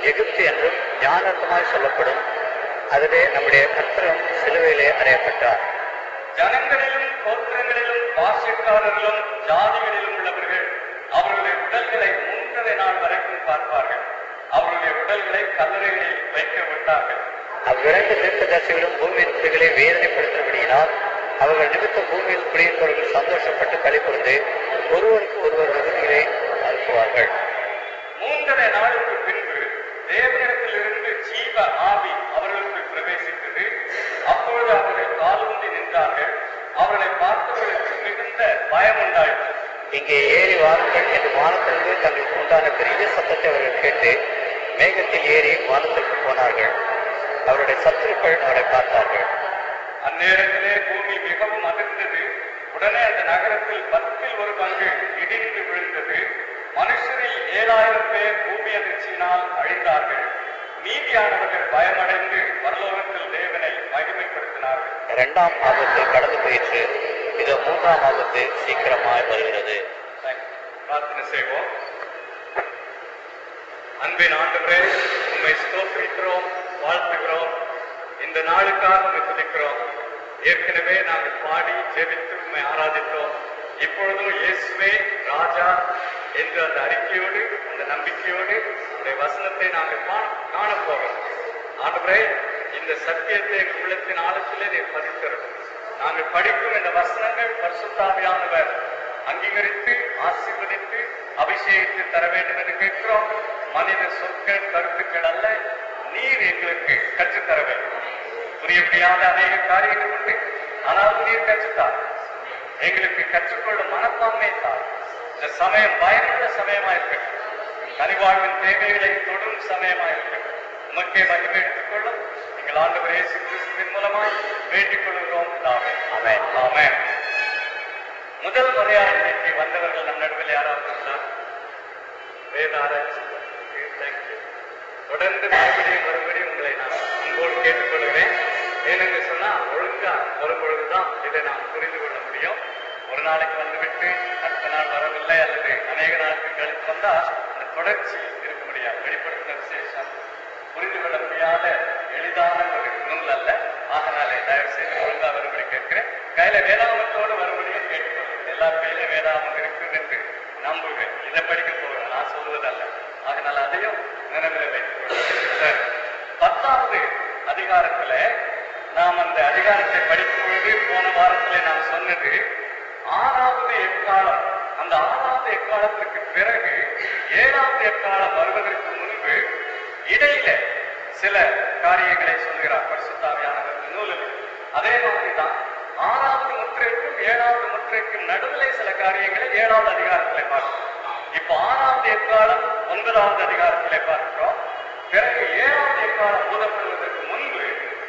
எகிப்து என்றும் ஞானார்த்தமாய் சொல்லப்படும். அதிலே நம்முடைய கர்த்தரும் சிலுவையிலே அறையப்பட்டார். ஜனங்களிலும் கோத்திரங்களிலும் பாஷைக்காரர்களும் ஜாதிகளிலும் உள்ளவர்கள் அவர்களுடைய உடல்களை 3.5 நாள் வரைக்கும் பார்ப்பார்கள். அவருடைய உடல்களை கல்லறைகளில் வைக்க விட்டார்கள். அவ்விரண்டு தீர்க்கதரிசிகளும் பூமியின் குடிகளை வேதனைப்படுத்தும்படியினால் அவர்கள் நிமித்த பூமியில் குடியிருப்பவர்கள் சந்தோஷப்பட்டு களிகூர்ந்து ஒருவருக்கு ஒருவர் விருதுகளை அனுப்புவார்கள். 3.5 நாளுக்கு பின்பு தேவனிடத்திலிருந்து ஜீவ ஆவி அவர்களுக்கு பிரவேசித்தது. அப்பொழுது அவர்கள் காலூன்றி நின்றார்கள். அவர்களை பார்த்தவர்களுக்கு மிகுந்த பயம் உண்டாயிற்று. இங்கே ஏறி வாருங்கள் என்று வானத்திலிருந்து தங்களுக்கு உண்டான பெரிய சத்தத்தை அவர்கள் கேட்டு மேகத்தில் ஏறி வானத்திற்கு போனார்கள். அவருடைய சத்துருக்கள் அவரை பார்த்தார்கள். அந்நேரத்திலே பூமி மிகவும் அதிர்ந்தது. உடனே அந்த நகரத்தில் 1/10 பங்கு இடிந்து விழுந்தது. மனுஷரில் 7000 பேர் பூமி அதிர்ச்சியினால் அழிந்தார்கள். மீதியானவர்கள் பயமடைந்து பரலோகத்தில் தேவனை மகிமைப்படுத்தினார்கள். 2ஆம் ஆபத்து கடந்து போயிற்று. இது 3ஆம் ஆபத்து சீக்கிரமாய் வருகிறது. பிரார்த்தனை செய்வோம். அன்பின் ஆண்டவரே, உம்மை ஸ்தோத்திரிக்கிறோம், வாழ்த்துகிறோம். இந்த நாளுக்காக உம்மை துதிக்கிறோம். ஏற்கனவே நாங்கள் பாடி ஜெபித்து உம்மை ஆராதித்தோம். இப்பொழுதும் இயேசுவே ராஜா என்ற அந்த அறிக்கையோடு, அந்த நம்பிக்கையோடு உடைய வசனத்தை நாங்கள் காண போகிறோம். ஆண்டவரே, இந்த சத்தியத்தை எங்கள் உள்ளத்தின் ஆழத்திலே நீர் பதித்தரும். நாங்கள் படிக்கும் இந்த வசனங்கள் பரிசுத்த ஆவியானவர் அங்கீகரித்து ஆசீர்வதித்து அபிஷேகித்து தர வேண்டும் என்று கேட்கிறோம். மனித சொற்கள் கருத்துக்கள் அல்ல, நீர் எங்களுக்கு கற்றுத்தர வேண்டும். புரிய முடியாத அநேக காரியங்கள் உண்டு, ஆனால் நீர் கற்றுத்தார். எங்களுக்கு கற்றுக்கொள்ளும் மனப்பான்மை தார். இந்த சமயம் பயனுள்ள சமயமா இருக்கட்டும். கனிவாழ்வின் தேவைகளை தொடும் சமயமா இருக்கட்டும். உமக்கே மகிமை எடுத்துக்கொள்ளும். எங்கள் ஆண்டவர் இயேசு கிறிஸ்துவின் மூலமாய் வேண்டிக் கொள்கிறோம். ஆமென், ஆமென். முதல் முறையாக இன்னைக்கு வந்தவர்கள் நம் நடுவில் யாராவது இருந்தால் வேதாராய்ச்சி தொடர்ந்து மறுபடியும் உங்களை நான் அன்போடு கேட்டுக்கொள்கிறேன். ஏனென்று சொன்னா ஒழுங்கா வரும் பொழுதுதான் இதை நாம் புரிந்து கொள்ள முடியும். ஒரு நாளைக்கு வந்துவிட்டு அடுத்த நாள் வரவில்லை அல்லது அநேக நாட்கள் கழித்து வந்தா அந்த தொடர்ச்சி இருக்க முடியாது. வெளிப்படுத்தின விசேஷம் புரிந்து கொள்ள முடியாத எளிதான ஒரு நூல் அல்ல. ஆகனாலே தயவு செய்து ஒழுங்கா வரும்படி கேட்கிறேன். கையில வேதாகமத்தோடு வரும்படியும் கேட்டுக்கொள்கிறேன். எல்லா கையில வேதாகம் இருக்கும் என்று நம்புவேன். இதை படிக்க போகிறேன், நான் சொல்வதல்ல. அதனால அதையும் நினைவில் வைத்துக் கொள்கிறேன். 10வது அதிகாரத்துல நாம் அந்த அதிகாரத்தை படிக்கும் பொழுது போன வாரத்திலே நாம் சொன்னது 6வது எக்காலம். அந்த 6வது எக்காலத்திற்கு பிறகு 7வது எக்காலம் வருவதற்கு முன்பு இடையில சில காரியங்களை சொல்கிறார் பரிசுத்த ஆவியானவர் நூலில். அதே மாதிரிதான் 6வது முத்திரைக்கும் 7வது முத்திரைக்கும் நடுவில் சில காரியங்களை 7வது அதிகாரத்திலே பார்க்கிறோம். இப்ப 6வது எக்காலம் 9வது அதிகாரத்திலே பார்க்கிறோம். பிறகு 7வது எக்காலம் ஊதப்படுவதற்கு முன்பு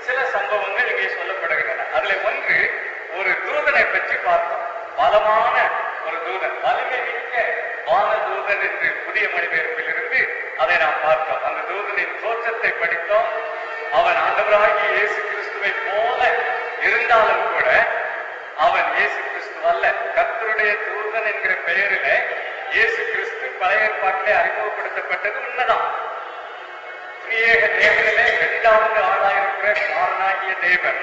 சில சம்பவங்கள் இங்கே சொல்லப்படுகின்றன. அதுல ஒன்று, ஒரு தூதனை பற்றி பார்த்தோம். பலமான ஒரு தூதன், வலிமை மிக்க வான தூதன் என்று புதிய மொழிபெயர்ப்பில் இருந்து அதை நாம் பார்த்தோம். அந்த தூதனின் தோற்றத்தை படித்தோம். அவன் ஆண்டவராகிய இயேசு கிறிஸ்துவை போல இருந்தாலும் கூட அவன் இயேசு கிறிஸ்து அல்ல. கர்த்தருடைய தூதன் என்கிற பெயரில இயேசு கிறிஸ்து பழைய ஏற்பாட்டிலே அறிமுகப்படுத்தப்பட்டது உண்மைதான். திரியேக தேவனிலே 2வது ஆளாயிருக்கிற மாறனாகிய தேவன்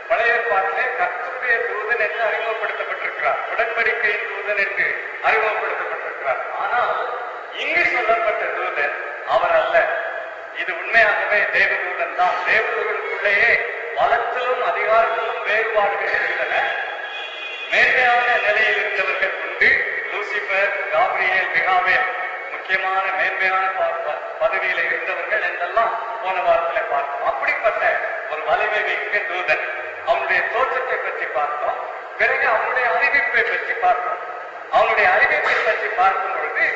பழைய ஏற்பாட்டிலே கர்த்தருடைய தூதன் என்று அறிமுகப்படுத்தப்பட்டிருக்கிறார். உடன்படிக்கையின் தூதன் என்று அறிமுகப்படுத்தப்பட்டிருக்கிறார். ஆனால் இங்கு சொல்லப்பட்ட தூதன் அவர் அல்ல. இது உண்மையாகவே தேவதூதன் தான். தேவதூதனுக்குள்ளேயே பலத்திலும் அதிகாரத்திலும் வேறுபாடுகள் இருந்தன. மேன்மையான நிலையில் இருந்தவர்கள் உண்டு. லூசிபர், காபிரியேல், மிகாவேல் முக்கியமான மேன்மையான பதவியில இருந்தவர்கள் என்றெல்லாம் போன வாரத்திலே பார்த்தோம். அப்படிப்பட்ட ஒரு வலிமை மிக்க தூதன், அவனுடைய தோற்றத்தை பற்றி பார்த்தோம். பிறகு அவனுடைய அறிவிப்பை பற்றி பார்த்தோம். அவனுடைய அறிவிப்பை பற்றி பார்க்கும் பொழுது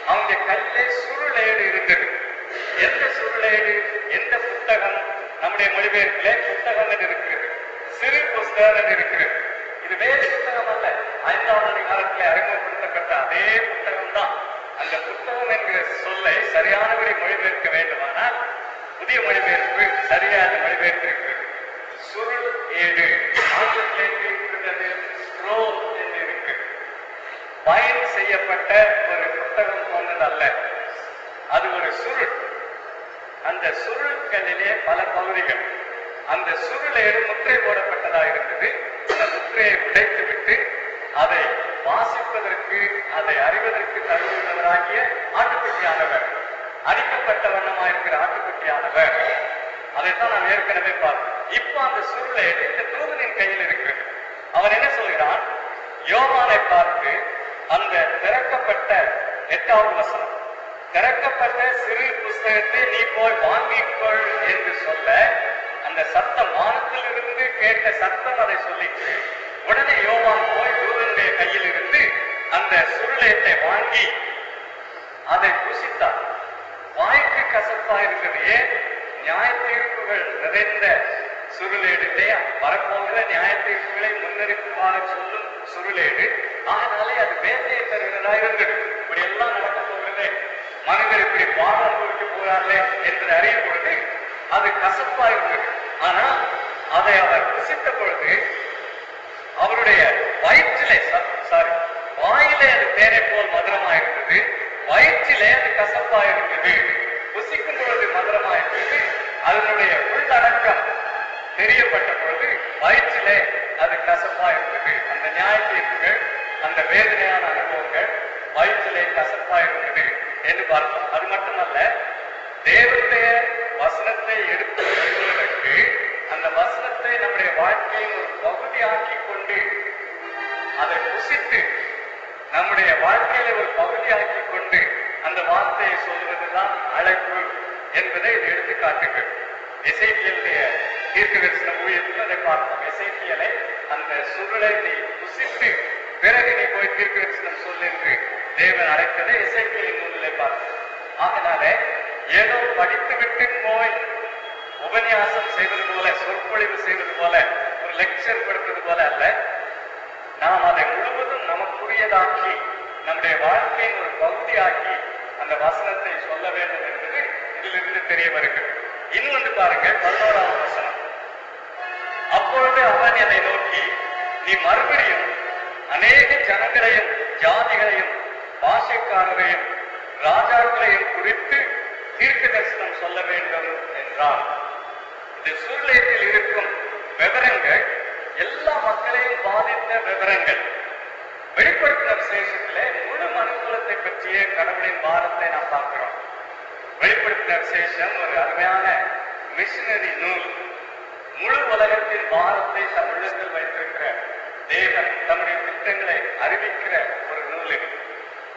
அவனுடைய கையிலே சுருளேடு இருந்தது. எந்த சுருளேடு, எந்த புத்தகம்? நம்முடைய மொழிபெயர்ப்பிலே புத்தகம் என்று இருக்கிறது, சிறு புஸ்தகம் என்று இருக்கிறது. இது வேறு புத்தகம் அல்ல. 5வது அதிகாரத்திலே அறிமுகப்படுத்தப்பட்ட அதே புத்தகம் தான். அந்த புத்தகம் என்கிற சொல்லை சரியானபடி மொழிபெயர்க்க வேண்டுமானால் புதிய மொழிபெயர்ப்பு சரியான மொழிபெயர்த்திருக்கிறது. சுருள் ஏடு ஆங்கிலத்திலே இருக்கிறது ஸ்க்ரோல் என்று இருக்கிறது. பயன் செய்யப்பட்ட ஒரு புத்தகம் போன்றது அல்ல, அது ஒரு சுருள். அந்த சுருள்களிலே பல பகுதிகள். அந்த சுருளேடு முத்திரை போடப்பட்டதா இருந்தது. அந்த முத்திரையை உடைத்து விட்டு அதை வாசிப்பதற்கு, அதை அறிவதற்கு தகுதியுள்ளவராகிய ஆட்டுக்குட்டியானவர், அடிக்கப்பட்ட வண்ணமாயிருக்கிற ஆட்டுக்குட்டியானவர், அதைத்தான் நாம் ஏற்கனவே பார்த்தோம். இப்ப அந்த சுருளேடு இந்த தூதனின் கையில் இருக்கிறது. அவன் என்ன சொல்கிறான்? யோவானை பார்த்து, அந்த திறக்கப்பட்ட 8வது வசனம், திறக்கப்பட்ட சிறு புஸ்தகத்தை நீ போய் வாங்கிக்கொள் என்று சொல்ல, அந்த சத்தம், வானத்தில் இருந்து கேட்ட சத்தம் அதை சொல்லிட்டு, உடனே யோவான் போய் தூதனுடைய கையில் இருந்து அந்த சுருளேட்டை வாங்கி அதை புசித்தார். வாய்க்கு கசப்பா இருக்கிறது. ஏன்? நியாய தீர்ப்புகள் நிறைந்த சுருளேடு இல்லையா? வரப்போகிற நியாய தீர்ப்புகளை முன்னறிவிப்பாக சொல்லும் சுருளேடு. ஆனாலே அது வேதனையை தருகிறதா இருந்தது. இப்படி எல்லாம் நடக்க போகிறதே, மனிதர் இப்படி பாடம் அனுபவிக்க போகிறார்களே என்று அறியும் பொழுது அது கசப்பா இருந்தது. ஆனா அதை அவர் புசித்த பொழுது அவருடைய வயிற்றிலே, வாயிலே அது தேனை போல் மதுரமா இருந்தது, வயிற்றிலே அது கசப்பா இருந்தது. புசிக்கும் பொழுது மதுரமா இருந்தது, அதனுடைய உள்ளடக்கம் தெரியப்பட்ட பொழுது வயிற்றிலே அது கசப்பா இருந்தது. அந்த நியாய தீர்ப்புகள், அந்த வேதனையான அனுபவங்கள் வயிற்றிலே கசப்பா இருந்தது என்று பார்த்தோம். அது மட்டுமல்ல, தேவனுடைய வசனத்தை எடுத்து சொல்வதற்கு, அந்த வசனத்தை நம்முடைய வாழ்க்கையின் ஒரு பகுதியாக்கி கொண்டு அதை புசித்து நம்முடைய வாழ்க்கையில ஒரு பகுதியாக்கி கொண்டு அந்த வார்த்தையை சொல்வதுதான் அழைப்பு என்பதை இது எடுத்து காட்டுகிறது. எசேக்கியேலுடைய தீர்க்க தரிசன ஊழியத்தில் அதை பார்த்தோம். எசேக்கியேலை அந்த சுருளை நீ புசித்து பிறகு நீ போய் தீர்க்க தரிசனம் சொல் என்று தேவன் அழைத்ததை எசேக்கியேலின் நூலிலே பார்த்தோம். ஆகினாலே ஏதோ படித்துவிட்டு போய் உபன்யாசம் செய்வது போல, சொற்பொழிவு செய்வது போல, ஒரு லெக்சர் கொடுப்பது போல அல்ல, நாம் அதை முழுவதும் நமக்குரியதாக்கி நம்முடைய வாழ்க்கையின் ஒரு பகுதியாக்கி அந்த வசனத்தை சொல்ல வேண்டும் என்பது இதிலிருந்து தெரிய வருகிறது. இன்னொன்று பாருங்க, 11வது வசனம். அப்பொழுது அவன் என்னை நோக்கி, நீ மறுபடியும் அநேக ஜனங்களையும் ஜாதிகளையும் பாஷைக்காரரையும் ராஜாக்களையும் குறித்து தீர்க்க தரிசனம் சொல்ல வேண்டும் என்றான். இந்த சுருளேட்டில் இருக்கும் விவரங்கள் எல்லா மக்களையும் பாதித்த விவரங்கள். வெளிப்படுத்தின விசேஷத்திலே முழு மனுக்குலத்தை பற்றிய கடவுளின் பாரத்தை நாம் பார்க்கிறோம். வெளிப்படுத்தின விசேஷம் ஒரு அருமையான மிஷனரி நூல். முழு உலகத்தின் பாரத்தை தம் உள்ளத்தில் வைத்திருக்கிற தேவன் தம்முடைய திட்டங்களை அறிவிக்கிற ஒரு நூல் இது.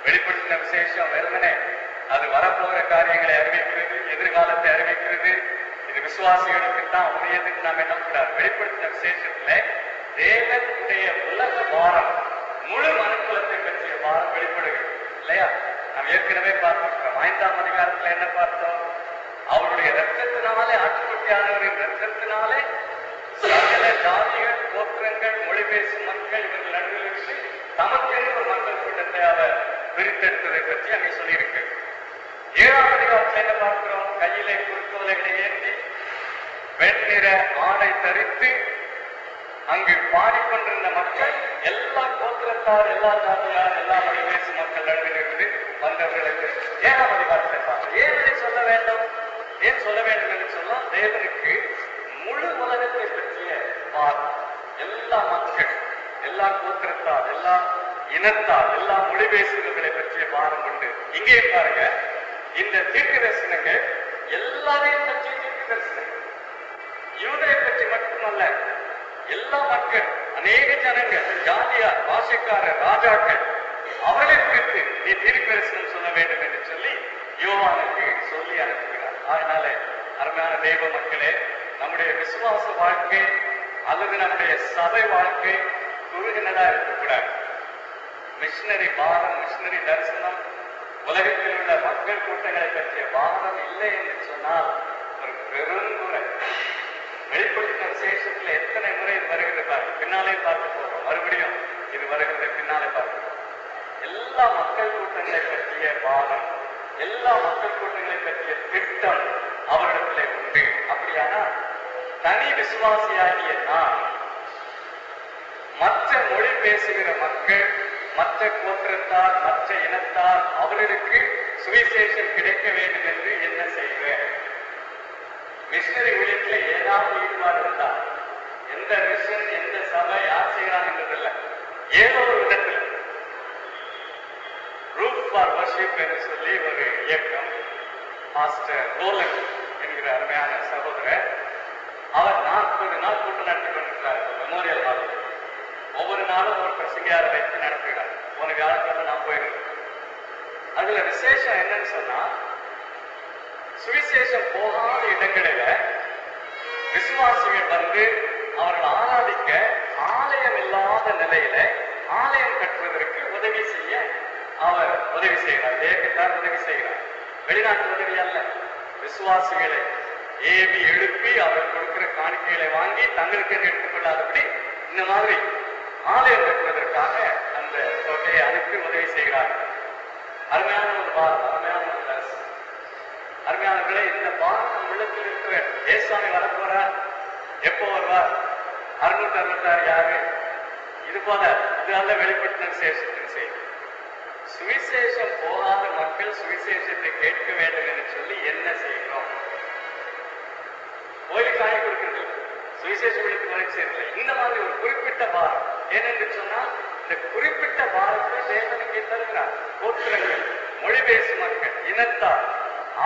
வெளிப்படுத்தின விசேஷம் வெறுமனே அது வரப்போகிற காரியங்களை அறிவிக்கிறது, எதிர்காலத்தை அறிவிக்கிறது. இது விசுவாசிகளுக்கு தான் உரியதுன்னு நாம் எண்ணக்கூடாது. வெளிப்படுத்தின விசேஷத்துல தேவனுடைய உலக பாரம், முழு மனுக்குலத்தை பற்றிய பாரம் வெளிப்படுகிறது இல்லையா? நாம் ஏற்கனவே பார்த்திருக்கிறோம். 5ஆம் அதிகாரத்துல என்ன பார்த்தோம்? அவருடைய ரத்தத்தினாலே, ஆட்டுக்குட்டியானவரின் ரத்தத்தினாலே சகல ஜாதிகள், கோத்திரங்கள், மொழி பேசும் மக்கள் இவர்கள் நடுவில் இருந்து தமக்கென்று ஒரு மக்கள் கூட்டத்தை அவர் பிரித்தெடுத்ததை பற்றி அங்கே சொல்லியிருக்கு. 7ஆம் அதிகாரத்தில் என்ன பார்க்கிறோம்? கையிலே குறுக்கோலைகளை ஏற்றி வெண்ணிற ஆடை தரித்து அங்கு பாடிக்கொண்டிருந்த மக்கள், எல்லா கோத்திரத்தார், எல்லா ஜாதியார், எல்லா மொழி பேசும் மக்கள் நடுவில் இருந்து வந்தவர்களுக்கு 7ஆம் அதிகாரத்தில் பார்க்கிறோம். ஏன் இதை சொல்ல வேண்டும்? ஏன் சொல்ல வேண்டும் என்று சொன்னால், தேவனுக்கு முழு உலகத்தை பற்றிய பாரம், எல்லா மக்கள், எல்லா கோத்திரத்தார், எல்லா இனத்தார், எல்லா மொழி பேசுகிறவர்களை பற்றிய பாரம் உண்டு. இங்கே பாருங்க, இந்த தீர்க்க தரிசனங்கள் எல்லாரையும் பற்றிய தீர்க்க தரிசனங்கள். யூதரை பற்றி மட்டுமல்ல, எல்லா மக்கள், அநேக ஜனங்கள், ஜாதியார், பாஷைக்காரர், ராஜாக்கள், அவர்களை குறித்து நீ தீர்க்க தரிசனம் சொல்ல வேண்டும் என்று சொல்லி யோவானுக்கு சொல்லி அனுப்புகிறார். அதனால அருமையான தெய்வ மக்களே, நம்முடைய விசுவாச வாழ்க்கை அல்லது நம்முடைய சபை வாழ்க்கை குறுகினதா இருக்கக்கூடாது. மிஷனரி பாரம், மிஷனரி தரிசனம், உலகத்தில் உள்ள மக்கள் கூட்டங்களை பற்றிய பாரம் இல்லை என்று சொன்னால் ஒரு பெருங்குறை. வெளிப்படுத்தின விசேஷத்துல எத்தனை முறை இது வருகிறது பாருங்க. பின்னாலே பார்த்து போறோம், மறுபடியும் இது வருகிறது, பின்னாலே பார்க்கிறோம். எல்லா மக்கள் கூட்டங்களை பற்றிய பாரம், எல்லா மக்கள் கூட்டங்களை பற்றிய திட்டம் அவரிடத்திலே உண்டு. அப்படியானா தனி விசுவாசியாகிய நான் மற்ற மொழி பேசுகிற மக்கள், மற்ற கோத்திரத்தார், மற்ற இனத்தார், அவர்களுக்கு சுவிசேஷம் கிடைக்க வேண்டும் என்று என்ன செய்வேன்? மிஷினரி ஊழியத்துல ஏதாவது ஈடுபாடு இருந்தா, எந்த மிஷன் எந்த சபை யார் செய்யறாங்க என்பதில்லை, ஏதோ ஒரு விதத்தில் ரூட் ஃபார் வர்ஷிப் என்று சொல்லி ஒரு இயக்கம், மாஸ்டர் ரோலன் என்கிற அருமையான சகோதரர், அவர் 40 நாள் கூட்டம் நடத்தி கொண்டிருக்கிறார் மெமோரியல் ஹால். ஒவ்வொரு நாளும் ஒரு பிரசங்கியாரை வைத்து நடத்துகிறார். போன வியாழக்கிழமை நான் போயிருந்தேன். அதுல விசேஷம் என்னன்னு சொன்னா, சுவிசேஷம் போகாத இடங்களில விசுவாசிகள் வந்து அவர்கள் ஆராதிக்க ஆலயம் இல்லாத நிலையில ஆலயம் கட்டுவதற்கு உதவி செய்ய அவர் உதவி செய்கிறார். தேவத்தார் உதவி செய்கிறார். வெளிநாட்டு உதவி அல்ல, விசுவாசிகளை ஏவி எழுப்பி அவர் கொடுக்கிற காணிக்கைகளை வாங்கி தங்களுக்கு எடுத்துக்கொள்ளாதபடி இந்த மாதிரி ஆலயம் கட்டுவதற்காக அந்த தொகையை அனுப்பி உதவி செய்கிறார். அருமையான ஒரு பாரம், அருமையான ஒரு தரிசனம். அருமையானவர்களே, இந்த பாரம் உள்ளத்தில் இருக்க வேண்டும். ஏசாமி வரப்போறார், எப்போ வருவார்? 666 யாரு? இது போல இது அல்ல வெளிப்படுத்தின விசேஷத்தின் செய்தி. சுவிசேஷம் போகாத மக்கள் சுவிசேஷத்தை கேட்க வேண்டும் என்று சொல்லி என்ன செய்கிறோம்? கோயிலுக்கு காணி கொடுக்கிறது, சுவிசேஷ விழித்து வரை செய்யவில்லை. இந்த மாதிரி ஒரு குறிப்பிட்ட பாரம், ஏனென்று சொன்னால் இந்த குறிப்பிட்ட பாரத்தை தேவனுக்கு தருகிறார். கோத்திரங்கள், மொழி பேசும் மக்கள், இனத்தார்,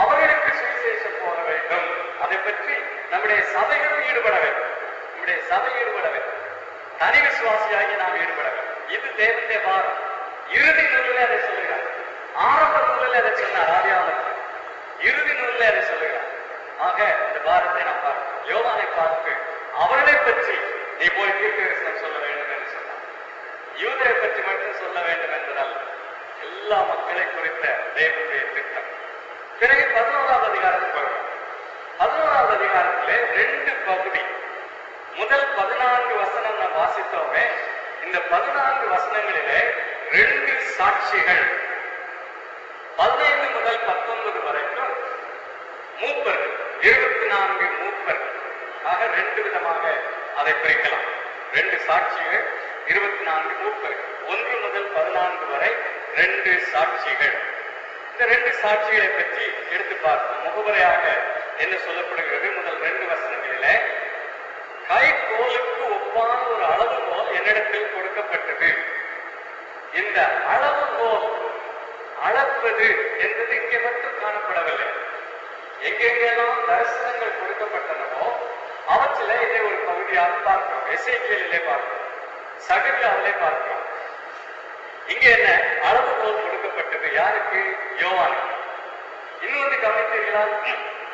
அவர்களுக்கு சுவிசேஷம் போக வேண்டும். அதை பற்றி நம்முடைய சபைகளும் ஈடுபட வேண்டும். நம்முடைய சபை ஈடுபட வேண்டும். தனி விசுவாசியாகி நாம் ஈடுபட வேண்டும். இது தேவனுடைய பாரம். இறுதி நூலில் அதை சொல்லுகிறார். ஆரம்ப நூலில் அதை சொன்னார் ஆதியாகமத்தில், இறுதி நூலில் அதை சொல்லுகிறார். ஆக இந்த பாரத்தை நாம் பார்க்கிறோம். யோவானை பார்த்து அவர்களை பற்றி நீ போய் தீர்க்கதரிசனம் சொல்ல வேண்டும் என்று சொன்னார். யூதரை பற்றி மட்டும் சொல்ல வேண்டும் என்பதல்ல, எல்லா மக்களை குறித்த தேவனுடைய திட்டம். பிறகு 11வது அதிகாரத்துக்கு வரும். 11வது அதிகாரத்திலே 2 பகுதி. முதல் 14 வசனம் நாம் வாசித்தோமே, இந்த 14 வசனங்களிலே 2 சாட்சிகள். 15 முதல் 19 வரைக்கும் மூப்பர்கள், 24 மூப்பர்கள். ஆக 2 விதமாக அதை பிரிக்கலாம். 2 சாட்சிகள், 24 மூப்பர்கள். 1 முதல் 14 வரை 2 சாட்சிகள். இந்த 2 சாட்சிகளை பற்றி எடுத்து பார்ப்போம். முகவரையாக என்ன சொல்லப்படுகிறது? முதல் 2 வசனங்களிலே, கைகோலுக்கு ஒப்பான ஒரு அளவுகோல் என்னிடத்தில் கொடுக்கப்பட்டது. இந்த அளவுகோல் அளப்பது என்பது இங்கே மட்டும் காணப்படவில்லை. எங்கெங்கெல்லாம் தரிசனங்கள் கொடுக்கப்பட்டனவோ அவற்றில இதை ஒரு பகுதியாக பார்க்கிறோம். எசேக்கியேலிலே பார்க்கிறோம், சகரியாவிலே பார்க்கிறோம். இங்க என்ன அளவுகோல் கொடுக்கப்பட்டது? யாருக்கு? யோவானுக்கு. இன்னொன்று கவனித்தீர்களா?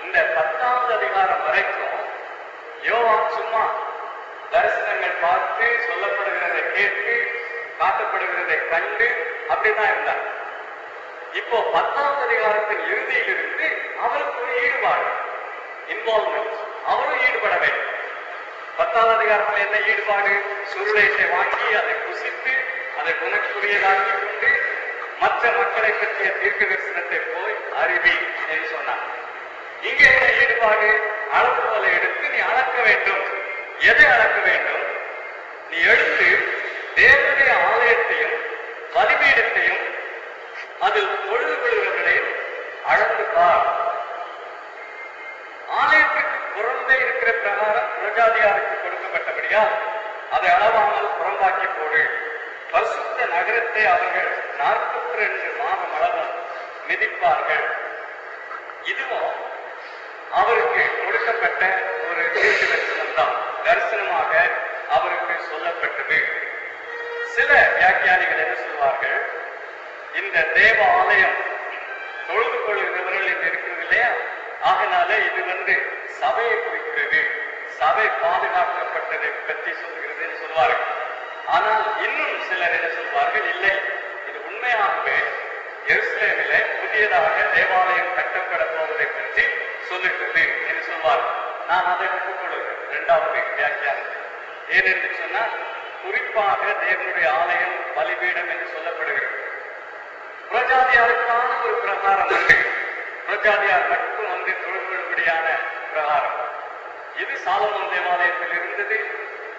இந்த 10வது அதிகாரம் வரைக்கும் யோவான் சும்மா தரிசனங்கள் பார்த்து, சொல்லப்படுகிறதை கேட்டு, காட்டப்படுகிறதை கண்டு அப்படிதான் இருந்தார். இப்போ 10வது அதிகாரத்தின் இறுதியிலிருந்து அவருக்கு ஒரு ஈடுபாடு, இன்வால்வ்மெண்ட், அவரும் ஈடுபட வேண்டும். 10வது அதிகாரத்தில் என்ன ஈடுபாடு? சுருளேட்டை வாங்கி அதை குசித்து அதை குணக்குரியதாக்கி கொண்டு மற்ற மக்களை பற்றிய தீர்க்க தரிசனத்தை போய் அறிவி என்று சொன்னார். இங்க என்ன ஈடுபாடு? அளவுகோலை எடுத்து நீ அளக்க வேண்டும். எதை அளக்க வேண்டும்? நீ எடுத்து தேவனுடைய ஆலயத்தையும் பலிபீடத்தையும் அதில் பொழுது கொள்கிறவர்களையும் அளந்து பார். ஆலயத்துக்கு புறம்பே இருக்கிற பிரகாரம் பிரஜாதியாருக்கு கொடுக்கப்பட்டபடியால் அதை அளவாமல் புறம்பாக்கி போடு. பரிசுத்த நகரத்தை அவர்கள் 42 மாதம் அளவும் மிதிப்பார்கள். இதுவும் அவருக்கு கொடுக்கப்பட்ட ஒரு தீர்க்க தரிசனம் தான், தரிசனமாக அவருக்கு சொல்லப்பட்டது. சில வியாக்கியானிகள் என்ன சொல்வார்கள்? இந்த தேவ ஆலயம் தொழுது கொள்கிறவர்கள் என்று இருக்கிறது இல்லையா, ஆகனால இது சபையை குறிக்கிறது, சபை பாதுகாக்கப்பட்டதை பற்றி சொல்கிறது என்று சொல்வார்கள். ஆனால் இன்னும் சிலர் என்ன சொல்வார்கள்? இல்லை, இது உண்மையாகவே எருசலேமிலே புதியதாக தேவாலயம் கட்டப்பட போவதை பற்றி சொல்லுகிறது என்று சொல்வார்கள். நான் அதை ஒப்புக்கொள்கிறேன். 2வது வியாக்கியானம். ஏனென்று சொன்னால், குறிப்பாக தேவனுடைய ஆலயம் பலிபீடம் என்று சொல்லப்படுகிறது. புறஜாதியாருக்கான ஒரு பிரகாரம் உண்டு. புறஜாதியார் மட்டும் தொழும்படியான பிரகாரம். இது சாலமோன் தேவாலயத்தில் இருந்தது.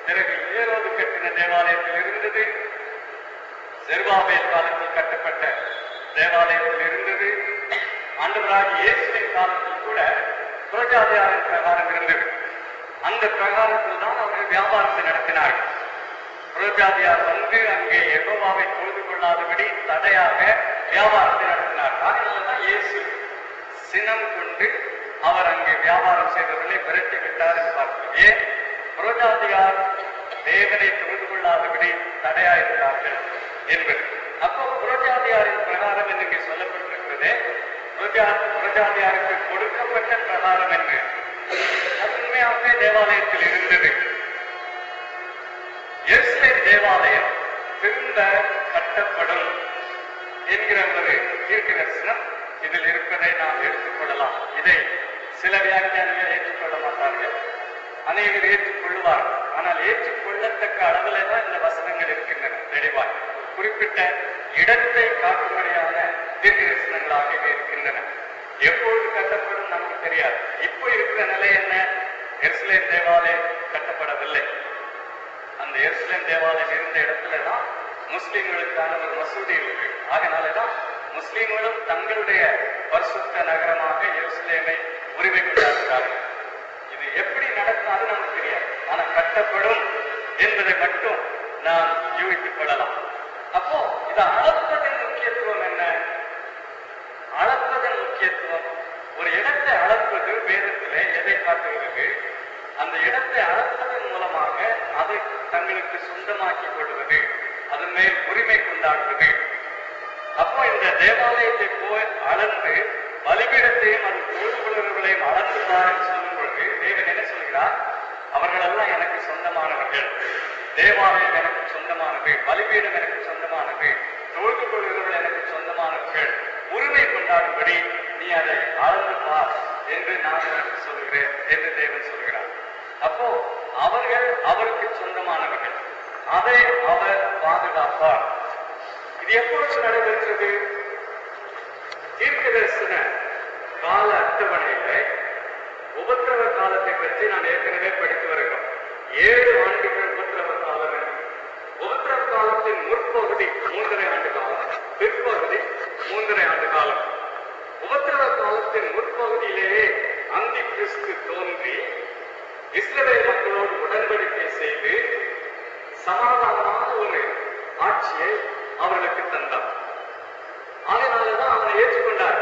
பிறகு ஏரோது கட்டின தேவாலயத்தில் இருந்தது. செருபாபேல் காலத்தில் கட்டப்பட்ட தேவாலயத்தில் இருந்தது. ஆண்டவராகிய இயேசுவின் காலத்தில் கூட புரஜாதியாரின் பிரகாரம் இருந்தது. அந்த பிரகாரத்தில் தான் அவர்கள் வியாபாரத்தை நடத்தினார்கள். புரஜாதியார் வந்து அங்கே யெகோவாவை தொழுது கொள்ளாதபடி தடையாக வியாபாரத்தை நடத்தினார். அதனால்தான் இயேசு சினம் கொண்டு அவர் அங்கே வியாபாரம் செய்தவர்களை விரட்டி விட்டார் என்று பார்க்கிறோம். ஏன்? புரஜாதியார் தேவனை தொழுது கொள்ளாதபடி தடையாயிருந்தார்கள் என்பது. அப்போ புரஜாதியாரின் பிரகாரம் என்று இங்கே சொல்லப்பட்டிருக்கிறதே, புரஜாதியாருக்கு கொடுக்கப்பட்ட பிரகாரம் என்று அது உண்மையாகவே தேவாலயத்தில் இருந்தது. எருசலேம் தேவாலயம் திரும்ப கட்டப்படும் என்கிற ஒரு தீர்க்க தரிசனம் இதில் இருப்பதை நாம் எடுத்துக்கொள்ளலாம். இதை சில வியாக்கியானங்கள் ஏற்றுக்கொள்ள மாட்டார்கள், அநேகர் ஏற்றுக்கொள்வார்கள். ஆனால் ஏற்றுக்கொள்ளத்தக்க அளவில் தான் இந்த வசனங்கள் இருக்கின்றன. தெளிவாய் குறிப்பிட்ட இடத்தை காட்டும்படியான தீர்க்க தரிசனங்களாக இருக்கின்றன. எப்பொழுது கட்டப்படும் நமக்கு தெரியாது. இப்போ இருக்கிற நிலை என்ன? எருசலேம் தேவாலயம் கட்டப்படவில்லை. அந்த எருசலேம் தேவாலயம் இருந்த இடத்துல தான் முஸ்லிம்களுக்கான ஒரு மசூதி இருக்கு. ஆகினாலதான் முஸ்லிம்களும் தங்களுடைய பரிசுத்த நகரமாக எருசலேமை உரிமை கொண்டாடுகிறார்கள். இது எப்படி நடக்கும் அது நமக்கு தெரியாது. ஆனா கட்டப்படும் என்பதை மட்டும் நாம் யூகித்துக் கொள்ளலாம். அப்போ இதை அளப்பதன் முக்கியத்துவம் என்ன? அளப்பதன் முக்கியத்துவம், ஒரு இடத்தை அளப்பது வேதத்திலே எதை காட்டுகிறது? அந்த இடத்தை அளப்பதன் மூலமாக அதை தங்களுக்கு சொந்தமாக்கிக் கொள்வது, அதன் மேல் உரிமை கொண்டாடுவது. அப்போ இந்த தேவாலயத்தை போய் அளந்து பலிபீடத்தையும் அது தொழுதுகொள்கிறவர்களையும் அளந்துள்ளார் சொல்லும் பொழுது தேவன் என்ன சொல்கிறார்? அவர்களெல்லாம் எனக்கு சொந்தமானவர்கள், தேவாலயம் எனக்கு சொந்தமானது, பலிபீடம் எனக்கு சொந்தமானது, தொழுது கொள்கிறவர்கள் எனக்கு சொந்தமானவர்கள், உரிமை கொண்டாடும்படி நீ அதை அளந்து பார் என்று நான் எனக்கு சொல்கிறேன் என்று தேவன் சொல்கிறார். அப்போ அவர்கள் அவருக்கு சொந்தமானவர்கள், அதை அவர் பாதுகாப்பார். இது எப்பொழுது நடைபெற்றது? தீர்க்க தரிசன கால அட்டவணையில உபத்திரவ காலத்தை பற்றி நாம் ஏற்கனவே படித்து வருகிறோம். 7 ஆண்டுகள் உபத்திரவ காலம். உபத்திரவ காலத்தின் முற்பகுதி 3.5 ஆண்டு காலம், பிற்பகுதி 3.5 ஆண்டு காலம். உபத்திரவ காலத்தின் முற்பகுதியிலேயே அந்தி கிறிஸ்து தோன்றி இஸ்ரவேல் மக்களோடு உடன்படிக்கை செய்து சமாதானமான ஒரு ஆட்சியை அவர்களுக்கு தந்தார். அதனாலதான் அவனை ஏற்றுக்கொண்டார்.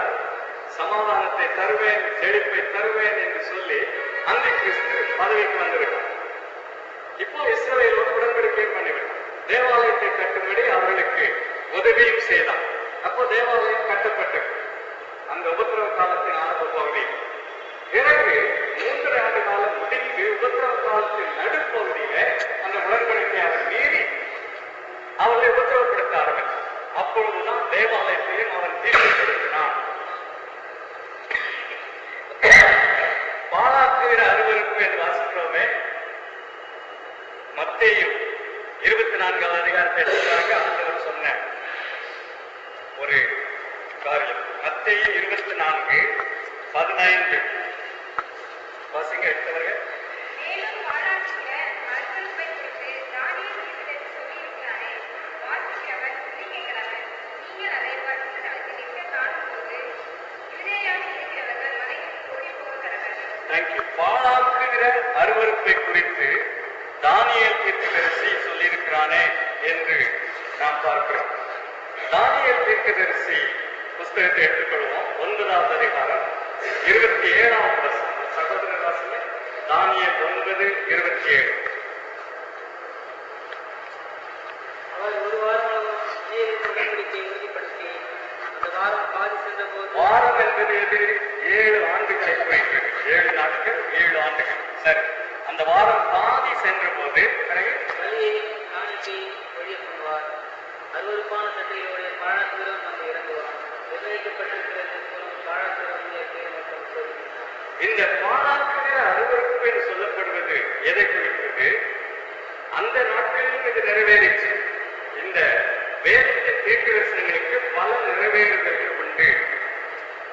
சமாதானத்தை தருவேன், செழிப்பை தருவேன் என்று சொல்லி அந்தி கிறிஸ்து பதவிக்கு வந்துவிட்டார். இப்போ இஸ்ரவேலோடு உடன்படிக்கை பண்ணிவிட்டார். தேவாலயத்தை கட்டும்படி அவர்களுக்கு உதவியும் செய்தார். அப்போ தேவாலயம் கட்டப்பட்டது அந்த உபத்திரவ காலத்தின் ஆரம்ப பகுதி. பிறகு 3.5 ஆண்டு காலம் முடிந்து உபத்திரவ காலத்தின் நடுப்பகுதியில அந்த உடன்படிக்கை அவர் மீறி அவர்களை உபத்திரவப்படுத்த ஆரம்பித்தார். அப்பொழுதுதான் தேவாலயத்தையும் அவன் தீர்மானித்தினான். பாழாக்குகிற அருவருப்பு என்று வாசிக்கிறோமே, மத்தேயு 24 அதிகாரத்தை எடுத்ததாக ஆண்டவர் சொன்ன ஒரு காரியம். மத்தேயு 24:15 வாசிங்க எடுத்தவர்கள். பாழாக்குகிற அருவருப்பை குறித்து தானியேல் தீர்க்கதரிசி சொல்லியிருக்கிறானே என்று நாம் பார்க்கிறோம். தானியேல் தீர்க்கதரிசி புஸ்தகத்தை எடுத்துக்கொள்வோம். 9வது அதிகாரம் 27வது வசனம். சகோதர வாசிங்க. தானியேல் 9:27. அவர் ஒரு வாரம் உடன்படிக்கை உறுதிப்படுத்தி அந்த வாரம் பாதி சென்ற போது, வாரம் என்பது எது? 7 ஆண்டுகளை குறிக்கிறது. 7 நாட்கள் 7 ஆண்டுகள். சரி, அந்த வாரம் பாதி சென்ற போது பிறகு பலியையும் காணிக்கையும் ஒழிய பண்ணுவார். அருவருப்பான சட்டையோடைய பாழாக்குகிறவன் வந்து இறங்குவான். நிர்ணயிக்கப்பட்டிருக்கிறது மூலம் பாழாக்குகிறவனுடைய பேர் மட்டும் சொல்கிறார். இந்த பாழாக்குகிற அருவருப்பு என்று சொல்லப்படுவது எதை குறிக்கிறது? அந்த நாட்களிலும் இது நிறைவேறிச்சு. இந்த வேதத்தின் தீர்க்கதரிசனங்களுக்கு பல நிறைவேறுதல்கள் உண்டு.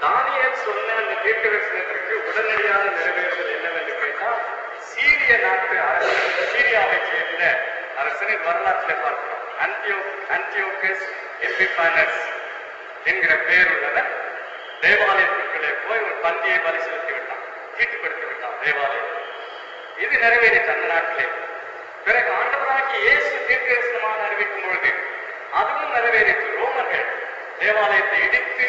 தானியேல் சொன்ன அந்த தீர்க்கதரிசனத்திற்கு உடனடியாக நிறைவேறுதல் என்னவென்று கேட்டால், சீரிய நாட்டு அரசன், சீரியாவை சேர்ந்த அரசனின் வரலாற்றில் பார்க்கிறோம். ஆன்டியோகஸ் எபிஃபானஸ் என்கிற பெயர் உள்ளவர் தேவாலயத்திற்குள்ளே போய் ஒரு பந்தியை பலி செலுத்தி விட்டான். தீட்டுப்படுத்தி விட்டான் தேவாலயம். இது நிறைவேறிச்சு அந்த நாட்டிலே. பிறகு ஆண்டவராகிய இயேசு தீர்க்கதரிசனமாக அறிவிக்கும் பொழுது அதுவும் நிறைவேறிச்சு. ரோமர்கள் தேவாலயத்தை இடித்து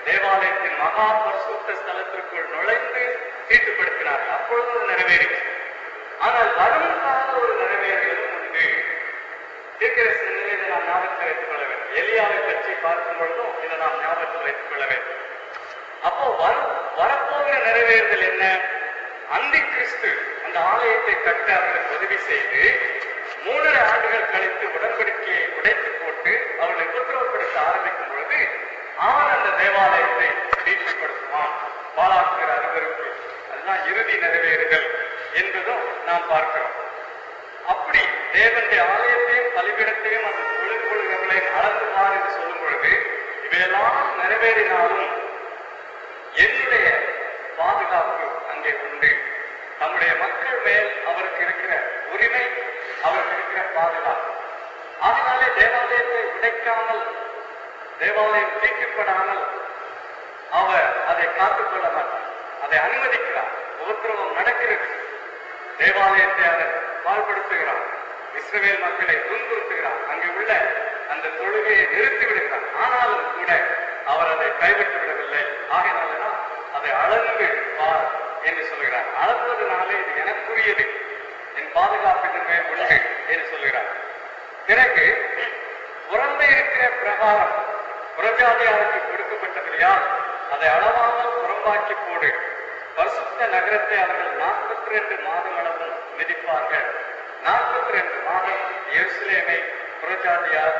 தேவாலயத்தின் மகா பரிசுத்த ஸ்தலத்திற்குள் நுழைந்து தீட்டுப்படுத்தினார்கள். அப்பொழுது அது நிறைவேறிச்சு. ஆனால் வரும் கால ஒரு நிறைவேறுதலும் உண்டு. தீர்க்கதரிசனங்களை இதை நாம் ஞாபகத்தில் வைத்துக் கொள்ள வேண்டும். எலியாவை பற்றி பார்க்கும் பொழுதும் இதை நாம் ஞாபகத்தில் வைத்துக் கொள்ள வேண்டும். அப்போ வரப்போகிற நிறைவேறுதல் என்ன? அந்தி கிறிஸ்து அந்த ஆலயத்தை கட்ட அவர்களுக்கு உதவி செய்து 3.5 ஆண்டுகள் கழித்து உடன்படிக்கையை உடைத்து போட்டு அவர்களை உத்தரவுப்படுத்த ஆரம்பிக்கும் பொழுது அவன் அந்த தேவாலயத்தை தீட்டுப்படுத்துவான். பாழாக்குகிற அருவருப்பு, அதுதான் இறுதி நிறைவேறுதல் என்பதும் நாம் பார்க்கிறோம். அப்படி தேவனுடைய ஆலயத்தையும் பலிபீடத்தையும் அந்த தொழில் கொள்கிறவர்களையும் அளந்துவார் என்று சொல்லும் பொழுது இவையெல்லாம் நிறைவேறினாலும் என்னுடைய பாதுகாப்பு அங்கே உண்டு. நம்முடைய மக்கள் மேல் அவருக்கு இருக்கிற உரிமை, அவருக்கு இருக்கிற பாதுகாப்பு. அதனாலே தேவாலயத்தை உடைக்காமல், தேவாலயம் தீட்டுப்படாமல் அவர் அதை காத்துக்கொள்ள மாட்டார். அதை அனுமதிக்கிறார். உபத்திரவம் நடக்கிறது. தேவாலயத்தை அவர் பாழ்படுத்துகிறார். இஸ்ரவேல் மக்களை துன்புறுத்துகிறார். அங்கே உள்ள அந்த தொழுகையை நிறுத்தி விடுகிறார். ஆனாலும் கூட அவர் அதை கைவிட்டு விடவில்லை. ஆகையினால்தான் அதை அளந்து பார் என்று சொல்கிறார். அளந்ததுனாலே இது எனக்குரியது, என் பாதுகாப்பின் மேல் உண்டு என்று சொல்கிறார். பிறகு புறம்பே இருக்கிற பிரகாரம் புறஜாதியாருக்கு கொடுக்கப்பட்டபடியால் அதை அளவாமல் புறம்பாக்கி போடு. பரிசுத்த நகரத்தை அவர்கள் 42 மாதம் அளவும் மிதிப்பார்கள். 42 மாதம் எருசலேமை புறஜாதியார்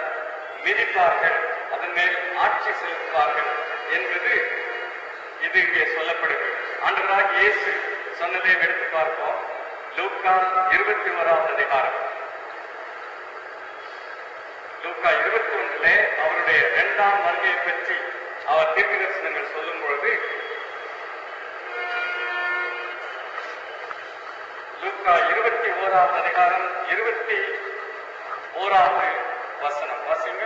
மிதிப்பார்கள், அதன் மேல் ஆட்சி செலுத்துவார்கள் என்பது இது இங்கே சொல்லப்படுகிறது. ஆண்டவராகிய இயேசு சொன்னதை எடுத்து பார்ப்போம். லூக்கா 21 அதிகாரம். லூக்கா 21 அவருடைய 2ஆம் வருகையை பற்றி அவர் தீர்க்கதரிசனங்கள் சொல்லும் பொழுது லூக்கா 21 அதிகாரம் 21 வசனம் வாசிங்க.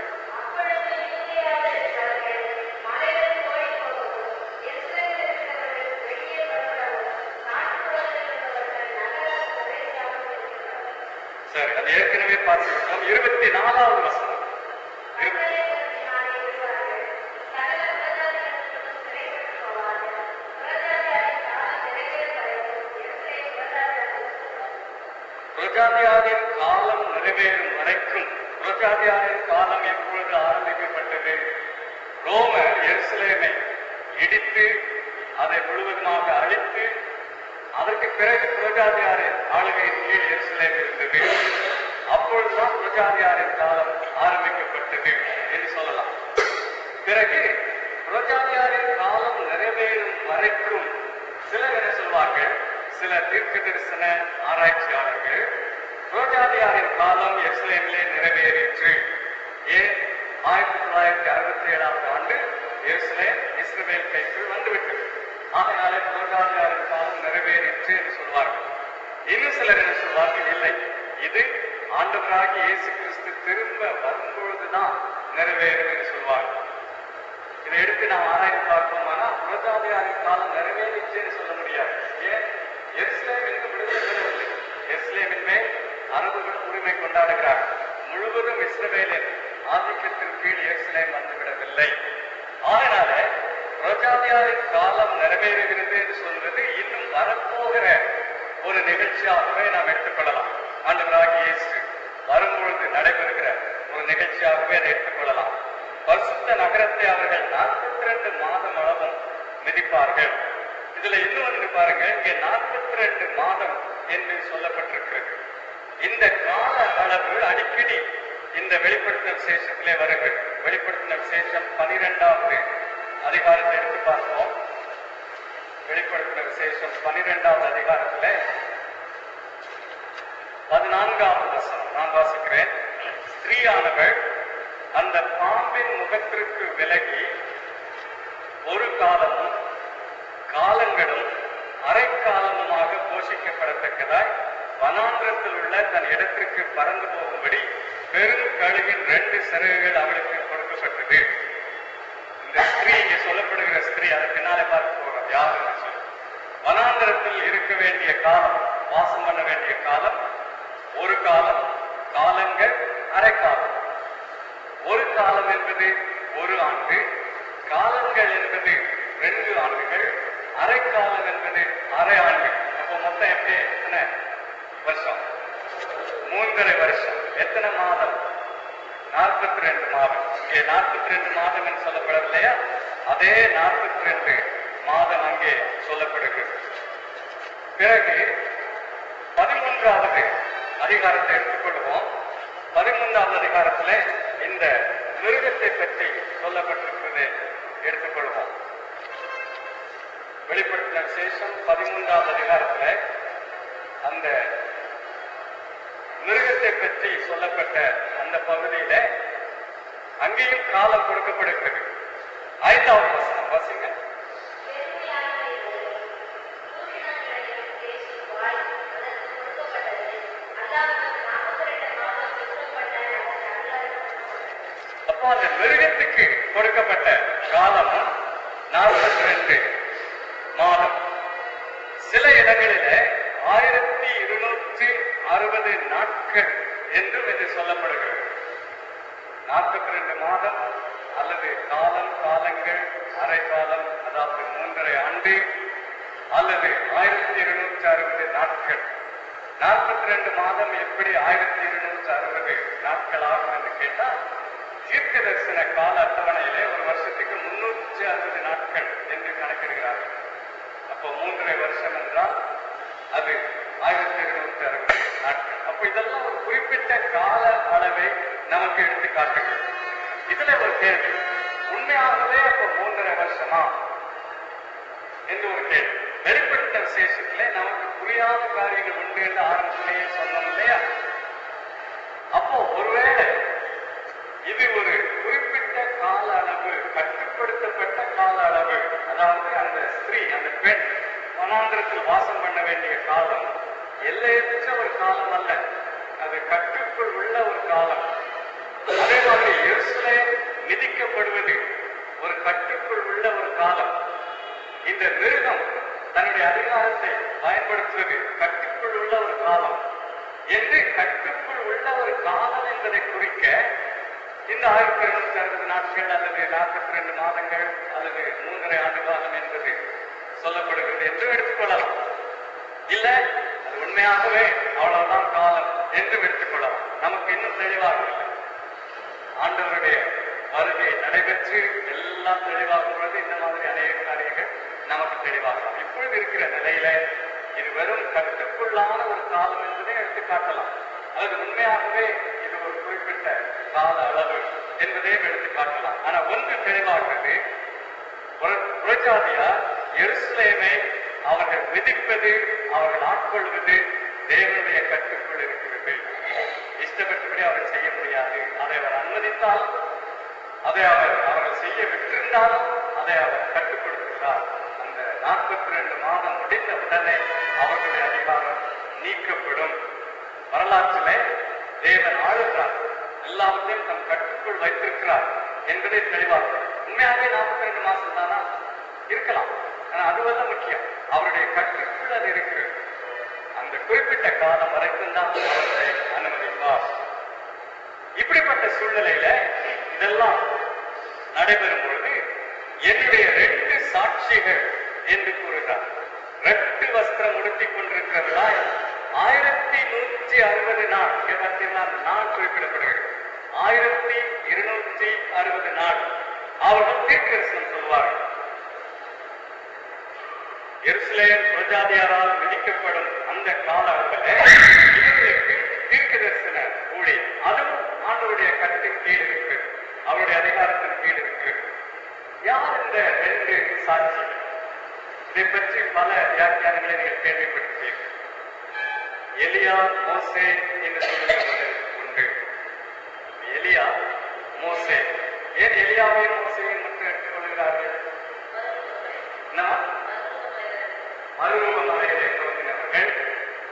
சரி, அது ஏற்கனவே பார்த்துவிட்டோம். 24வது வசனம். புரஜாதியாரின் காலம் நிறைவேறும் வரைக்கும். புரஜாதியாரின் காலம் எப்பொழுது ஆரம்பிக்கப்பட்டது? ரோமர் எருசலேமை இடித்து அதை முழுவதுமாக அழித்து அதற்கு பிறகு புரஜாதியாரின் ஆளுகையின் கீழ் எருசலேம் இருந்தது. அப்பொழுதுதான் புரஜாதியாரின் காலம் ஆரம்பிக்கப்பட்டது என்று சொல்லலாம். பிறகு புரஜாதியாரின் காலம் நிறைவேறும் வரைக்கும் சிலர் என்ன சொல்வார்கள், சில தீர்க்க தரிசன ஆராய்ச்சியாளர்கள் புரஜாதியாரின் காலம் எருசலேமிலே நிறைவேறிற்று. ஏன்? 1967 ஆண்டு எருசலேம் இஸ்ரவேல் கைக்குள் வந்துவிட்டது. ஆகையாலே புரஜாதியாரின் காலம் நிறைவேறிற்று என்று சொல்வார்கள். இன்னும் சிலர் என்ன சொல்வார்கள், இல்லை, இது ஆண்டவராகிய இயேசு கிறிஸ்து திரும்ப வரும்பொழுதுதான் நிறைவேறும் என்று சொல்வார்கள். இதை எடுத்து நாம் ஆராய்ச்சி பார்ப்போமானா புரஜாதியாரின் காலம் நிறைவேறிற்று என்று சொல்ல முடியாது. ஏன்? எருசலேம் என்று விடுதலை பெறவில்லை. எருசலேமின் மேல் அரபுகள் உரிமை கொண்டாடுகிறார்கள். முழுவதும் இஸ்ரவேலின் ஆதிக்கத்தின் கீழ் எருசலேம் வந்துவிடவில்லை. அதனால புரஜாதியாரின் காலம் நிறைவேறுகிறது என்று சொல்வது இன்னும் வரப்போகிற ஒரு நிகழ்ச்சியாகவே நாம் எடுத்துக்கொள்ளலாம். ஆண்டவராகிய இயேசு வரும்பொழுது நடைபெறுகிற ஒரு நிகழ்ச்சியாகவே அதை எடுத்துக்கொள்ளலாம். பரிசுத்த நகரத்தை அவர்கள் 42 மாதம் அளவும் மிதிப்பார்கள். இதுல இன்னொன்று பாருங்க, இங்கே 42 மாதம் என்று சொல்லப்பட்டிருக்கிறது. இந்த கால அளவு அடிக்கடி இந்த வெளிப்படுத்தின விசேஷத்திலே வருகிறது. வெளிப்படுத்தின விசேஷம் 12வது அதிகாரத்தை எடுத்து பார்ப்போம். வெளிப்படுத்தின விசேஷம் 12வது அதிகாரத்திலே 14வது வசனம் நான் வாசிக்கிறேன். ஸ்திரீயானவள் அந்த பாம்பின் முகத்திற்கு விலகி ஒரு காலமும் காலங்களும் அரைக்காலமுமாக போஷிக்கப்படத்தக்கதாய் வனாந்திரத்தில் உள்ள தன் இடத்திற்கு பறந்து போகும்படி பெரும் கழுகின் 2 சிறகுகள் அவளுக்கு கொடுக்கப்பட்டது. இந்த ஸ்திரீ, இங்கே சொல்லப்படுகிற ஸ்திரீ, அதை பின்னாலே பார்க்க போறோம் யாருன்னு சொல்லி. வனாந்தரத்தில் இருக்க வேண்டிய காலம், வாசம் பண்ண வேண்டிய காலம் ஒரு காலம், காலங்கள் அரைக்காலம். ஒரு காலம் என்பது ஒரு ஆண்டு, காலங்கள் என்பது 2 ஆண்டுகள், அரைக்காலம் என்பது அரை ஆண்டு. அப்போ மொத்தம் எப்படி எத்தனை வருஷம்? 3.5 வருஷம். எத்தனை மாதம்? 42 மாதம். இங்கே 42 மாதம் என்று சொல்லப்படவில்லையா? அதே 42 மாதம் அங்கே சொல்லப்படுகிறது. பிறகு 13வது அதிகாரத்தை எடுத்துக்கொள்வோம். 13வது அதிகாரத்தில் இந்த மிருகத்தை பற்றி சொல்லப்பட்டிருப்பதை எடுத்துக்கொள்வோம். வெளிப்படுத்தின விசேஷம் 13வது அதிகாரத்தில் அந்த மிருகத்தை பற்றி சொல்லப்பட்ட அந்த பகுதியில அங்கேயும் காலம் கொடுக்கப்படுகிறது. 5வது வசனம் வாசிங்க. அப்போ அந்த மிருகத்துக்கு கொடுக்கப்பட்ட காலமும் 42 மாதம். சில இடங்களில 1260 நாட்கள் என்றும் இது சொல்லப்படுகிறது. 42 மாதம் அல்லது காலம், காலங்கள், அரை காலம், அதாவது 3.5 ஆண்டு அல்லது 1260 நாட்கள். 42 மாதம் எப்படி 1260 நாட்கள் ஆகும் என்று கேட்டால், தீர்க்க தரிசன கால அட்டவணையிலே ஒரு வருஷத்துக்கு 360 நாட்கள் என்று கணக்கிடுகிறார்கள். அப்போ 3.5 வருஷம் என்றால் அது 1260 நாட்கள். அப்ப இதெல்லாம் ஒரு குறிப்பிட்ட கால அளவை நமக்கு எடுத்து காட்டுகிறது. இதுல ஒரு கேள்வி, உண்மையாகவே அப்ப 3.5 வருஷமா என்று ஒரு கேள்வி. வெளிப்படுத்த விசேஷத்திலே நமக்கு புரியாத காரியங்கள் உண்டு என்று ஆரம்பத்திலேயே சொன்னோம் இல்லையா? அப்போ ஒருவேளை இது ஒரு குறிப்பிட்ட கால அளவு, கட்டுப்படுத்தப்பட்ட கால அளவு, அதாவது அந்த ஸ்திரீ, அந்த பெண் வனாந்திரத்தில் வாசம் பண்ண வேண்டிய காலம் எல்லையற்ற ஒரு காலம் அல்ல, அது கட்டுக்குள் உள்ள ஒரு காலம். அதே மாதிரி எருசலேம் மிதிக்கப்படுவது ஒரு கட்டுக்குள் உள்ள ஒரு காலம். இந்த மிருகம் தன்னுடைய அதிகாரத்தை பயன்படுத்துவது கட்டுக்குள் உள்ள ஒரு காலம் என்று கட்டுக்குள் உள்ள ஒரு காலம் என்பதை குறிக்க இந்த 1260 நாட்கள் அல்லது 42 மாதங்கள் அல்லது 3.5 ஆண்டு காலம் என்பது சொல்லப்படுகிறது என்று எடுத்துக்கொள்ளலாம். இல்ல அது உண்மையாகவே அவ்வளவுதான் காலம் என்று எடுத்துக்கொள்ளலாம். நமக்கு இன்னும் தெளிவாக இல்லை. ஆண்டவருடைய வருகை நடைபெற்று எல்லாம் தெளிவாகும் பொழுது இந்த மாதிரி அநேக காரியங்கள் நமக்கு தெளிவாகலாம். இப்பொழுது இருக்கிற நிலையில இது வெறும் கட்டுக்குள்ளான ஒரு காலம் என்பதை எடுத்து காட்டலாம். அது உண்மையாகவே இது ஒரு குறிப்பிட்ட கால அளவு என்பதையும் எடுத்து காட்டலாம். ஆனா ஒன்று தெளிவாகிறது, புறஜாதியார் எருசலேமை அவர்கள் விதிப்பது, அவர்கள் ஆட்கொள்வது தேவனுடைய கட்டுக்குள் இருக்கிறது. இஷ்டப்பட்டபடி அவர்கள் செய்ய முடியாது. அதை அவர் அனுமதித்தால், அதை அவர்கள் செய்ய விட்டிருந்தாலும் அதை அவர் கட்டுப்படுத்துகிறார். அந்த 42 மாதம் முடிந்த உடனே அவர்களுடைய அதிகாரம் நீக்கப்படும். வரலாற்றிலே தேவன் ஆளுகிறார், எல்லாவற்றையும் தம் கட்டுக்குள் வைத்திருக்கிறார் என்பதை தெளிவாக. உண்மையாகவே 42 மாசம் தானா இருக்கலாம், ஆனா அதுவல்ல முக்கியம், அவருடைய கட்டுக்குள் அது இருக்கிறது. அந்த குறிப்பிட்ட காலம் வரைக்கும் தான் அவர்களை அனுமதிப்பார். இப்படிப்பட்ட சூழ்நிலையில இதெல்லாம் நடைபெறும் பொழுது என்னுடைய 2 சாட்சிகள் என்று கூறுகிறார். 2 வஸ்திரம் உடுத்திக் கொண்டிருக்கிறவர்களாய் 1160 நாள், நாள் குறிப்பிடப்படுகிறது. 1260 நாள் அவர்கள் தீர்க்கதரிசனம் சொல்வார்கள். எருசலேம் புறஜாதியாரால் விதிக்கப்படும் அந்த கால அளவில் இவர்களுக்கு தீர்க்கதரிசன ஊழியம், அதுவும் ஆண்டவருடைய கருத்தின் கீழ் இருக்கு, அவருடைய அதிகாரத்தின் கீழ் இருக்கு. யார் இந்த 2 சாட்சி? இதை பற்றி பல வியாக்கியானங்களை நீங்கள் கேள்விப்பட்டிருப்பீர்கள். எலியா, மோசே என்று சொல்லுகிறது உண்டு. எலியா, மோசே, ஏன் எலியாவையும் மோசையும் மட்டும் எடுத்துக்கொள்கிறார்கள்? மறுரூபமடைவதை தோன்றினவர்கள்.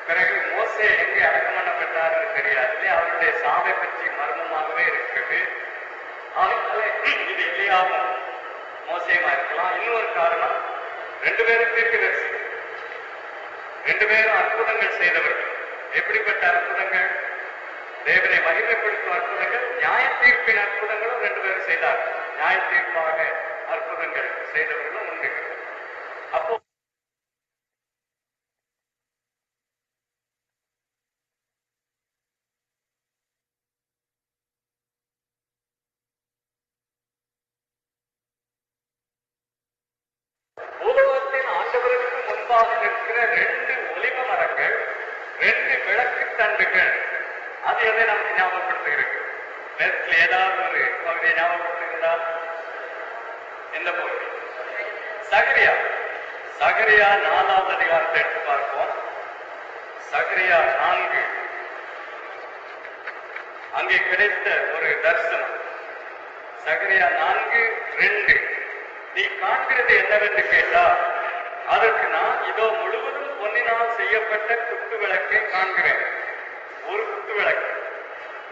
பிறகு மோசே எங்கே அடக்கம் பண்ணப்பட்டார் என்று தெரியாது, அவருடைய சாவை பற்றி மர்மமாகவே இருக்கிறது. இது எலியாவும் மோசேயுமா இருக்கலாம். இன்னொரு காரணம், 2 பேரும் தீர்க்கதரிசி. ரெண்டு பேரும் அற்புதங்கள் செய்தவர்கள். எப்படிப்பட்ட அற்புதங்கள்? தேவனை மகிமைப்படுத்தும் அற்புதங்கள், நியாய தீர்ப்பின் அற்புதங்களும் ரெண்டு பேரும் செய்தார்கள். நியாய தீர்ப்பாக அற்புதங்கள் செய்தவர்களும் உண்டு. அப்போ பூலோகத்தின் ஆண்டவருக்கு முன்பாக நிற்கிற ரெண்டு ஒலிவ மரங்கள், ரெண்டு விளக்கு தண்டுகள், அது எதை நமக்கு ஞாபகப்படுத்துகிறது? வேதத்தில் ஏதாவது ஒரு பகுதியை ஞாபகப்படுத்துகிறார்? எந்த பகுதி? சகரியா. சகரியா 4வது அதிகாரத்தை எடுத்து பார்ப்போம். சகரியா 4. அங்கே கிடைத்த ஒரு தரிசனம். சகரியா 4:2. நீ காண்கிறது என்னவென்று கேட்டால், அதற்கு நான் இதோ முழுவதும் பொன்னினால் செய்யப்பட்ட குத்து விளக்கை காண்கிறேன். ஒரு குத்து விளக்கு,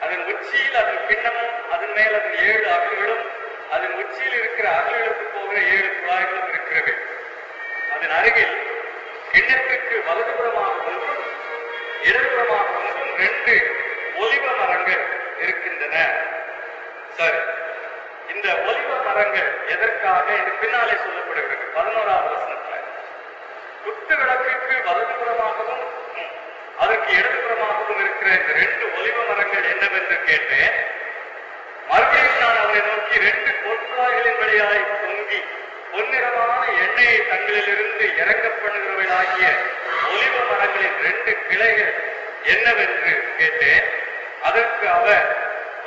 அதன் உச்சியில் அதன் பின்னமும், அதன் மேல் அதன் 7 அகல்களும், அதன் உச்சியில் இருக்கிற அகல்களுக்கு போகிற 7 குழாய்களும் இருக்கிறது. அதன் அருகில் கிண்ணத்திற்கு வலதுபுறமாக ஒன்றும் இடதுபுறமாக ஒன்றும் 2 ஒலிவ மரங்கள் இருக்கின்றன. சரி, இந்த ஒலிவ மரங்கள் எதற்காக? இது பின்னாலே சொல்லப்படுகிறது 11வது வசனத்துல. குத்து விளக்குக்கு வலதுபுறமாகவும் அதற்கு இடதுபுறமாகவும் இருக்கிற இந்த 2 ஒலிவ மரங்கள் என்னவென்று கேட்டேன். மறுபடியும் நான் அவரை நோக்கி 2 பொற்குழாய்களின் வழியாய் தொங்கி பொன்னிறமான எண்ணெயை தங்களிலிருந்து இறங்க பண்ணுகிறவர்களாகிய ஒலிவ மரங்களின் 2 கிளைகள் என்னவென்று கேட்டேன். அதற்கு அவர்,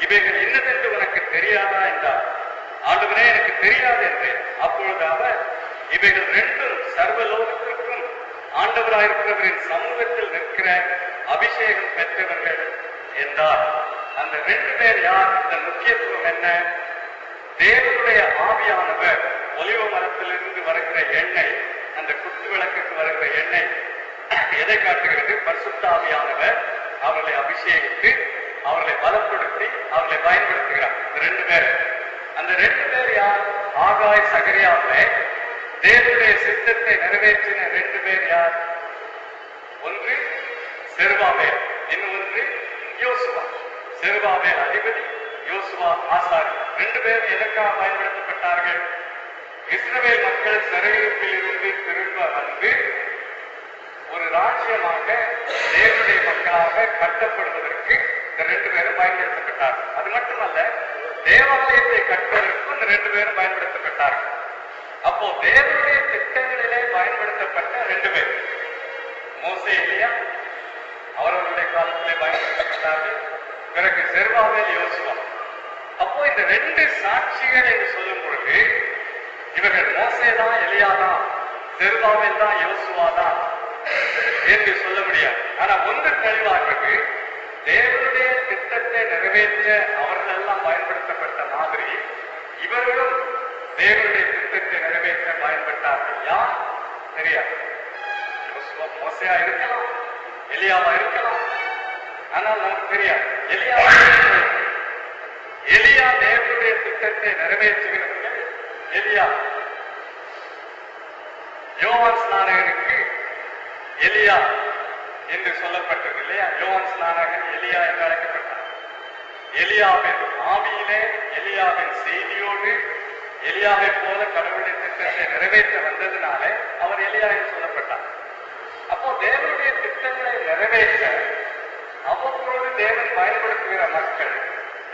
இவைகள் இன்னதென்று உனக்கு தெரியாதா என்றார். ஆண்டவனே, எனக்கு தெரியாது என்றேன். அப்பொழுது அவர், இவைகள் 2ம் சர்வலோகத்திற்கும் ஆண்டவராயிருக்கிறவரின் சமூகத்தில் நிற்கிற அபிஷேகம் பெற்றவர்கள் என்றார். அந்த 2 பேர் யார்? இந்த முக்கியத்துவம் என்ன? தேவனுடைய ஆவியானவர் ஒலிவ மரத்திலிருந்து வருகிற எண்ணெய், அந்த குத்து விளக்குக்கு வருகிற எண்ணெய் எதை காட்டுகிறது? பரிசுத்த ஆவியானவர் அவர்களை அபிஷேகித்து, அவர்களை பலப்படுத்தி, அவர்களை பயன்படுத்துகிறார். இந்த 2 பேர். அந்த 2 பேர் யார்? ஆகாய், சகரியாவை தேவனுடைய சித்தத்தை நிறைவேற்றின 2 பேர் யார்? ஒன்று செருபாபேல், இன்னொன்று யோசுவா. செருபாபேல் அதிபதி, யோசுவா ஆசாரி. 2 பேர் எதற்காக பயன்படுத்தப்பட்டார்கள்? இஸ்ரவேல் மக்கள் சிறையிருப்பில் இருந்து திரும்ப வந்து ஒரு ராஜ்யமாக தேவனுடைய மக்களாக கட்டப்படுவதற்கு இந்த 2 பேரும் பயன்படுத்தப்பட்டார்கள். அது மட்டுமல்ல, தேவாலயத்தை கட்டுவதற்கும் இந்த 2 பேரும் பயன்படுத்தப்பட்டார்கள். அப்போ தேவனுடைய திட்டங்களிலே பயன்படுத்தப்பட்ட 2 பேர், மோசே, எலியா அவர்களுடைய காலத்திலே பயன்படுத்தப்பட்டார்கள். பிறகு செருபாபேல், யோசுவா. அப்போ இந்த 2 சாட்சிகள் என்று சொல்லும் பொழுது இவர்கள் மோசே தான், எலியா தான், செருபாபேல் தான், யோசுவா தான் என்று சொல்ல முடியாது. ஆனா ஒன்று தெளிவாகிறது, தேவனுடைய திட்டத்தை நிறைவேற்ற அவர்கள் எல்லாம் பயன்படுத்தப்பட்ட மாதிரி இவர்களும் தேவனுடைய திட்டத்தை நிறைவேற்ற பயன்பட்டார்கள். யார் தெரியாது. யோசுவா மோசேயா இருக்கலாம், எலியாவா இருக்கலாம், ஆனால் நமக்கு தெரியாது. எலியா தேவனுடைய திட்டத்தை நிறைவேற்றுகிறவர்கள். எலியா யோவான் ஸ்நானகனுக்கு எலியா என்று சொல்லப்பட்டது இல்லையா? யோவான் ஸ்நானகன் எலியா என்று அழைக்கப்பட்டார். எலியாவின் ஆவியிலே, எலியாவின் செய்தியோடு எலியாவை போல கடவுளுடைய திட்டத்தை நிறைவேற்ற வந்ததுனாலே அவர் எலியா என்று சொல்லப்பட்டார். அப்போ தேவனுடைய திட்டங்களை நிறைவேற்ற அவ்வப்போது தேவன் பயன்படுத்துகிற மக்கள்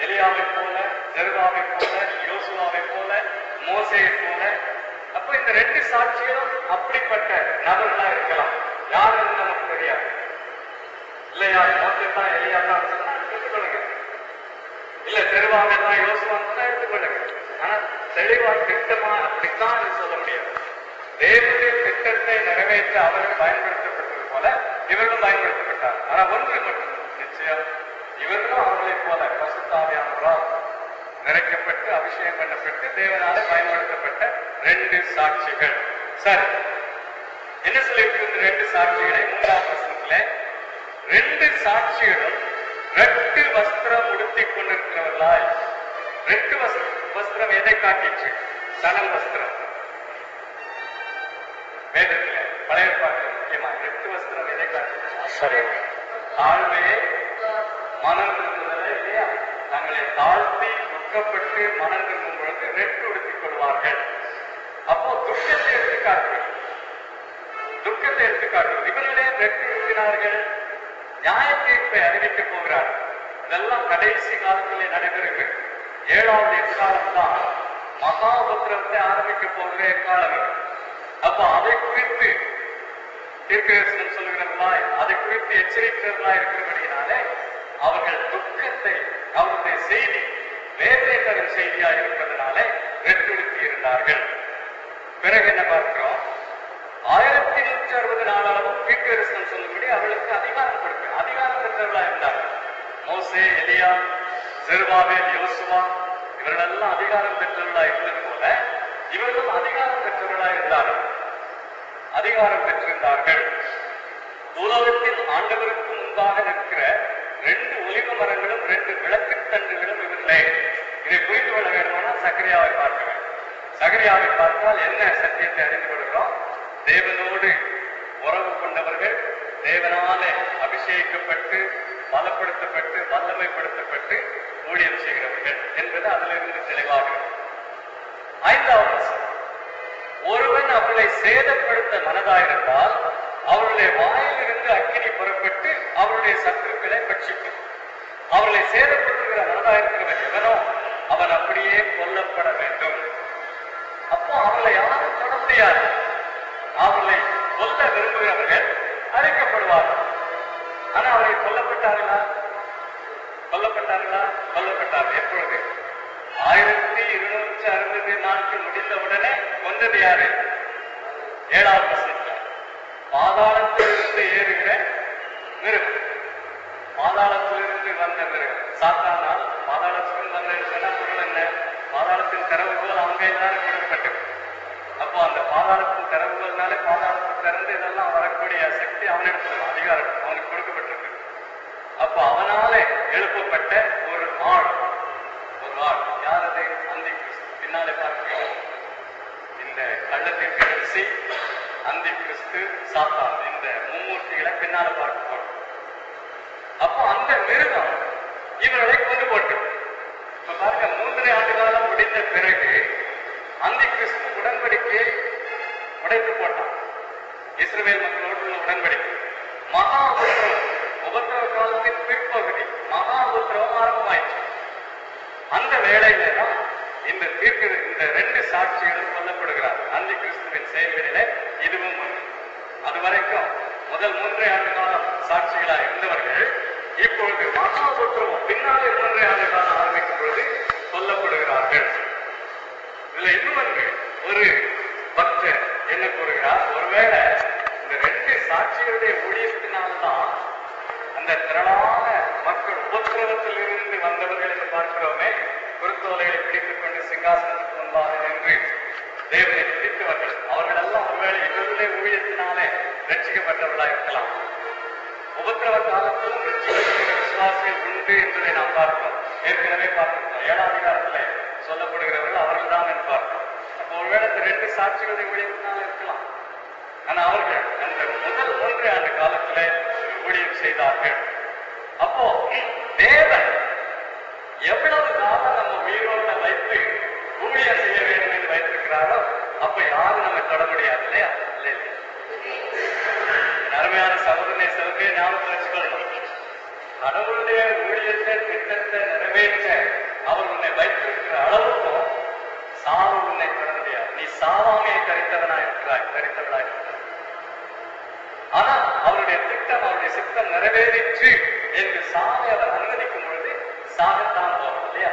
எலியாவை போல, செருபாவை போல, யோசுவாவை போல, மோசேயை போல. அப்போ இந்த 2 சாட்சிகளும் அப்படிப்பட்ட நபர்களா இருக்கலாம். யாருன்னு நமக்கு தெரியாது இல்லையா? மோசே தான், எலியா தான் சொன்னா எடுத்துக்கொள்ளுங்க, இல்ல செருபாவை தான், யோசுவா தான் எடுத்துக்கொள்ளுங்க. ஆனா தெளிவா திட்டமா அப்படித்தான் சொல்ல முடியாது. தேவனுடைய திட்டத்தை நிறைவேற்ற அவர்கள் பயன்படுத்தப்பட்டது போல இவர்களும் பயன்படுத்தப்பட்டார். ஆனா ஒன்று மட்டும் நிச்சயம், இவர்களும் அவர்களைப் போல பரிசுத்த ஆவியானவரால் நிறைக்கப்பட்டு அபிஷேகம் பண்ணப்பட்டு தேவனால பயன்படுத்தப்பட்ட 2 சாட்சிகள். சரி, என்ன சொல்லிட்டு இந்த 2 சாட்சிகளை 3ஆம் வசனத்துல 2 சாட்சிகளும் ரெட்டு வஸ்திரம் உடுத்திக் கொண்டிருக்கிறவர்களாய். ரெட்டு வஸ்திரம் எதை காட்டிச்சு? சணல் வஸ்திரம். வேதத்துல பழைய பாட்டு முக்கியமா 8 வசனம் எதை காட்டுது? சரி. தாழ்மையே மனம் திரும்புதலை இல்லையா? தங்களை தாழ்த்தி துக்கப்பட்டு மனம் திரும்பும் பொழுது ரெட்டு உடுத்திக் கொள்வார்கள். அப்போ துக்கத்தை எடுத்து காட்டுவது, துக்கத்தை எடுத்து காட்டுவது. இவர்களே ரெட்டு உடுத்தினார்கள், நியாய தீர்ப்பை அறிவிக்கப் போகிறார். இதெல்லாம் கடைசி காலத்திலே நடைபெறுகிறது. 7வது எக்காலம் தான் மகா உபத்திரவத்தை ஆரம்பிக்க போகிற எக்காலம் இது. அப்போ அதை குறித்து தீர்க்கதரிசனம் சொல்லுகிறவர்களாய், அதை குறித்து எச்சரிக்கிறவர்களாய் இருக்கிறபடியினாலே அவர்கள் துக்கத்தை, அவருடைய செய்தி வேதனை தரும் செய்தியா இருப்பதனாலே வெற்றுடுத்தி இருந்தார்கள். பிறகு என்ன பார்க்கிறோம்? 1160 நாளாகவும் தீர்க்கதரிசனம் சொல்லும்படி அவர்களுக்கு அதிகாரம் கொடுக்க, அதிகாரம் பெற்றவர்களா இருந்தார்கள். மோசே, எலியா, செருபாபேல், யோசுவா இவர்களெல்லாம் அதிகாரம் பெற்றவர்களா இருந்தது போல இவர்களும் அதிகாரம் பெற்றவர்களா இருந்தார்கள், அதிகாரம் பெற்றிருந்தார்கள். உலகத்தின் ஆண்டவருக்கு முன்பாக நிற்கிற 2 ஒலிவ மரங்களும் 2 விளக்கு தண்டுகளும் இவர்களே. இதை புரிந்து கொள்ள வேண்டுமானால் சகரியாவை பார்க்க வேண்டும். சகரியாவை பார்த்தால் என்ன சத்தியத்தை அறிந்து கொள்கிறோம்? தேவனோடு உறவு கொண்டவர்கள், தேவனாலே அபிஷேகிக்கப்பட்டு பலப்படுத்தப்பட்டு வல்லமைப்படுத்தப்பட்டு ஊழியம் செய்கிறவர்கள் என்பது அதிலிருந்து தெளிவாகிறது. 5வது வசனம், ஒருவன் அவர்களை சேதப்படுத்த மனதாயிருந்தால் அவருடைய வாயிலிருந்து அக்கினி புறப்பட்டு அவருடைய சத்துருக்களை பட்சிக்கும். அவர்களை சேதப்படுத்துகிற மனதாயிருக்கிறவன் எவனோ அவன் அப்படியே கொல்லப்பட வேண்டும். அப்போ அவர்களை யாரும் தொட முடியாது. அவர்களை கொல்ல விரும்புகிறவர்கள் அழைக்கப்படுவார்கள். ஆனா அவர்கள் கொல்லப்பட்டார்களா? கொல்லப்பட்டார்களா? கொல்லப்பட்டார்கள். எப்பொழுது? 1260 நாட்கள் முடிந்தவுடனே கொண்டது யாரு? 7வது வசனத்தில் பாதாளத்திலிருந்து ஏறுகிற மிருகம், பாதாளத்திலிருந்து வந்த மிருகம். சாத்தானால் பாதாளத்திலிருந்து வந்த பொருள் என்ன? பாதாளத்தின் திறவுகோல் அவங்க எல்லாரும் கொடுக்கப்பட்டது. அப்போ அந்த பாதாளத்தின் திறவுகோல்னாலே பாதாளத்தை திறந்து இதெல்லாம் வரக்கூடிய சக்தி அவனிடத்துல, அதிகாரம் அவனுக்கு கொடுக்கப்பட்டிருக்கு. அப்போ அவனாலே எழுப்பப்பட்ட ஒரு ஆள், யார் அது? அந்தி கிறிஸ்து. பின்னாலே பார்க்கிறோம், இந்த கள்ளத்தீர்க்கதரிசி, அந்தி கிறிஸ்து, சாத்தான், இந்த மும்மூர்த்திகளை பின்னால பார்க்க போறோம். அப்போ அந்த மிருகம் இவர்களை கொண்டு போட்டு, இப்ப பாருங்க, 3 ஆண்டு காலம் முடிந்த பிறகு அந்தி கிறிஸ்து உடன்படிக்கையை உடைத்து போட்டான். இஸ்ரவேல் மக்களோடு உள்ள உடன்படிக்கை. மகா உபத்திரவம், உபத்திரவ காலத்தின் பிற்பகுதி மகா உபத்திரவம் ஆரம்பமாயிடுச்சு. அந்த வேளையில தான் இந்த 2 சாட்சிகளும் கொல்லப்படுகிறார். அந்தி கிறிஸ்துவின் செயல்களிலே இதுவும் ஒன்று. அது வரைக்கும் முதல் 3 ஆண்டு காலம் சாட்சிகளாக இருந்தவர்கள் இப்பொழுது மகா உபத்திரவம் பின்னாலே 3 ஆண்டு காலம் ஆரம்பிக்கும் பொழுது கொல்லப்படுகிறார்கள். இதுல இன்னொன்று, ஒரு பக்தர் என்ன கூறுகிறார்? ஒருவேளை இந்த 2 சாட்சிகளுடைய ஊழியத்தினால்தான் அந்த திரளான மக்கள் உபத்திரவத்தில் இருந்து வந்தவர்கள் என்று பார்க்கிறோமே, குருத்தோலைகளை பிடித்துக் கொண்டு சிங்காசனத்துக்கு முன்பாக நின்று தேவனை துதித்தவர்கள், அவர்கள் எல்லாம் ஒருவேளை இவருடைய ஊழியத்தினாலே ரட்சிக்கப்பட்டவர்களாக இருக்கலாம். உபத்திரவ காலத்திலும் ரட்சிக்கப்பட்ட விசுவாசிகள் உண்டு என்பதை நாம் பார்க்கிறோம். ஏற்கனவே பார்க்கிறோம், 7ஆம் அதிகாரத்திலே சொல்லப்படுகிறவர்கள் அவர்கள் தான் என்று பார்க்கிறோம். அப்போ ஒருவேளை இந்த 2 சாட்சிகளுடைய ஊழியத்தினால இருக்கலாம். ஆனா அவர்கள் அந்த முதல் 3 ஆண்டு காலத்திலே ஊழியம் செய்தார்கள். அப்போ தேவன் எவ்வளவு காலம் நம்ம உயிரோட வைத்து ஊழியம் செய்ய வேண்டும் என்று வைத்திருக்கிறாரோ அப்ப யாரும் நம்ம தொட முடியாது இல்லையா? அருமையான சகோதரனை சிலபே ஞாபகத்தில் வச்சுக்கொள்ளணும். கடவுளுடைய ஊழியத்தை திட்டத்தை நிறைவேற்ற அவர் உன்னை வைத்திருக்கிற அளவுக்கும் சாவு உன்னை தொட முடியாது. நீ சாவாமையை தரித்தவனாயிருக்கிறாய். ஆனா அவருடைய திட்டம், அவருடைய சித்தம் நிறைவேறிற்று என்று சாவை அவர் அனுமதிக்கும் பொழுது சாகத்தான் போகும் இல்லையா?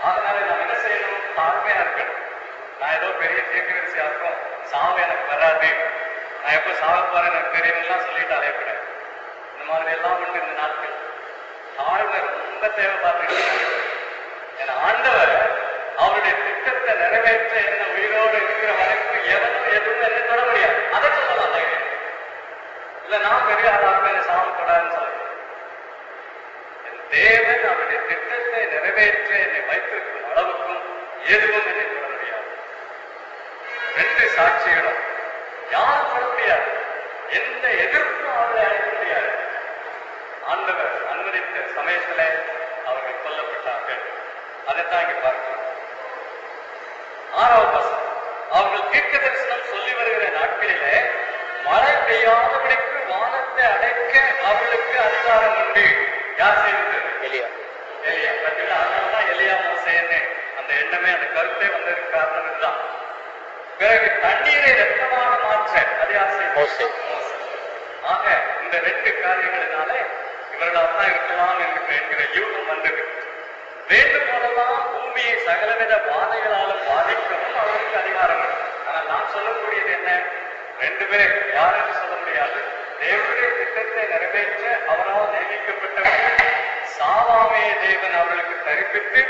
அதனால நாம் என்ன செய்யணும்? தாழ்மையா இருக்கணும். நான் ஏதோ பெரிய தீர்க்கதரிசியா இருக்கும், சாவு எனக்கு வராது, நான் எப்ப சாக போறேன் எனக்கு தெரியும்லாம் சொல்லிட்டு அலையப்படாது. இந்த மாதிரி எல்லாம் உண்டு இந்த நாட்கள். தாழ்மை ரொம்ப தேவை பார்த்துட்டு. என் ஆண்டவர் அவருடைய திட்டத்தை நிறைவேற்ற என்ன உயிரோடு இருக்கிற வரைக்கும் எவனும் எதுவும் என்ன தொட முடியாது. அதை சொல்லலாம் இல்ல, நான் பெரிய ஆளாக சாமி தொடாதுன்னு சொல்றேன். தேவன் அவருடைய திட்டத்தை நிறைவேற்ற என்னை வைத்திருக்கும் அளவுக்கும் எதுவும் என்னை தொட முடியாது. 2 சாட்சிகளும் யாரும் தொட முடியாது. எந்த எதிர்ப்பும் அவர்களை அழைக்க முடியாது. ஆண்டவர் அனுமதித்த சமயத்துல அவர்கள் கொல்லப்பட்டார்கள். அதைத்தான் இங்க பார்க்கிறோம். 6வது வசனம், அவர்கள் தீர்க்க தரிசனம் சொல்லி வருகிற நாட்களிலே மழை பெய்யாதபடிக்கு வானத்தை அடைக்க அவர்களுக்கு அதிகாரம் உண்டு. யார் செய்தது? எலியா. எலியா. பார்த்தீங்களா? அதனாலதான் எலியா மோசேன்னு அந்த எண்ணமே, அந்த கருத்தை வந்ததுக்கு காரணம் இதுதான். பிறகு தண்ணீரை ரத்தமாக மாற்ற அது யார் செய்தது? மோசே. ஆக இந்த 2 காரியங்களினால இவர்களால் தான் இருக்கலாம் என்கிற யூகம் வந்தது. வேண்டும் போதெல்லாம் பூமியை சகலவித பாதைகளாலும் பாதிக்கவும் அவருக்கு அதிகாரம் உண்டு. ஆனால் நான் சொல்லக்கூடியது என்ன? 2 பேர் யாரும் சொல்ல முடியாது. தேவனுடைய திட்டத்தை நிறைவேற்ற அவரால் நியமிக்கப்பட்டவர்கள் சாவாமே தேவன் அவர்களுக்கு தரிப்பித்து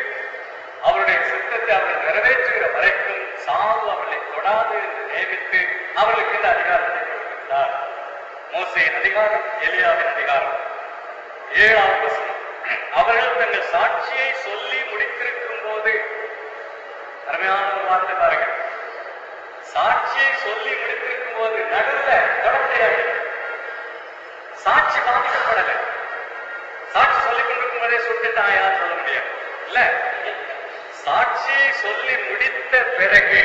அவருடைய சித்தத்தை அவர்கள் நிறைவேற்றுகிற வரைக்கும் சாவு அவர்களை தொடாது என்று நியமித்து அவர்களுக்கு இந்த அதிகாரத்தை கொடுத்திருந்தார். மோசேயின் அதிகாரம், எலியாவின் அதிகாரம். 7வது வசனம், அவர்கள் தங்கள் சாட்சியை சொல்லி முடித்திருக்கும் போது, அருமையான ஒரு வார்த்தை பாருங்க, சாட்சியை சொல்லி முடித்திருக்கும் போது நடுவில் தொட முடியாது. சாட்சி பாதிக்கப்படல. சாட்சி சொல்லிக் கொண்டிருக்கும் போதே சுட்டுட்டான் யாரும் சொல்ல முடியாது இல்ல. சாட்சியை சொல்லி முடித்த பிறகு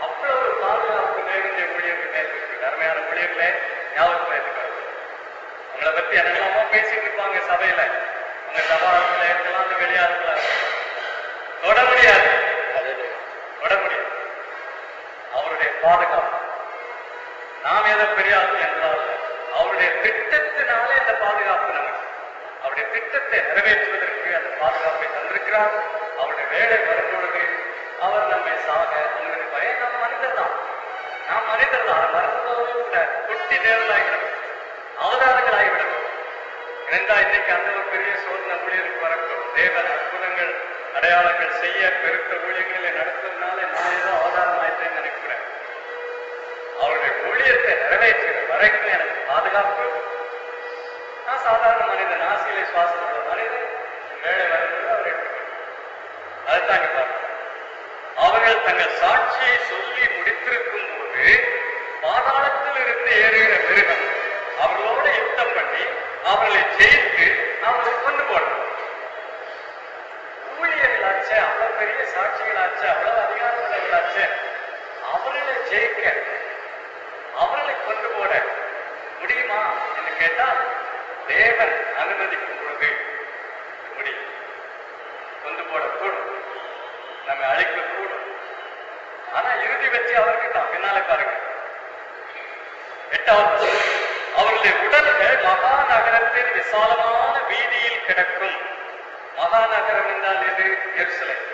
அவ்வளவு ஒரு பாதுகாப்பு தேவனுடைய ஊழியர்கள் மேற்கொண்டு. அருமையான ஊழியர்களே, ஞாபகம் எடுத்துக்காது. உங்களை பத்தி என்னெல்லாமோ பேசிட்டு இருப்பாங்க சபையில, உங்க சபாத்துல இருக்கலாம், அந்த வெளியா இருக்கலாம், தொட முடியாது. தொட முடியாது. அவருடைய பாதுகாப்பு. நாம் ஏதோ பெரிய ஆள் என்றால் அவருடைய திட்டத்தினாலே அந்த பாதுகாப்பு நமக்கு. அவருடைய திட்டத்தை நிறைவேற்றுவதற்கு அந்த பாதுகாப்பை தந்திருக்கிறார். அவருடைய வேலை வரும்பொழுது அவர் நம்மை சாக உங்களுக்கு பயம். நாம் மனிதர் தான், நாம் மனிதர் தான். மறந்துபோது கூட குட்டி தேவனாகிவிடும், அவதாரங்கள் ஆகிவிடும். இருந்தால் இன்னைக்கு அந்த ஒரு பெரிய சோதனை ஊழியருக்கு வரக்கூடும். தேவன் அற்புதங்கள் அடையாளங்கள் செய்ய பெருத்த ஊழியர்களை நடத்துறதுனால நான் ஏதோ அவதாரம் ஆயிட்டேன்னு நினைக்கிறேன். அவருடைய ஊழியத்தை நிறைவேற்றுகிற வரைக்கும் எனக்கு பாதுகாப்பு. நான் சாதாரண மனிதன், ஆசையிலே சுவாசம் உள்ள மனிதன். வேலை வரும்போது அவர் எடுத்துக்கணும். அதுதாங்க பார்க்கணும். அவர்கள் தங்கள் சாட்சியை சொல்லி முடித்திருக்கும் போது பாதாளத்தில் இருந்து ஏறுகிற மிருகம் அவர்களோடு யுத்தம் பண்ணி அவர்களை ஜெயித்து அவர்களை கொண்டு போடணும். ஊழியர்களாச்சு, அவ்வளவு பெரிய சாட்சிகளாச்சு, அவ்வளவு அதிகாரம் உள்ளவர்களாச்சு, அவர்களை ஜெயிக்க, அவர்களை கொண்டு போட முடியுமா என்று கேட்டால் தேவன் அனுமதிக்கும் பொழுது முடியும். கொண்டு போடக்கூடும், நம்ம அழைக்கக்கூடும். ஆனா இறுதி வெற்றி அவருக்கு தான். பின்னாலே பாருங்க 8வது, அவர்களுடைய உடல்கள் மகாநகரத்தின் விசாலமான வீதியில் கிடக்கும். மகாநகரம் என்றால் எது? எருசலேம்.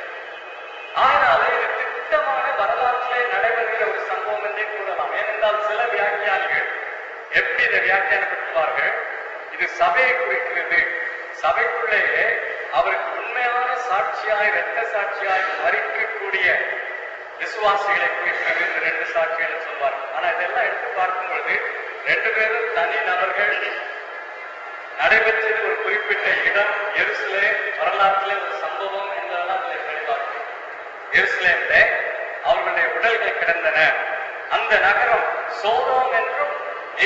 அதனால இது திட்டமான வரலாற்றிலே நடைபெறுகிற ஒரு சம்பவம் என்றே கூறலாம். ஏனென்றால் சில வியாக்கியானிகள் எப்படி இதை வியாக்கியானப்படுத்துவார்கள்? இது சபையை குறிக்கிறது. சபைக்குள்ளேயே அவருக்கு உண்மையான சாட்சியாய், இரத்த சாட்சியாய் மறிக்கக்கூடிய விசுவாசிகளை குறிக்கிறது. இந்த 2 சாட்சிகளை சொல்வார்கள். ஆனா இதெல்லாம் எடுத்து பார்க்கும் பொழுது 2 பேரும் தனி நபர்கள். நடைபெற்றது ஒரு குறிப்பிட்ட இடம் எருசலேம். வரலாற்றிலே ஒரு சம்பவம் என்றெல்லாம் தெளிவார்கள். எருசலேம்ல அவர்களுடைய உடல்கள் கிடந்தன. அந்த நகரம் சோதோம் என்றும்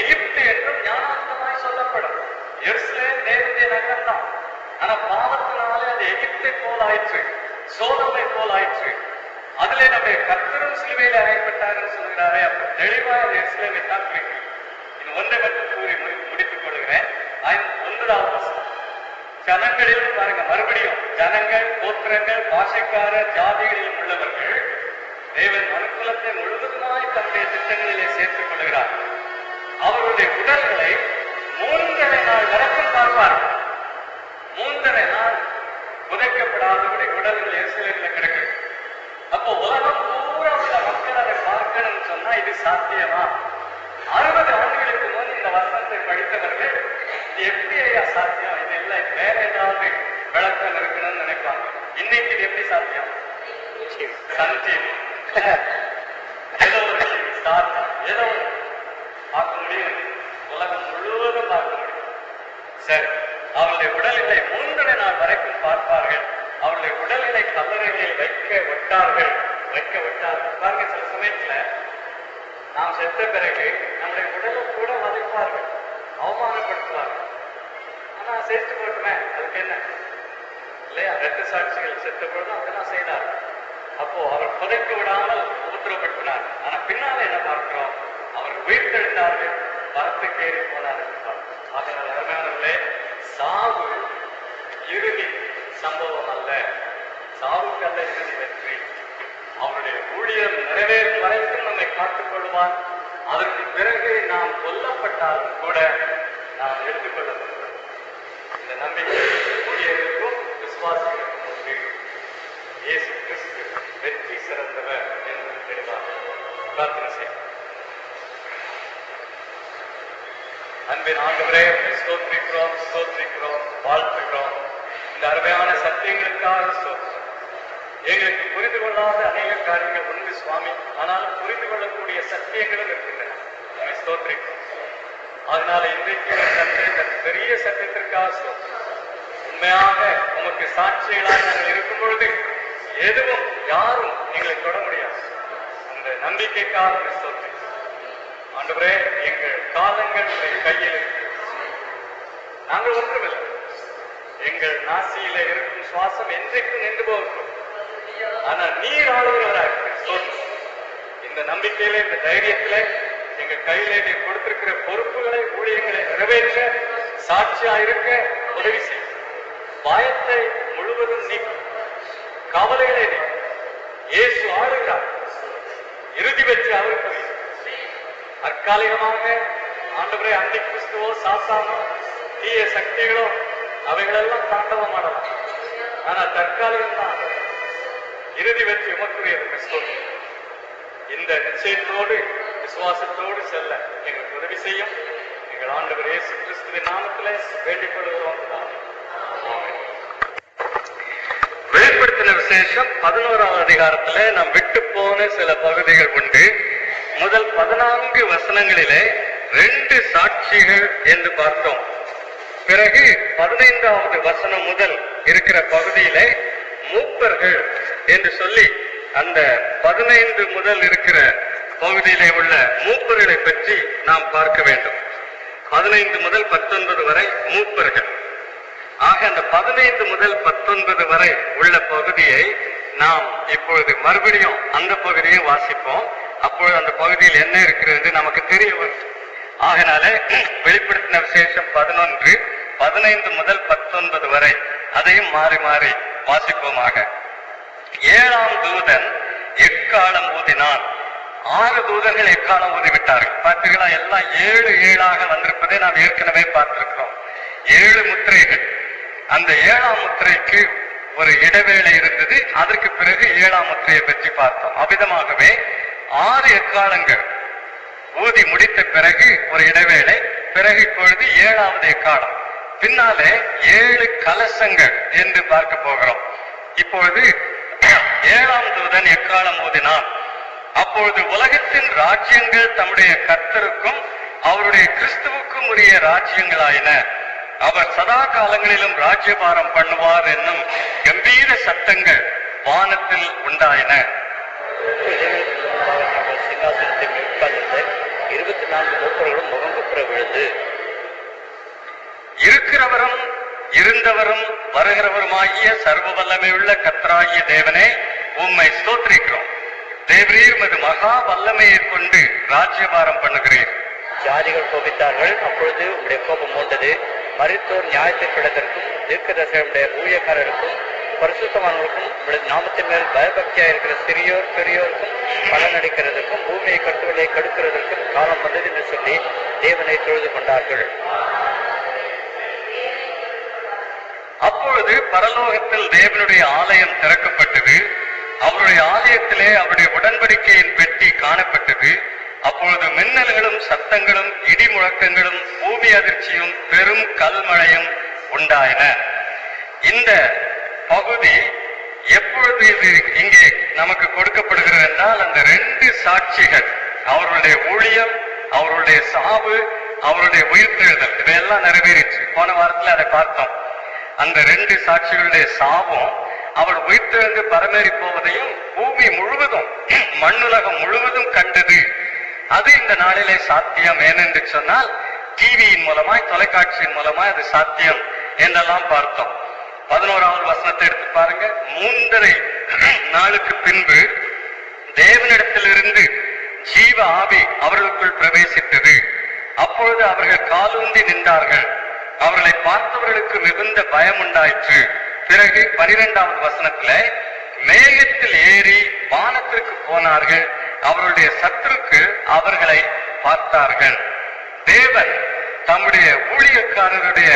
எகிப்து என்றும் ஞானார்த்தமாய் சொல்லப்படும். எருசலேம் தேவனுடைய நகரம் தான். ஆனா பாவத்தினாலே அது எகிப்தை போல் ஆயிற்று, சோதோமை போல் ஆயிற்று. அதுல நம்முடைய கர்த்தரும் சிலுவையில் அறையப்பட்டார் சொல்கிறாரே, அப்ப தெளிவாக அது எருசலேமை தான் குறிக்கும். இது ஒன்றை மட்டும் கூறி முடித்துக் கொள்கிறேன். 9வது வசனம், ஜனங்களில் பாருங்க, மறுபடியும் ஜனங்கள், கோத்திரங்கள், பாஷைக்காரர், ஜாதிகளிலும் உள்ளவர்கள் தேவன் மனுக்குலத்தை முழுவதுமாய் தன்னுடைய திட்டங்களிலே சேர்த்துக் கொள்கிறார். அவருடைய உடல்களை 3.5 நாள் வரைக்கும் பார்ப்பார்கள். 3.5 நாள் புதைக்கப்படாதபடி உடல்கள் எருசலேமில் கிடக்குது. அப்போ உலகம் பூரா உள்ள மக்கள் அதை பார்க்கணும்னு சொன்னா இது சாத்தியமா? 60 ஆண்டுகளுக்கு முன் இந்த வசனத்தை படித்தவர்கள் இது எப்படி ஐயா சாத்தியம், இது இல்லை வேற ஏதாவது விளக்கம் இருக்கணும்னு நினைப்பாங்க. இன்னைக்கு இது எப்படி சாத்தியம்? சன் டிவி ஏதோ ஒரு ஸ்டார், ஏதோ பார்க்க முடியும், உலகம் முழுவதும் பார்க்க முடியும். சரி, அவருடைய உடல்களை 3.5 நாள் வரைக்கும் பார்ப்பார்கள். அவருடைய உடல்களை கல்லறைகளில் வைக்க விட்டார்கள். பாருங்க, சில சமயத்துல நாம் செத்த பிறகு நம்முடைய உடலை கூட வதைப்பார்கள், அவமானப்படுத்துவார்கள். ஆனா சேர்த்து போட்டுமே, அதுக்கு என்ன இல்லையா? இரத்த சாட்சிகள் செத்த பொழுது அப்படிதான் செய்தார்கள். அப்போ அவர் புதைக்க விடாமல் உபத்திரப்படுத்தினார். ஆனா பின்னால என்ன பார்க்கிறோம்? அவர் உயிர்த்தெழுந்தார்கள், மரத்துக்கு ஏறி போனார்கள். அதனால் அருமையானவர்களே, சாவு இறுதி சம்பவம் அல்ல, சாவுக்கல்ல இறுதி வெற்றி. அவருடைய ஊழியம் நிறைவேறும் வரைக்கும் நம்மை காத்துக் கொள்வார். அதற்கு பிறகு நாம் கொல்லப்பட்டாலும் கூட நாம் எடுத்துக்கொள்ளப்படுவோம். இந்த நம்பிக்கை ஊழியர்களுக்கும் விசுவாசிகளுக்கும் உண்டு. இயேசு கிறிஸ்து வெற்றி சிறந்தவர் என்று தெளிவாக பிரார்த்தனை செய்வோம். அன்பின் ஆண்டவரே, ஸ்தோத்திரிக்கிறோம், ஸ்தோத்திரிக்கிறோம், வாழ்த்துகிறோம். இந்த அருமையான சத்தியங்களுக்காக ஸ்தோத்திரம். எங்களுக்கு புரிந்து கொள்ளாத அநேக காரியங்கள் உண்டு சுவாமி, ஆனாலும் புரிந்து கொள்ளக்கூடிய சத்தியங்களும் இருக்கின்றன. ஸ்தோத்திரிக்கிறோம். அதனால இன்றைக்கு இந்த பெரிய சத்தியத்திற்காக ஸ்தோத்திரம். உண்மையாக உமக்கு சாட்சிகளாக நாங்கள் இருக்கும் பொழுது எதுவும் யாரும் எங்களை தொட முடியாது. அந்த நம்பிக்கைக்காக ஸ்தோத்திரிக்கிறோம். ஆண்டவரே, எங்கள் காலங்கள் கையில் இருக்கு. நாங்கள் ஒன்றுமில்லை. எங்கள் நாசியில இருக்கும் சுவாசம் என்றைக்கும் நின்று போகும். ஆனா நீர் ஆளுகிறவராக இந்த நம்பிக்கையில, இந்த தைரியத்தில எங்க கையில நீ கொடுத்திருக்கிற பொறுப்புகளை, ஊழியங்களை நிறைவேற்ற சாட்சியா இருக்க உதவி செய்யும். பயத்தை முழுவதும் நீக்கும், கவலைகளை நீக்கும். இயேசு ஆளுகிறார். இறுதி வெற்றி அவருக்கு. தற்காலிகமாக ஆண்டவரே அந்தி கிறிஸ்துவோ சாத்தானோ தீய சக்திகளோ அவைகளெல்லாம் தாண்டவம் ஆடலாம். ஆனா தற்காலிகம் தான். இறுதி வெற்றி உமக்குரியது. கிறிஸ்துவ இந்த நிச்சயத்தோடு விசுவாசத்தோடு செல்ல எங்களுக்கு உதவி செய்யும். எங்கள் ஆண்டவர் இயேசு கிறிஸ்துவின் நாமத்திலே வேண்டிக் கொள்கிறோம். வெளிப்படுத்தின விசேஷம் 11ஆம் அதிகாரத்திலே நாம் விட்டு போன சில பகுதிகள் உண்டு. முதல் 14 வசனங்களிலே 2 சாட்சிகள் என்று பார்த்தோம். பிறகு 15வது வசனம் முதல் இருக்கிற பகுதியிலே மூப்பர்கள் என்று சொல்லி அந்த 15 முதல் இருக்கிற பகுதியிலே உள்ள மூப்பர்களை பற்றி நாம் பார்க்க வேண்டும். 15 முதல் 19 வரை மூப்பர்கள். ஆக அந்த 15 முதல் 19 வரை உள்ள பகுதியை நாம் இப்பொழுது மறுபடியும் அந்த பகுதியை வாசிப்போம். அப்பொழுது அந்த பகுதியில் என்ன இருக்கிறது நமக்கு தெரிய வரும். ஆகனால வெளிப்படுத்தின விசேஷம் 11, 15 முதல் 19 வரை அதையும் மாறி மாறி வாசிப்போமாக. 7ஆம் தூதன் எக்காலம் ஊதினான். 6 தூதர்கள் எக்காலம் ஊதிவிட்டார்கள். பார்த்தீர்களா? எல்லாம் 7 7ஆக வந்திருப்பதை நாம் ஏற்கனவே பார்த்திருக்கிறோம். 7 முத்திரைகள். அந்த 7ஆம் முத்திரைக்கு ஒரு இடைவேளை இருந்தது. அதற்கு பிறகு 7ஆம் முத்திரையை பற்றி பார்த்தோம். அவ்விதமாகவே 6 எக்காலங்கள் ஊதி முடித்த பிறகு ஒரு இடைவேளை, பிறகு இப்பொழுது 7வது எக்காலம், பின்னாலே 7 கலசங்கள் என்று பார்க்க போகிறோம். இப்பொழுது 7ஆம் தூதன் எக்காலம் ஊதினான். அப்பொழுது உலகத்தின் ராஜ்யங்கள் தம்முடைய கர்த்தருக்கும் அவருடைய கிறிஸ்துவுக்கும் உரிய ராஜ்யங்களாயின. அவர் சதா காலங்களிலும் ராஜ்யபாரம் பண்ணுவார் என்னும் கம்பீர சத்தங்கள் வானத்தில் உண்டாயின. சிங்காசனத்தை உட்கார்ந்திருந்த 24 மூப்பர்களும் முகங்குப்புற விழுந்து, இருக்கிறவரும் இருந்தவரும் வருகிறவருமாகிய சர்வ வல்லமையுள்ள கர்த்தராகிய தேவனே, உம்மை ஸ்தோத்திரிக்கிறோம். தேவரீர் மது மகா வல்லமையை கொண்டு ராஜ்யபாரம் பண்ணுகிறீர். ஜாதிகள் கோபித்தார்கள். அப்பொழுது உங்களுடைய கோபம் மூண்டது. மரித்தோர் நியாயத்திற்கிடத்திற்கும் தீர்க்கதரிசிகளுடைய ஊழியக்காரருக்கும் பரிசுத்தமானவர்களுக்கும் உங்களுடைய நாமத்தின் மேல் பயபக்தியா இருக்கிற சிறியோர் பெரியோருக்கும் பலன் அளிக்கிறதற்கும் பூமியை கட்டுவதை கடுக்கிறதற்கும் காலம் வந்தது என்று சொல்லி தேவனை தொழுது கொண்டார்கள். அப்பொழுது பரலோகத்தில் தேவனுடைய ஆலயம் திறக்கப்பட்டது. அவருடைய ஆலயத்திலே அவருடைய உடன்படிக்கையின் பெட்டி காணப்பட்டது. அப்பொழுது மின்னல்களும் சத்தங்களும் இடி முழக்கங்களும் பூமி அதிர்ச்சியும் பெரும் கல்மழையும் உண்டாயின. இந்த பகுதி எப்பொழுது இது இங்கே நமக்கு கொடுக்கப்படுகிறது என்றால், அந்த 2 சாட்சிகள், அவருடைய ஊழியம், அவருடைய சாவு, அவருடைய உயிர்த்தெழுதல், இதையெல்லாம் நிறைவேறிச்சு. போன வாரத்தில் அதை பார்த்தோம். அந்த 2 சாட்சிகளுடைய சாவும் அவர் உயிர்த்தெழுந்து பரமேறி போவதையும் பூமி முழுவதும், மண்ணுலகம் முழுவதும் கண்டது அது இந்த நாளிலே சாத்தியம். ஏனென்று சொன்னால் டிவியின் மூலமாய், தொலைக்காட்சியின் மூலமாய் அது சாத்தியம் என்றெல்லாம் பார்த்தோம். 11வது வசனத்தை எடுத்து பாருங்க. 3.5 நாளுக்கு பின்பு தேவனிடத்திலிருந்து ஜீவ ஆவி அவர்களுக்குள் பிரவேசித்தது. அப்பொழுது அவர்கள் காலூன்றி நின்றார்கள். அவர்களை பார்த்தவர்களுக்கு மிகுந்த பயம் உண்டாயிற்று. பிறகு 12வது வசனத்துல மேகத்தில் ஏறி வானத்திற்கு போனார்கள். அவருடைய சத்துருக்கு அவர்களை பார்த்தார்கள். தேவன் தம்முடைய ஊழியக்காரருடைய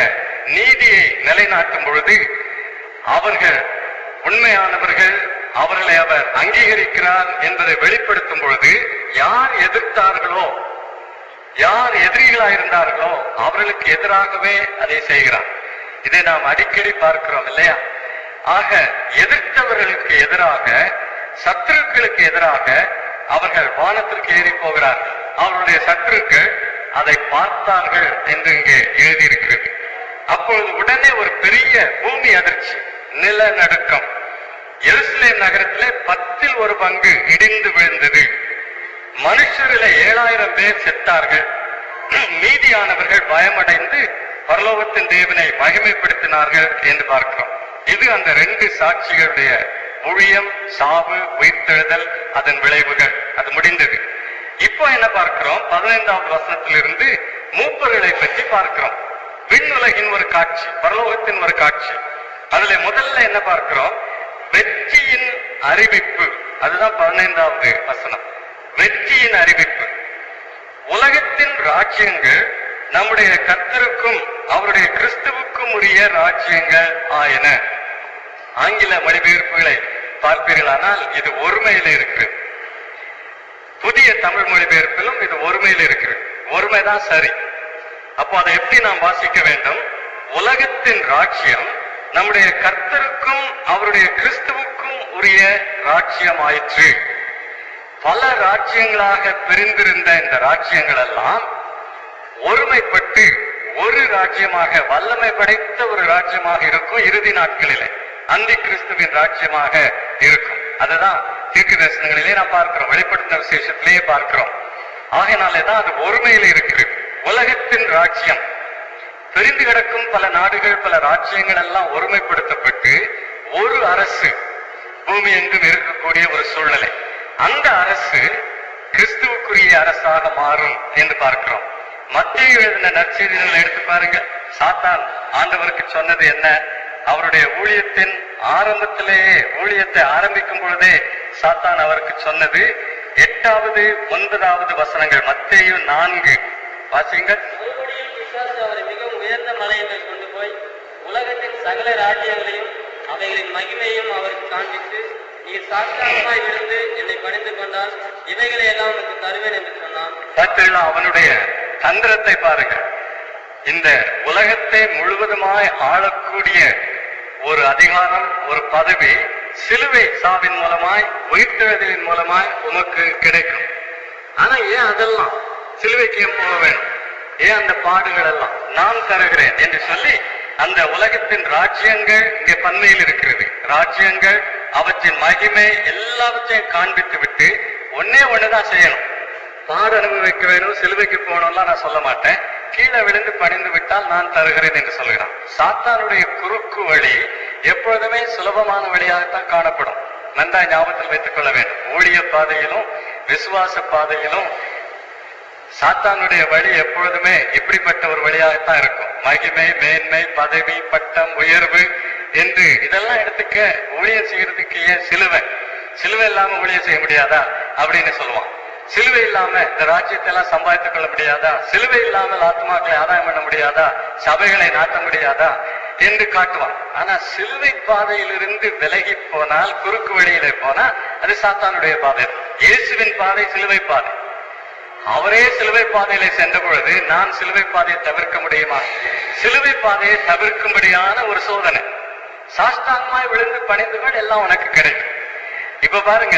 நீதியை நிலைநாட்டும் பொழுது அவர்கள் உண்மையானவர்கள், அவர்களை அவர் அங்கீகரிக்கிறார் என்பதை வெளிப்படுத்தும் பொழுது யார் எதிர்த்தார்களோ, யார் எதிரிகளாயிருந்தார்களோ அவர்களுக்கு எதிராகவே அதை செய்கிறார். இதை நாம் அடிக்கடி பார்க்கிறோம் இல்லையா? ஆக எதிர்த்தவர்களுக்கு எதிராக, சத்துருக்களுக்கு எதிராக அவர்கள் வானத்திற்கு ஏறி போகிறார்கள். அவருடைய சத்துருக்கள் அதை பார்த்தார்கள் என்று இங்கே எழுதியிருக்கிறது. அப்பொழுது உடனே ஒரு பெரிய பூமி அதிர்ச்சி, நிலநடுக்கம். எருசலேம் நகரத்திலே 10ல் 1 பங்கு இடிந்து விழுந்தது. மனுஷரிலே 7000 பேர் செத்தார்கள். மீதியானவர்கள் பயமடைந்து பரலோகத்தின் தேவனை மகிமைப்படுத்தினார்கள் என்று பார்க்கிறோம். இது அந்த 2 சாட்சிகளுடைய ஊழியம், சாவு, உயிர்த்தெழுதல், அதன் விளைவுகள். அது முடிந்தது. இப்போ என்ன பார்க்கிறோம்? 15வது வசனத்திலிருந்து மூப்பர்களை பற்றி பார்க்கிறோம். விண்ணுலகின் ஒரு காட்சி, பரலோகத்தின் ஒரு காட்சி. அதுல முதல்ல என்ன பார்க்கிறோம்? வெற்றியின் அறிவிப்பு. அதுதான் 15வது வசனம். வெற்றியின் அறிவிப்பு. உலகத்தின் ராஜ்யங்கள் நம்முடைய கர்த்தருக்கும் அவருடைய கிறிஸ்துவுக்கும் உரிய ராஜ்யங்கள் ஆயின. ஆங்கில மொழிபெயர்ப்புகளை பார்ப்பீர்களானால் இது ஒருமையில இருக்கு. புதிய தமிழ் மொழிபெயர்ப்பிலும் இது ஒருமையில இருக்கு. ஒருமைதான் சரி. அப்போ அதை எப்படி நாம் வாசிக்க வேண்டும்? உலகத்தின் ராஜ்யம் நம்முடைய கர்த்தருக்கும் அவருடைய கிறிஸ்துவுக்கும் உரிய ராஜ்யம் ஆயிற்று. பல ராஜ்யங்களாக பிரிந்திருந்த இந்த ராஜ்யங்கள் எல்லாம் ஒருமைப்பட்டு ஒரு ராஜ்யமாக, வல்லமை படைத்த ஒரு ராஜ்யமாக இருக்கும். இறுதி நாட்களிலே அந்தி கிறிஸ்துவின் ராஜ்யமாக இருக்கும். அதுதான் தீர்க்க தரிசனங்களிலே நாம் பார்க்கிறோம், வெளிப்படுத்தின விசேஷத்திலேயே பார்க்கிறோம். ஆகையினாலேதான் அது ஒருமையில இருக்கிறது. உலகத்தின் ராஜ்யம், பிரிந்து கிடக்கும் பல நாடுகள், பல ராஜ்யங்கள் எல்லாம் ஒருமைப்படுத்தப்பட்டு ஒரு அரசு பூமி எங்கும் இருக்கக்கூடிய ஒரு சூழ்நிலை. அந்த அரசு கிறிஸ்துவுக்குரிய அரசாக மாறும் என்று பார்க்கிறோம். மத்தேயு எழுதின நற்செய்திகளை எடுத்து பாருங்க. சாத்தான் ஆண்டவருக்கு சொன்னது என்ன? அவருடைய ஊழியத்தின் ஆரம்பத்திலேயே, ஊழியத்தை ஆரம்பிக்கும் பொழுதே சாத்தான் அவருக்கு சொன்னது 8வது 9வது வசனங்கள். மத்தேயு 4 வாசிங்க. மறுபடியும் பிசாசு அவரை மிகவும் உயர்ந்த மலையின் மேல் கொண்டு போய் உலகத்தின் சகல ராஜ்யங்களையும் அவைகளின் மகிமையும் அவருக்கு காண்பித்து, நீர் சாஸ்தாரமாய் விழுந்து என்னை பணிந்து கொண்டால் இவைகளை எல்லாம் உனக்கு தருவேன் என்று சொன்னான். பார்த்தீங்களா அவனுடைய தந்திரத்தை பாருங்க. இந்த உலகத்தை முழுவதுமாய் ஆளக்கூடிய ஒரு அதிகாரம், ஒரு பதவி சிலுவை சாவின் மூலமாய், உயிர்த்தெழுதலின் மூலமாய் உமக்கு கிடைக்கும். ஆனா ஏன் அதெல்லாம் சிலுவைக்கு ஏன் போக வேணும்? ஏன் அந்த பாடுகள் எல்லாம் நான் தருகிறேன் என்று சொல்லி அந்த உலகத்தின் ராஜ்யங்கள் இங்கே பன்மையில் இருக்கிறது. ராஜ்யங்கள், அவற்றின் மகிமை எல்லாவற்றையும் காண்பித்து விட்டு ஒன்னே ஒண்ணுதான் செய்யணும். பாடு அனுபவிக்க வேணும், சிலுவைக்கு போகணும்லாம் நான் சொல்ல மாட்டேன். கீழே விழுந்து பணிந்து விட்டால் நான் தருகிறேன் என்று சொல்கிறான். சாத்தானுடைய குறுக்கு வழி எப்பொழுதுமே சுலபமான வழியாகத்தான் காணப்படும். நன்றாய் ஞாபகத்தில் வைத்துக் கொள்ள வேண்டும். ஊழிய பாதையிலும் விசுவாச பாதையிலும் சாத்தானுடைய வழி எப்பொழுதுமே இப்படிப்பட்ட ஒரு வழியாகத்தான் இருக்கும். மகிமை, மேன்மை, பதவி, பட்டம், உயர்வு என்று இதெல்லாம் எடுத்துக்க ஊழியம் செய்யறதுக்கு ஏன் சிலுவை? சிலுவை இல்லாம ஊழியம் செய்ய முடியாதா அப்படின்னு சொல்லுவான். சிலுவை இல்லாம இந்த ராஜ்யத்தை எல்லாம் சம்பாதித்துக் கொள்ள முடியாதா? சிலுவை இல்லாமல் ஆத்மாக்களை ஆதாயம் பண்ண முடியாதா? சபைகளை நாட்ட முடியாதா என்று காட்டுவான். ஆனா சிலுவை பாதையிலிருந்து விலகி போனால், குறுக்கு வழியிலே போனா அது சாத்தானுடைய பாதை. இயேசுவின் பாதை சிலுவை பாதை. அவரே சிலுவை பாதையில சென்ற பொழுது நான் சிலுவை பாதையை தவிர்க்க முடியுமா? சிலுவை பாதையை தவிர்க்கும்படியான ஒரு சோதனை. சாஷ்டாங்கமாய் விழுந்து பணிந்துகள் எல்லாம் உனக்கு கிடைக்கும். இப்ப பாருங்க,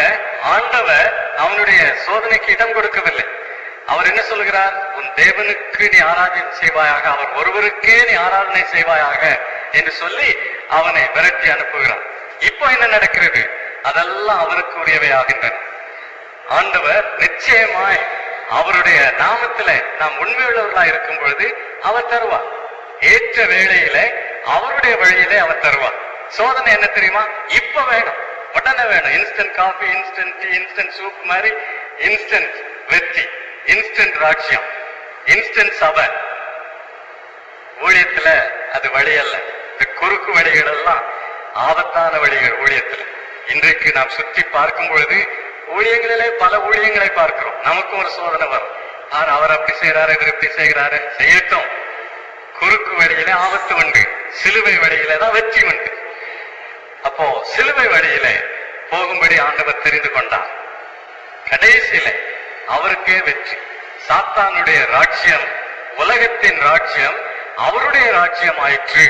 ஆண்டவர் அவனுடைய சோதனைக்கு இடம் கொடுக்கவில்லை. அவர் என்ன சொல்கிறார்? உன் தேவனுக்கு நீ ஆராதனை செய்வாயாக, அவர் ஒருவருக்கே நீ ஆராதனை செய்வாயாக என்று சொல்லி அவனை விரட்டி அனுப்புகிறார். இப்போ என்ன நடக்கிறது? அதெல்லாம் அவருக்கு உரியவை ஆகின்றன. ஆண்டவர் நிச்சயமாய் அவருடைய நாமத்துல நாம் உண்மையுள்ளவர்களா இருக்கும் பொழுது அவர் தருவார். ஏற்ற வேளையில அவருடைய வழியிலே அவர் தருவார். சோதனை என்ன தெரியுமா? இப்ப வேணும், உடனே வேணும். Instant coffee, instant tea, instant soup மாதிரி இன்ஸ்டன்ட் வெற்றி, இன்ஸ்டன்ட் ராஜ்யம், இன்ஸ்டன்ட் சபை. ஊழியத்துல அது வழி அல்ல. இந்த குறுக்கு வழிகள் எல்லாம் ஆபத்தான வழிகள் ஊழியத்துல. இன்றைக்கு நாம் சுற்றி பார்க்கும் பொழுது ஊழியங்களிலே பல ஊழியங்களை பார்க்கிறோம். நமக்கும் ஒரு சோதனை வரும். அவர் அப்படி செய்யறாரு, இவர் இப்படி செய்கிறாரு, செய்யட்டும். குறுக்கு வழியில ஆபத்து உண்டு, சிலுவை வழியில தான் வெற்றி உண்டு. அப்போ சிலுவை வழியில போகும்படி ஆண்டவர் தெரிந்து கொண்டார். கடைசியில அவருக்கே வெற்றி. சாத்தானுடைய ராஜ்யம், உலகத்தின் ராஜ்யம் அவருடைய ராஜ்யம் ஆயிற்று.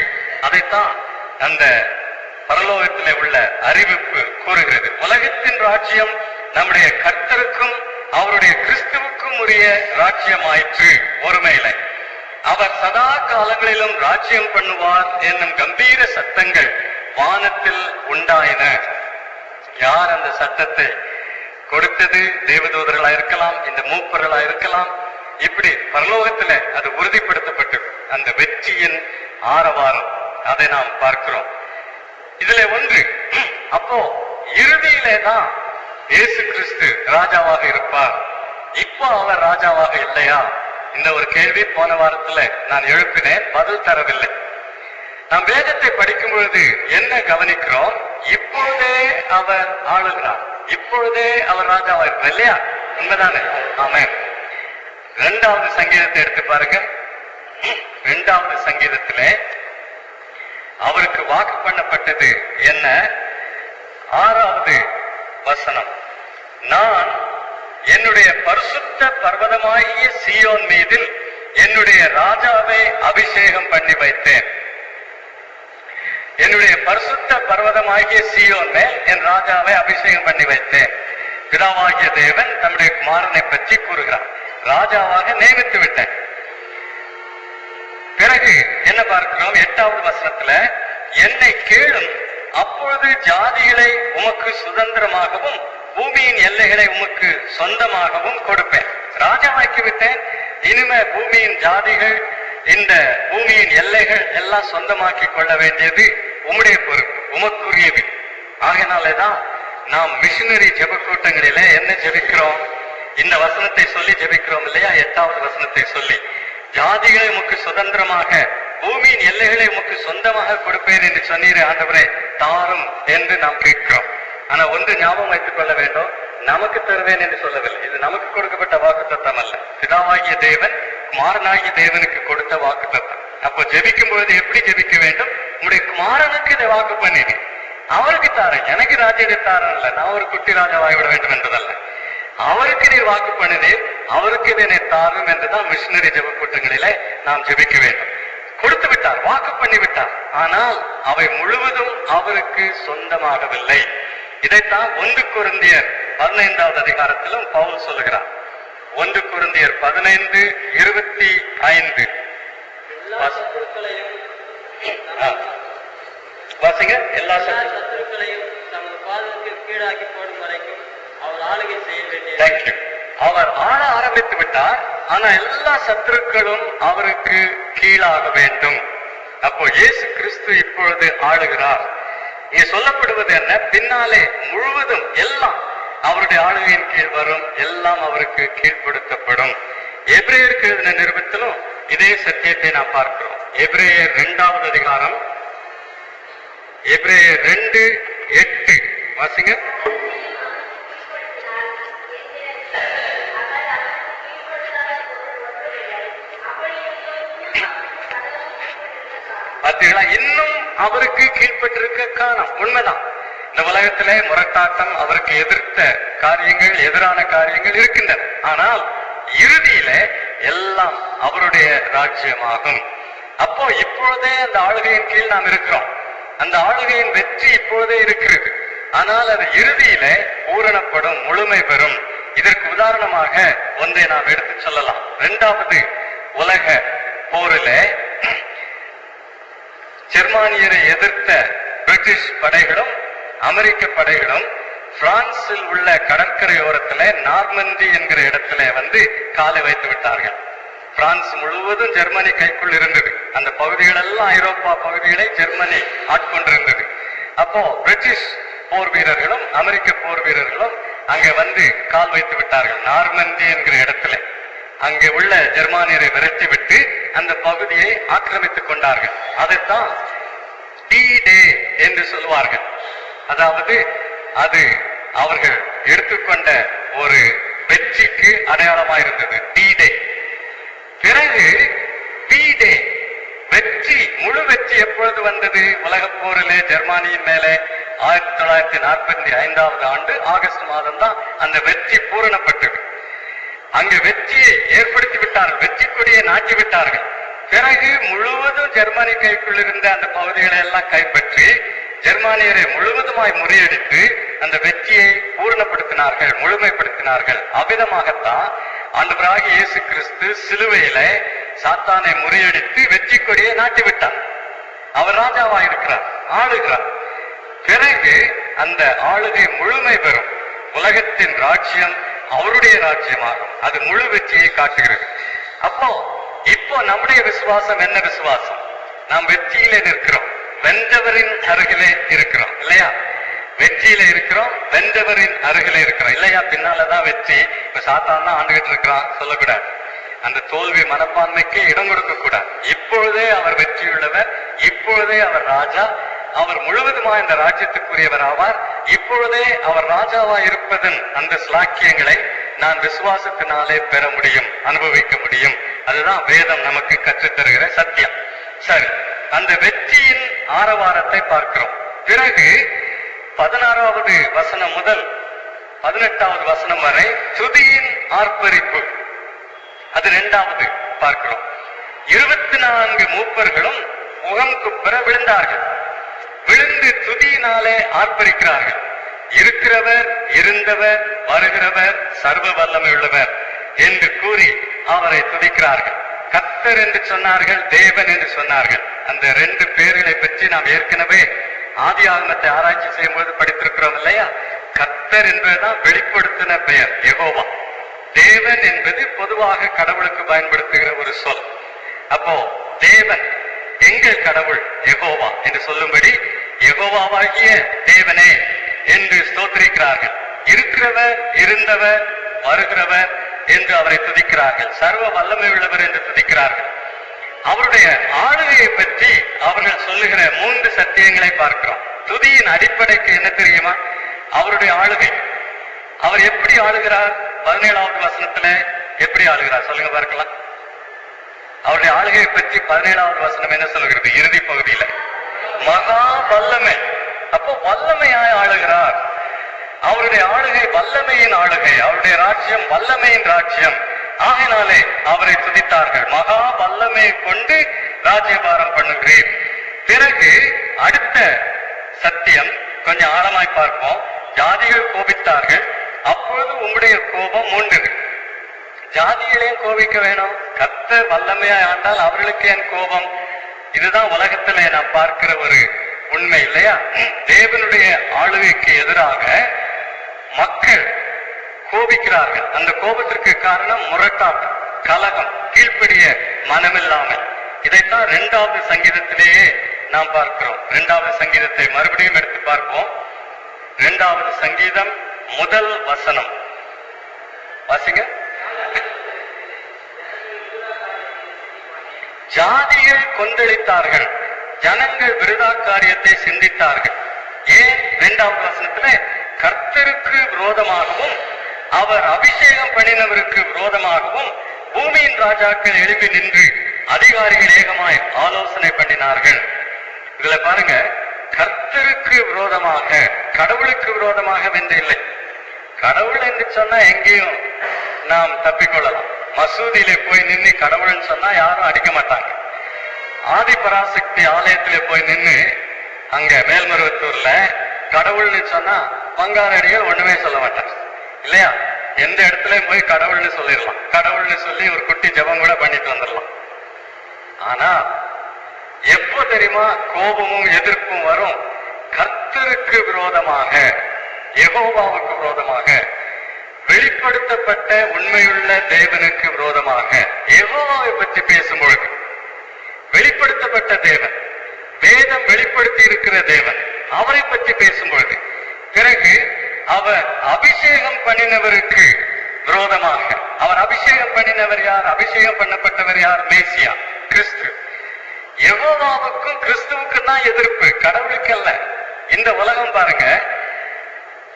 அதைத்தான் அந்த பரலோகத்திலே உள்ள அறிவிப்பு கூறுகிறது. உலகத்தின் ராஜ்யம் நம்முடைய கர்த்தருக்கும் அவருடைய கிறிஸ்துவுக்கும் உரிய ராஜ்யம் ஆயிற்று. ஒருமையில அவர் சதா காலங்களிலும் ராஜ்யம் பண்ணுவார் என்னும் கம்பீர சத்தங்கள் வானத்தில் உண்டாயின. யார் அந்த சத்தத்தை கொடுத்தது? தேவதூதர்களா இருக்கலாம், இந்த மூப்பர்களா இருக்கலாம். இப்படி பரலோகத்துல அது உறுதிப்படுத்தப்பட்டது. அந்த வெற்றியின் ஆரவாரம் அதை நாம் பார்க்கிறோம். இதுல ஒன்று, அப்போ இறுதியிலே தான் இயேசு கிறிஸ்து ராஜாவாக இருப்பார். இப்போ அவர் ராஜாவாக இல்லையா? இந்த ஒரு கேள்வி போன வாரத்துல நான் எழுப்பினேன், பதில் தரவில்லை. நாம் வேதத்தை படிக்கும் பொழுது என்ன கவனிக்கிறோம்? இப்பொழுதே அவர் ஆளுகிறார், இப்பொழுதே அவர் ராஜாவா இருப்பார் இல்லையா? உண்மைதானே? ஆமென். 2வது சங்கீதத்தை எடுத்து பாருங்க. 2வது சங்கீதத்திலே அவருக்கு வாக்கு பண்ணப்பட்டது என்ன? 6வது வசனம், நான் என்னுடைய பரிசுத்த பர்வதமாகிய சீயோன் மீதில் என்னுடைய ராஜாவை அபிஷேகம் பண்ணி வைத்தேன். என்னுடைய பரிசுத்த பர்வதமாகிய சீயோன் மேல் என் ராஜாவை அபிஷேகம் பண்ணி வைத்தேன். பிதாவாகிய தேவன் தம்முடைய குமாரனை பற்றி கூறுகிறார். ராஜாவாக நியமித்து விட்டேன். பிறகு என்ன பார்க்கிறோம்? 8வது வசனத்துல, என்னை கேளும், அப்பொழுது ஜாதிகளை உமக்கு சுதந்திரமாகவும் பூமியின் எல்லைகளை உமக்கு சொந்தமாகவும் கொடுப்பேன். ராஜாவாக்கி விட்டேன். இனிமே பூமியின் ஜாதிகள், இந்த பூமியின் எல்லைகள் எல்லாம் சொந்தமாக்கி கொள்ள வேண்டியது உம்முடைய பொறுப்பு, உமக்குரியது. ஆகையினாலேதான் நாம் மிஷினரி ஜெப கூட்டங்களிலே என்ன ஜெபிக்கிறோம்? இந்த வசனத்தை சொல்லி ஜெபிக்கிறோம் இல்லையா? 8வது வசனத்தை சொல்லி, ஜாதிகளை உமக்கு சுதந்திரமாக பூமியின் எல்லைகளை உமக்கு சொந்தமாக கொடுப்பேன் என்று சொன்னீரே ஆண்டவரே, தாரும் என்று நாம் கேட்கிறோம். ஆனா ஒன்று ஞாபகம் வைத்துக் கொள்ள வேண்டும், நமக்கு தருவேன் என்று சொல்லவில்லை. இது நமக்கு கொடுக்கப்பட்ட வாக்கு தத்தம் அல்ல. பிதாவாகிய தேவன் குமாரனாகிய தேவனுக்கு கொடுத்த வாக்கு தத்தம். அப்போ ஜெபிக்கும் பொழுது எப்படி ஜெபிக்க வேண்டும்? உங்களுடைய குமாரனுக்கு இதை வாக்கு பண்ணினேன், அவருக்கு தாரேன், எனக்கு ராஜ்யத்தை தாரன் அல்ல, நான் ஒரு குட்டி ராஜாவாகிவிட வேண்டும் என்பதல்ல. அவருக்கு நீ வாக்கு பண்ணினேன், அவருக்கு இதனை தாரும் என்றுதான் மிஷினரி ஜெப கூட்டங்களிலே நாம் ஜெபிக்க வேண்டும். கொடுத்து விட்டார், வாக்கு பண்ணி விட்டார். ஆனால் அவை முழுவதும் அவருக்கு சொந்தமாகவில்லை. இதைத்தான் 1 கொரிந்தியர் 15வது அதிகாரத்திலும் பவுல் சொல்லுகிறார். 1 கொரிந்தியர் 15:25 வாசிங்க. எல்லா சத்துருக்களையும் தமது பாதத்தில் கீழாக்கி போடும் வரைக்கும் அவர் ஆளுகை செய்ய வேண்டிய. தேங்க்யூ. அவர் ஆள ஆரம்பித்து விட்டார். ஆனா எல்லா சத்துருக்களும் அவருக்கு கீழாக வேண்டும். அப்போ இயேசு கிறிஸ்து இப்பொழுது ஆளுகிறார். இங்க சொல்லப்படுவது என்ன? பின்னாலே முழுவதும் எல்லாம் அவருடைய ஆளுகையின் கீழ் வரும், எல்லாம் அவருக்கு கீழ்ப்படுத்தப்படும். எபிரேயருக்கு எழுதின நிருபத்திலும் இதே சத்தியத்தை நாம் பார்க்கிறோம். எபிரேயர் 2வது அதிகாரம், எபிரேயர் 2:8 வாசிங்க. பார்த்தீங்களா? இன்னும் அவருக்கு கீழ்பட்டிருக்க காரணம் உண்மைதான். இந்த உலகத்திலே முரட்டாட்டம், அவருக்கு எதிர்த்த காரியங்கள், எதிரான காரியங்கள் இருக்கின்றன. ஆனால் இறுதியில எல்லாம் அவருடைய ராஜ்யமாகும். அப்போ இப்பொழுதே அந்த ஆளுகையின் கீழ் நாம் இருக்கிறோம். அந்த ஆளுகையின் வெற்றி இப்பொழுதே இருக்கிறது. ஆனால் அது இறுதியில பூரணப்படும், முழுமை பெறும். இதற்கு உதாரணமாக ஒன்றை நாம் எடுத்து சொல்லலாம். 2வது உலக போரில ஜெர்மானியரை எதிர்த்த பிரிட்டிஷ் படைகளும் அமெரிக்க படைகளும் பிரான்சில் உள்ள கடற்கரையோரத்துல நார்மந்தி என்கிற இடத்துல வந்து காலை வைத்து விட்டார்கள். பிரான்ஸ் முழுவதும் ஜெர்மனி கைக்குள் இருந்தது. அந்த பகுதிகள் எல்லாம் ஐரோப்பா பகுதிகளை ஜெர்மனி ஆட்கொண்டிருந்தது. அப்போ பிரிட்டிஷ் போர் வீரர்களும் அமெரிக்க போர் வீரர்களும் அங்க வந்து கால் வைத்து விட்டார்கள் நார்மந்தி என்கிற இடத்துல. அங்கே உள்ள ஜெர்மானியரை விரட்டி விட்டு அந்த பகுதியை ஆக்கிரமித்துக் கொண்டார்கள். அதைத்தான் டி டே என்று சொல்வார்கள். அதாவது அது அவர்கள் எடுத்துக்கொண்ட ஒரு வெற்றிக்கு அடையாளமாயிருந்தது டி டே. பிறகு டி டே வெற்றி, முழு வெற்றி எப்பொழுது வந்தது? உலகப் போரிலே ஜெர்மானியின் மேலே 1945 ஆண்டு ஆகஸ்ட் மாதம் தான் அந்த வெற்றி பூரணப்பட்டது. அங்கு வெற்றியை ஏற்படுத்தி விட்டார்கள், வெற்றி கொடியை நாட்டி விட்டார்கள். பிறகு முழுவதும் ஜெர்மனி கைக்குள் இருந்த அந்த பகுதிகளை எல்லாம் கைப்பற்றி ஜெர்மானியரை முழுவதுமாய் முறியடித்து அந்த வெற்றியை பூரணப்படுத்தினார்கள், முழுமைப்படுத்தினார்கள். அவ்விதமாகத்தான் ஆண்டவராகிய இயேசு கிறிஸ்து சிலுவையில சாத்தானை முறியடித்து வெற்றி கொடியை நாட்டிவிட்டார். அவர் ராஜாவாயிருக்கிறார், ஆளுகிறார். பிறகு அந்த ஆளுகை முழுமை பெறும். உலகத்தின் ராஜ்யம் அவருடைய ராஜ்யமாகும். அது முழு வெற்றியை காட்டுகிறது. அப்போ இப்போ நம்முடைய விசுவாசம் என்ன விசுவாசம்? நாம் வெற்றியிலே நிற்கிறோம், வென்றவரின் அருகிலே இருக்கிறோம் இல்லையா? வெற்றியில இருக்கிறோம், வென்றவரின் அருகிலே இருக்கிறோம் இல்லையா? பின்னாலதான் வெற்றி. இப்ப சாத்தான் தான் ஆண்டுகிட்டு இருக்கிறான் சொல்லக்கூடாது. அந்த தோல்வி மனப்பான்மைக்கு இடம் கொடுக்க கூடாது. இப்பொழுதே அவர் வெற்றியுள்ளவர், இப்பொழுதே அவர் ராஜா, அவர் முழுவதுமா இந்த ராஜ்யத்துக்குரியவர் ஆவார். இப்பொழுதே அவர் ராஜாவா இருப்பதன் அந்த ஸ்லாக்கியங்களை நான் விசுவாசத்தினாலே பெற முடியும், அனுபவிக்க முடியும். அதுதான் வேதம் நமக்கு கற்றுத்தருகிற சத்தியம். சரி, அந்த வெற்றியின் ஆரவாரத்தை பார்க்கிறோம். பிறகு 16வது வசனம் முதல் 18வது வசனம் வரை துதியின் ஆர்ப்பரிப்பு, அது 2வது பார்க்கிறோம். 24 மூப்பர்களும் முகம் குப்புற விழுந்தார்கள். விழுந்து துதியினாலே ஆர்ப்பரிக்கிறார்கள். இருக்கிறவர், இருந்தவர், வருகிறவர், சர்வ வல்லமை உள்ளவர் என்று கூறி அவரை துதிக்கிறார்கள். கர்த்தர் என்று சொன்னார்கள், தேவன் என்று சொன்னார்கள். அந்த 2 பேர்களை பற்றி நாம் ஏற்கனவே ஆதி ஆகமத்தை ஆராய்ச்சி செய்யும் போது படித்திருக்கிறோம் இல்லையா? கர்த்தர் என்பதுதான் வெளிப்படுத்தின பெயர் யெகோவா. தேவன் என்பது பொதுவாக கடவுளுக்கு பயன்படுத்துகிற ஒரு சொல். அப்போ தேவன், எங்கள் கடவுள் யெகோவா என்று சொல்லும்படி யெகோவாவாகிய தேவனே என்று ஸ்தோத்திரிக்கிறார்கள். இருக்கிறவர், இருந்தவர், வருகிறவர் என்று அவரை துதிக்கிறார்கள். சர்வ வல்லமை உள்ளவர் என்று துதிக்கிறார்கள். அவருடைய ஆளுகையை பற்றி அவர்கள் சொல்லுகிற 3 சத்தியங்களை பார்க்கிறோம். துதியின் அடிப்படைக்கு என்ன தெரியுமா? அவருடைய ஆளுகை. அவர் எப்படி ஆளுகிறார்? 17வது வசனத்துல எப்படி ஆளுகிறார் சொல்லுங்க பார்க்கலாம். அவருடைய ஆளுகையை பற்றி 17வது வசனம் என்ன சொல்லுகிறது? இறுதி பகுதியில மகா வல்லமை. அப்போ வல்லமையாய் ஆளுகிறார். அவருடைய ஆளுகை வல்லமையின் ஆளுகை, அவருடைய ராஜ்யம் வல்லமையின் ராஜ்யம். ஆகினாலே அவரை துதித்தார்கள். மகா வல்லமையை கொண்டு ராஜ்யபாரம் பண்ணுகிறேன். பிறகு அடுத்த சத்தியம் கொஞ்சம் ஆழமாய் பார்ப்போம். ஜாதிகள் கோபித்தார்கள், அப்பொழுது உம்முடைய கோபம் மூண்டது. ஜாதிகளையும் கோபிக்க வேணும். கர்த்தர் வல்லமையாய் ஆண்டால் அவர்களுக்கு என் கோபம்? இதுதான் உலகத்துல நாம் பார்க்கிற ஒரு உண்மை இல்லையா? தேவனுடைய ஆளுகைக்கு எதிராக மக்கள் கோபிக்கிறார்கள். அந்த கோபத்திற்கு காரணம் முரட்டாட்டம், கலகம், கீழ்ப்படிய மனமில்லாமல். இதைத்தான் 2வது சங்கீதத்திலேயே நாம் பார்க்கிறோம். 2வது சங்கீதத்தை மறுபடியும் எடுத்து பார்ப்போம். 2வது சங்கீதம் முதல் வசனம் வாசிங்க. ஜாதிகள் கொந்தளித்தார்கள், ஜனங்கள் விருதா காரியத்தை சிந்தித்தார்கள். ஏன்? 2வது வசனத்துல கர்த்தருக்கு விரோதமாகவும் அவர் அபிஷேகம் பண்ணினவருக்கு விரோதமாகவும் பூமியின் ராஜாக்கள் எழுப்பி நின்று அதிகாரிகள் ஏகமாய் ஆலோசனை பண்ணினார்கள். இதுல பாருங்க, கர்த்தருக்கு விரோதமாக, கடவுளுக்கு விரோதமாக வென்று இல்லை. கடவுள் என்று சொன்னா எங்கேயும் நாம் தப்பிக்கொள்ளலாம். மசூதியிலே போய் நின்று கடவுள்னு சொன்னா யாரும் அடிக்க மாட்டாங்க. ஆதி பராசக்தி ஆலயத்திலே போய் நின்று அங்க மேல்மருவத்தூர்ல கடவுள்னு சொன்னா பங்காரடிகள் ஒண்ணுமே சொல்ல மாட்டாங்க இல்லையா? எந்த இடத்துலயும் போய் கடவுள்னு சொல்லிடலாம். கடவுள்னு சொல்லி ஒரு குட்டி ஜபம் கூட பண்ணிட்டு வந்துடலாம். ஆனா எப்போ தெரியுமா கோபமும் எதிர்ப்பும் வரும்? கர்த்தருக்கு விரோதமாக யெகோவாவுக்கு விரோதமாக, வெளிப்படுத்தப்பட்ட உண்மையுள்ள தேவனுக்கு விரோதமாக. யெகோவாவை பற்றி பேசும்பொழுது வெளிப்படுத்தப்பட்ட தேவன், வேதம் வெளிப்படுத்தி இருக்கிற தேவன், அவரை பற்றி பேசும்பொழுது, பிறகு அவர் அபிஷேகம் பண்ணினவருக்கு விரோதமாக. அவர் அபிஷேகம் பண்ணினவர் யார்? அபிஷேகம் பண்ணப்பட்டவர் யார்? மேசியா, கிறிஸ்து. யெகோவாவுக்கும் கிறிஸ்துவுக்கும் தான் எதிர்ப்பு, கடவுளுக்கு அல்ல. இந்த உலகம் பாருங்க,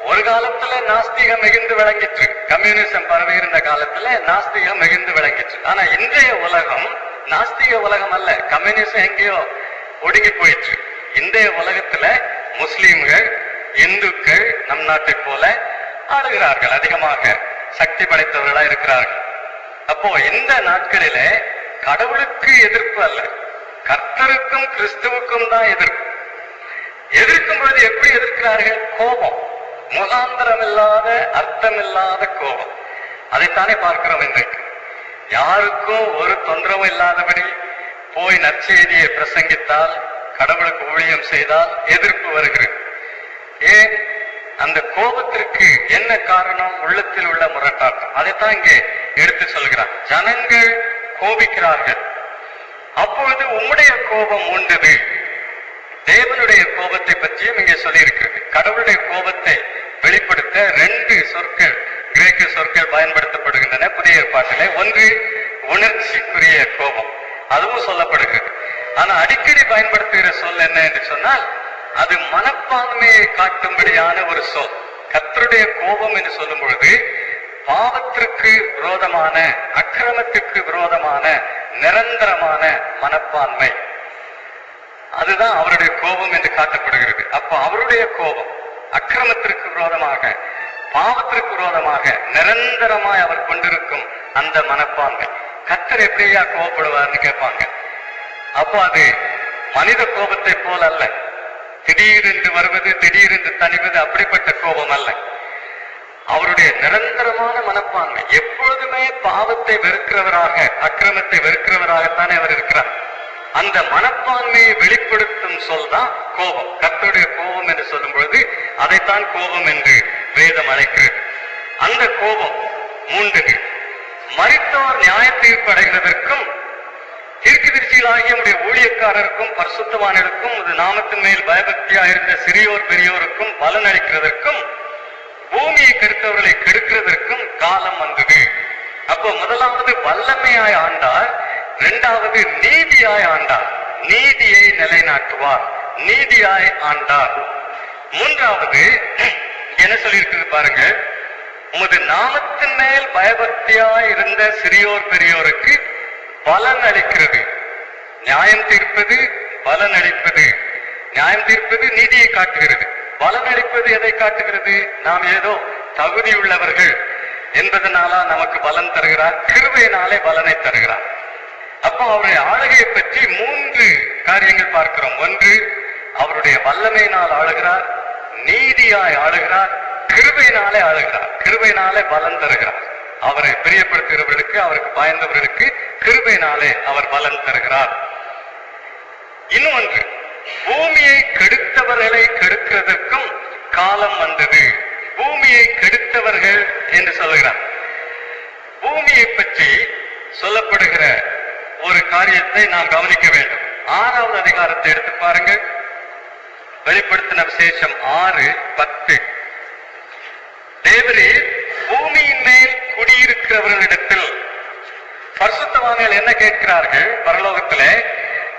ஒரு காலத்துல நாஸ்திகம் மிகுந்து விளங்கிற்று. கம்யூனிசம் பரவி இருந்த காலத்துல நாஸ்திகம் மிகுந்து விளங்கிற்று. ஆனா இன்றைய உலகம் நாஸ்திக உலகம் அல்ல. கம்யூனிசம் எங்கேயோ ஒடுங்கி போயிற்று. இன்றைய உலகத்துல முஸ்லிம்கள், இந்துக்கள் நம் நாட்டை போல ஆளுகிறார்கள், அதிகமாக சக்தி படைத்தவர்களா இருக்கிறார்கள். அப்போ இந்த நாட்களிலே கடவுளுக்கு எதிர்ப்பு அல்ல, கர்த்தருக்கும் கிறிஸ்துவுக்கும் தான் எதிர்ப்பு. எதிர்க்கும் பொழுது எப்படி எதிர்க்கிறார்கள்? கோபம், முகாந்திரம் இல்லாத, அர்த்தம் இல்லாத கோபம். அதைத்தானே பார்க்கிறோம் இன்றைக்கு. யாருக்கும் ஒரு தொந்தரவும் இல்லாதபடி போய் நற்செய்தியை பிரசங்கித்தால், கடவுளுக்கு ஊழியம் செய்தால் எதிர்ப்பு வருகிறது. ஏன்? அந்த கோபத்திற்கு என்ன காரணம்? உள்ளத்தில் உள்ள முரட்டாட்டம். அதைத்தான் இங்கே எடுத்து சொல்கிறார். ஜனங்கள் கோபிக்கிறார்கள், அப்பொழுது உம்முடைய கோபம் உண்டது. தேவனுடைய கோபத்தை பற்றியும் இங்கே சொல்லி இருக்கிறது. கடவுளுடைய கோபத்தை வெளிப்படுத்த 2 சொற்கள், கிரேக்க சொற்கள் பயன்படுத்தப்படுகின்றன புதிய ஏற்பாட்டிலே. ஒன்று உணர்ச்சிக்குரிய கோபம், அதுவும் சொல்லப்படுகிறது. ஆனா அடிக்கடி பயன்படுத்துகிற சொல் என்ன என்று சொன்னால், அது மனப்பான்மையை காட்டும்படியான ஒரு சொல். கர்த்தருடைய கோபம் என்று சொல்லும் பொழுது பாவத்திற்கு விரோதமான, அக்கிரமத்திற்கு விரோதமான நிரந்தரமான மனப்பான்மை, அதுதான் அவருடைய கோபம் என்று காட்டப்படுகிறது. அப்ப அவருடைய கோபம் அக்கிரமத்திற்கு விரோதமாக, பாவத்திற்கு விரோதமாக நிரந்தரமாய் அவர் கொண்டிருக்கும் அந்த மனப்பான்மை. கர்த்தர் எப்படியா கோபப்படுவார்னு கேட்பாங்க. அப்போ அது மனித கோபத்தை போல் அல்ல, திடீரென்று வருவது, திடீரென்று தணிவது, அப்படிப்பட்ட கோபம் அல்ல. அவருடைய நிரந்தரமான மனப்பான்மை, எப்பொழுதுமே பாவத்தை வெறுக்கிறவராக, அக்கிரமத்தை வெறுக்கிறவராகத்தானே அவர் இருக்கிறார். அந்த மனப்பான்மையை வெளிப்படுத்தும் சொல் தான் கோபம். கர்த்தருடைய கோபம் என்று சொல்லும் பொழுது அதைத்தான் கோபம் என்று வேதம் அழைக்கிறது. அந்த கோபம் மூண்டது. மரித்தோர் நியாய தீர்ப்பு அடைகிறதற்கும், தீர்க்கதரிசிகளாகிய நம்முடைய ஊழியக்காரருக்கும் பரிசுத்தவான்களுக்கும் உமது நாமத்தின் மேல் பயபக்தியாக இருந்த சிறியோர் பெரியோருக்கும் பலன் அளிக்கிறதற்கும், பூமியை கெடுத்தவர்களை கெடுக்கிறதற்கும் காலம் வந்தது. அப்போ முதலாவது வல்லமையாய் ஆண்டார், இரண்டாவது நீதியாய் ஆண்டார், நீதியை நிலைநாட்டுவார், நீதியாய் ஆண்டார். மூன்றாவது என்ன சொல்லியிருக்கிறது பாருங்க, உமது நாமத்தின் மேல் பயபக்தியாய் இருந்த சிறியோர் பெரியோருக்கு பலன் அளிக்கிறது. நியாயம் தீர்ப்பது, பலன் அளிப்பது. நியாயம் தீர்ப்பது நீதியை காட்டுகிறது, பலன் அளிப்பது எதை காட்டுகிறது? நாம் ஏதோ தகுதியுள்ளவர்கள் என்பதனாலா நமக்கு பலன் தருகிறார், கிருபையினாலே பலனை தருகிறார். அப்போ அவருடைய ஆளுகையை பற்றி 3 காரியங்கள் பார்க்கிறோம். ஒன்று, அவருடைய வல்லமையினால் ஆளுகிறார், நீதியாய் ஆளுகிறார், கிருபையினாலே ஆளுகிறார், கிருபையினாலே பலன் தருகிறார். அவரை பிரியப்படுத்துகிறவர்களுக்கு, அவருக்கு பயந்தவர்களுக்கு கிருபையினாலே அவர் பலன் தருகிறார். இன்னொன்று, பூமியை கெடுத்தவர்களை கெடுக்கிறதற்கும் காலம் வந்தது. பூமியை கெடுத்தவர்கள் என்று சொல்லுகிறார். பூமியை பற்றி சொல்லப்படுகிற ஒரு காரியத்தை நாம் கவனிக்க வேண்டும். 6வது அதிகாரத்தை எடுத்து பாருங்கள். வெளிப்படுத்தின விசேஷம் 6:10. தேவரே, பூமியின் மேல் குடியிருக்கிறவர்களிடத்தில், பரிசுத்தவான்கள் என்ன கேட்கிறார்கள் பரலோகத்திலே?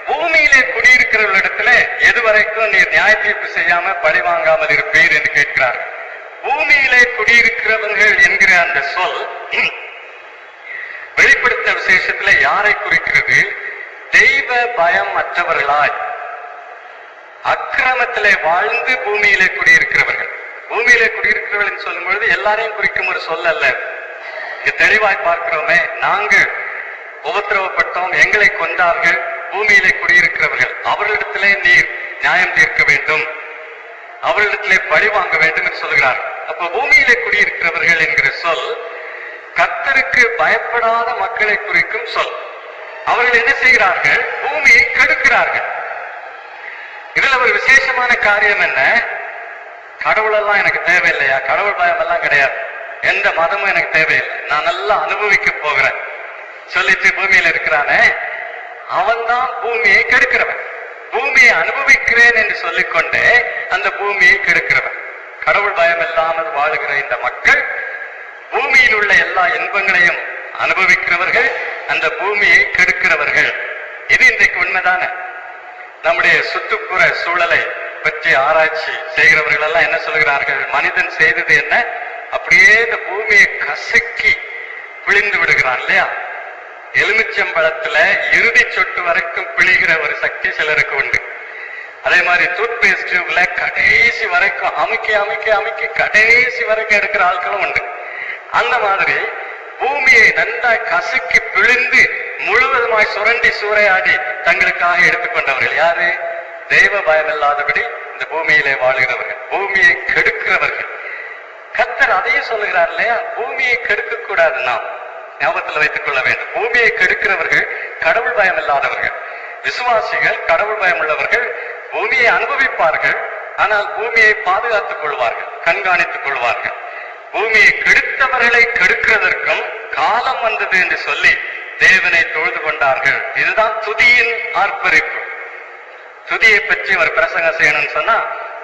பூமியிலே குடியிருக்கிறவர்களிடத்துல எதுவரைக்கும் நீர் நியாய தீர்ப்பு செய்யாம பழி வாங்காமல் இருப்பீர் என்று கேட்கிறார்கள். பூமியிலே குடியிருக்கிறவர்கள் என்கிற அந்த சொல் வெளிப்படுத்த விசேஷத்துல யாரை குறிக்கிறது? தெய்வ பயம் அற்றவர்களாய் அக்கிரமத்திலே வாழ்ந்து பூமியிலே குடியிருக்கிறவர்கள். பூமியிலே குடியிருக்கிறவர்கள் சொல்லும் பொழுது எல்லாரையும் குறிக்கும் ஒரு சொல் அல்ல. இங்க தெளிவாய் பார்க்கிறோமே, நாங்கள் உபத்திரவப்பட்டோம், எங்களை கொண்டார்கள், பூமியிலே குடியிருக்கிறவர்கள், அவர்களிடத்திலே நீர் நியாயம் தீர்க்க வேண்டும், அவர்களிடத்திலே பழி வாங்க வேண்டும் என்று சொல்கிறார். அப்ப பூமியிலே குடியிருக்கிறவர்கள் என்கிற சொல் கர்த்தருக்கு பயப்படாத மக்களை குறிக்கும் சொல். அவர்கள் என்ன செய்கிறார்கள்? பூமியை கெடுக்கிறார்கள். இதுல ஒரு விசேஷமான காரியம் என்ன? கடவுளெல்லாம் எனக்கு தேவையில்லையா, கடவுள் பயம் எல்லாம் கிடையாது, எந்த மதமும் எனக்கு தேவையில்லை, நான் நல்லா அனுபவிக்க போகிறேன் சொல்லிட்டு பூமியில இருக்கிறானே, அவன் தான் பூமியை கெடுக்கிறவன். பூமியை அனுபவிக்கிறேன் என்று சொல்லிக்கொண்டே அந்த பூமியை கெடுக்கிறவன். கடவுள் பயம் இல்லாமல் வாழுகிற இந்த மக்கள் பூமியில் உள்ள எல்லா இன்பங்களையும் அனுபவிக்கிறவர்கள், அந்த பூமியை கெடுக்கிறவர்கள். இது இன்றைக்கு உண்மைதானே? நம்முடைய சுற்றுப்புற சூழலை பற்றி ஆராய்ச்சி செய்கிறவர்கள் எல்லாம் என்ன சொல்கிறார்கள்? மனிதன் செய்தது என்ன? அப்படியே இந்த பூமியை கசக்கி பிழிந்து விடுகிறான் இல்லையா? எலுமிச்சம்பழத்துல இறுதி சொட்டு வரைக்கும் பிழிகிற ஒரு சக்தி சிலருக்கு உண்டு. அதே மாதிரி டூத் பேஸ்ட் டியூப்ல கடைசி வரைக்கும் அமுக்கி அமுக்கி அமுக்கி கடைசி வரைக்கும் எடுக்கிற ஆட்களும் உண்டு. அந்த மாதிரி பூமியை நன்றாய் கசக்கி பிழிந்து முழுவதுமாய் சுரண்டி சூறையாடி தங்களுக்காக எடுத்துக்கொண்டவர்கள் யாரு? தெய்வ பயம் இல்லாதபடி இந்த பூமியிலே வாழுகிறவர்கள், பூமியை கெடுக்கிறவர்கள். கர்த்தர் அதையும் சொல்லுகிறார் இல்லையா? பூமியை கெடுக்க கூடாது. நாம் ஞாபகத்தில் வைத்துக் கொள்ள வேண்டும். பூமியை கெடுக்கிறவர்கள் கடவுள் பயம் இல்லாதவர்கள். விசுவாசிகள் கடவுள் பயம் உள்ளவர்கள் பூமியை அனுபவிப்பார்கள், ஆனால் பூமியை பாதுகாத்துக் கொள்வார்கள், கண்காணித்துக் கொள்வார்கள். பூமியை கெடுத்தவர்களை கெடுக்கிறதற்கும் காலம் வந்தது என்று சொல்லி தேவனை தொழுது கொண்டார்கள். இதுதான் துதியின் ஆர்ப்பரிப்பு. துதியை பற்றி ஒரு பிரசங்கம் செய்யணும்னு சொன்னா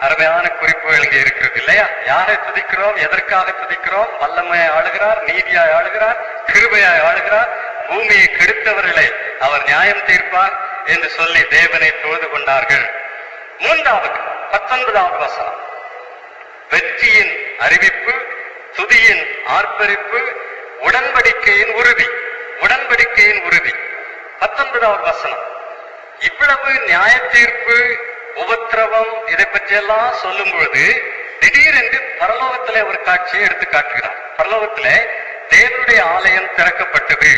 அருமையான குறிப்புகள் இங்கே இருக்கிறது இல்லையா? யாரை துதிக்கிறோம், எதற்காக துதிக்கிறோம்? வல்லமையை ஆளுகிறார், நீதியாய் ஆளுகிறார், கிருபையாய் ஆளுகிறார். பூமியை கெடுத்தவர்களை அவர் நியாயம் தீர்ப்பார் என்று சொல்லி தேவனை தொழுது கொண்டார்கள். மூன்றாவது 19வது வசனம், வெற்றியின் அறிவிப்பு, துதியின் ஆர்ப்பரிப்பு, உடன்படிக்கையின் உறுதி. உடன்படிக்கையின் உறுதி 19வது வசனம். இவ்வளவு நியாய தீர்ப்பு, உபத்திரவம், இதை பற்றியெல்லாம் சொல்லும் பொழுது திடீரென்று பரலோகத்திலே ஒரு காட்சியை எடுத்து காட்டுகிறார். பரலோகத்திலே தேவனுடைய ஆலயம் திறக்கப்பட்டது.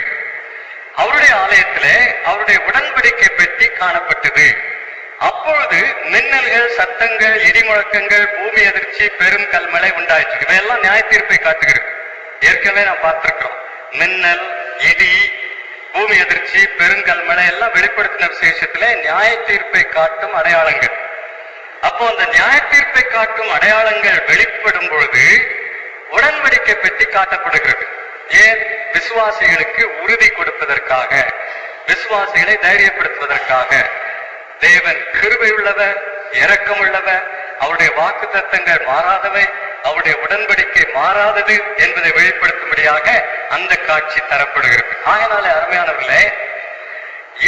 அவருடைய ஆலயத்திலே அவருடைய உடன்படிக்கை பெட்டி காணப்பட்டது. அப்பொழுது மின்னல்கள், சத்தங்கள், இடிமுழக்கங்கள், பூமி அதிர்ச்சி, பெரும் கல்மழை உண்டாயிற்று. இவையெல்லாம் நியாய தீர்ப்பை காட்டுகிறது. ஏற்கனவே நாம் பார்த்திருக்கிறோம். மின்னல், இடி, பூமி அதிர்ச்சி, பெருங்கல்மழை எல்லாம் வெளிப்படுத்தின விசேஷத்திலே நியாய தீர்ப்பை காட்டும் அடையாளங்கள். அப்போ அந்த நியாய தீர்ப்பை காட்டும் அடையாளங்கள் வெளிப்படும் பொழுது உடன்படிக்கை பெட்டி காட்டப்படுகிறது. ஏன்? விசுவாசிகளுக்கு உறுதி கொடுப்பதற்காக, விசுவாசிகளை தைரியப்படுத்துவதற்காக. தேவன் கிருபை உள்ளவர், இரக்கம் உள்ளவர், அவருடைய வாக்கு தத்தங்கள் மாறாதவை, அவருடைய உடன்படிக்கை மாறாதது என்பதை வெளிப்படுத்தும்படியாக அந்த காட்சி தரப்படுகிறது. ஆகையினாலே அருமையானவர்களே,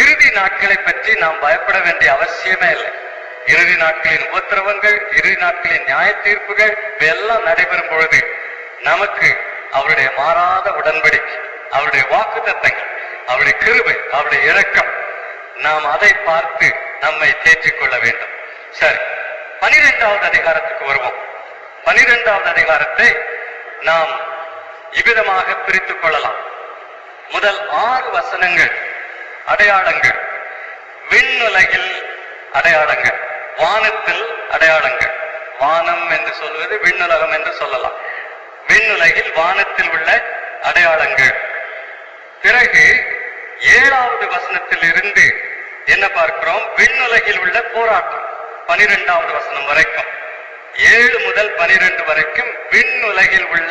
இறுதி நாட்களை பற்றி நாம் பயப்பட வேண்டிய அவசியமே இல்லை. இறுதி நாட்களின் உபத்திரவங்கள், இறுதி நாட்களின் நியாய தீர்ப்புகள் இவையெல்லாம் நடைபெறும் பொழுது நமக்கு அவருடைய மாறாத உடன்படிக்கை, அவருடைய வாக்கு தத்தங்கள், அவருடைய கிருபை, அவருடைய இரக்கம், நாம் அதை பார்த்து நம்மை தேற்றிக் கொள்ள வேண்டும். சரி, 12வது அதிகாரத்துக்கு வருவோம். 12வது அதிகாரத்தை நாம் இவ்விதமாக பிரித்துக் கொள்ளலாம். முதல் 6 வசனங்கள் அடையாளங்கள், விண்ணுலகில் அடையாளங்கள், வானத்தில் அடையாளங்கள். வானம் என்று சொல்வது விண்ணுலகம் என்று சொல்லலாம். விண்ணுலகில் வானத்தில் உள்ள அடையாளங்கள். பிறகு 7வது வசனத்தில் இருந்து என்ன பார்க்கிறோம்? விண்ணுலகில் உள்ள போராட்டம். 12வது வசனம் வரைக்கும், 7 முதல் 12 வரைக்கும் விண்ணுலகில் உள்ள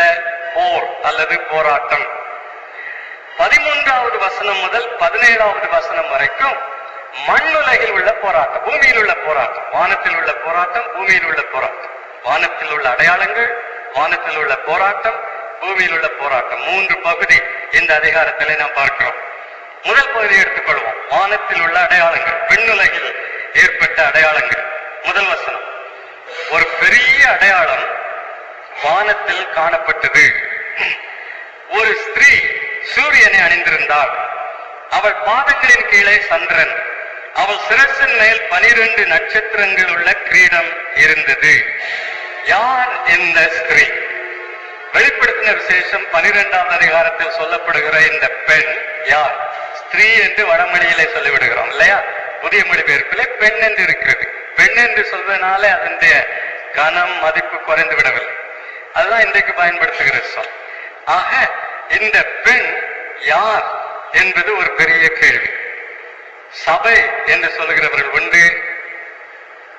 போர் அல்லது போராட்டம். 13வது வசனம் முதல் 17வது வசனம் வரைக்கும் மண்ணுலகில் உள்ள போராட்டம், பூமியில் உள்ள போராட்டம். வானத்தில் உள்ள போராட்டம், பூமியில் உள்ள போராட்டம். வானத்தில் உள்ள அடையாளங்கள், வானத்தில் உள்ள போராட்டம், பூமியில் உள்ள போராட்டம். 3 பகுதி இந்த அதிகாரத்திலே நாம் பார்க்கிறோம். முதல் பகுதியை எடுத்துக்கொள்வோம். வானத்தில் உள்ள அடையாளங்கள், விண்ணுலகில் ஏற்பட்ட அடையாளங்கள். முதல் வசனம், ஒரு பெரிய அடையாளம் வானத்தில் காணப்பட்டது. ஒரு ஸ்திரீ சூரியனை அணிந்திருந்தாள். அவள் பாதங்களின் கீழே சந்திரன், அவள் சிரசின் மேல் 12 நட்சத்திரங்கள் உள்ள கிரீடம் இருந்தது. யார் இந்த ஸ்திரீ? வெளிப்படுத்தின விசேஷம் 12வது அதிகாரத்தில் சொல்லப்படுகிற இந்த பெண் யார்? ஸ்திரீ என்று வடமொழியிலே சொல்லிவிடுகிறோம் இல்லையா? புதிய மொழிபெயர்ப்பிலே பெண் என்று இருக்கிறது. பெண் என்று சொல்வதனால அதனுடைய கனம், மதிப்பு குறைந்து விடவில்லை. அதுதான் இன்றைக்கு பயன்படுத்துகிற சொல். ஆக இந்த பெண் யார் என்பது ஒரு பெரிய கேள்வி. சபை என்று சொல்லுகிறவர்கள் உண்டு,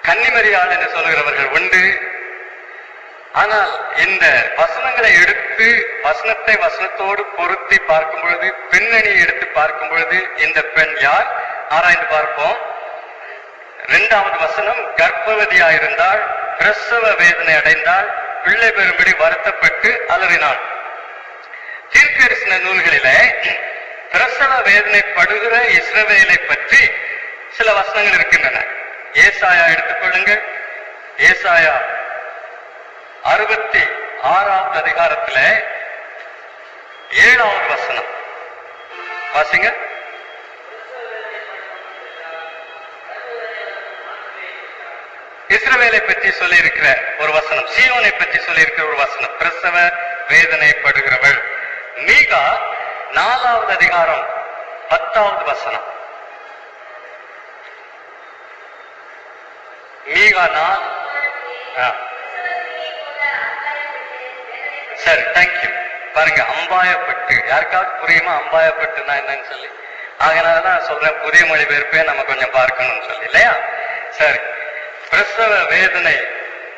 கன்னிமரியாள் என்று சொல்லுகிறவர்கள் உண்டு, ஆனால் இந்த வசனங்களை எடுத்து வசனத்தை வசனத்தோடு பொருத்தி பார்க்கும் பொழுது, பெண்ணணியை எடுத்து பார்க்கும் பொழுது இந்த பெண் யார் ஆராய்ந்து பார்ப்போம். 2வது வசனம், கர்ப்பவதியாயிருந்தாள், பிரசவ வேதனை அடைந்தாள், பிள்ளை பெறும்படி வருத்தப்பட்டு அலறினாள். தீர்க்கதரிசன நூல்களிலே பிரசவ வேதனைப்படுகிற இஸ்ரவேலை பற்றி சில வசனங்கள் இருக்கின்றன. ஏசாயா எடுத்துக்கொள்ளுங்கள். ஏசாயா 66வது அதிகாரத்திலே 7வது வசனம் வாசிங்க. இஸ்ரவேலை பற்றி சொல்லி இருக்கிற ஒரு வசனம், சீயோனை பற்றி சொல்லி இருக்கிற ஒரு வசனம், பிரசவ வேதனைப்படுகிறவள். மீகா 4வது அதிகாரம் 10வது வசனம். மீகா 4. சரி, தேங்க்யூ. பாருங்க, அம்பாயப்பட்டு, யாருக்காவது புரியுமா அம்பாயப்பட்டுனா என்னன்னு சொல்லி? அதனாலதான் சொல்றேன், புதிய மொழிபெயர்ப்பே நம்ம கொஞ்சம் பார்க்கணும்னு சொல்லி, இல்லையா? சரி, பிரசவ வேதனை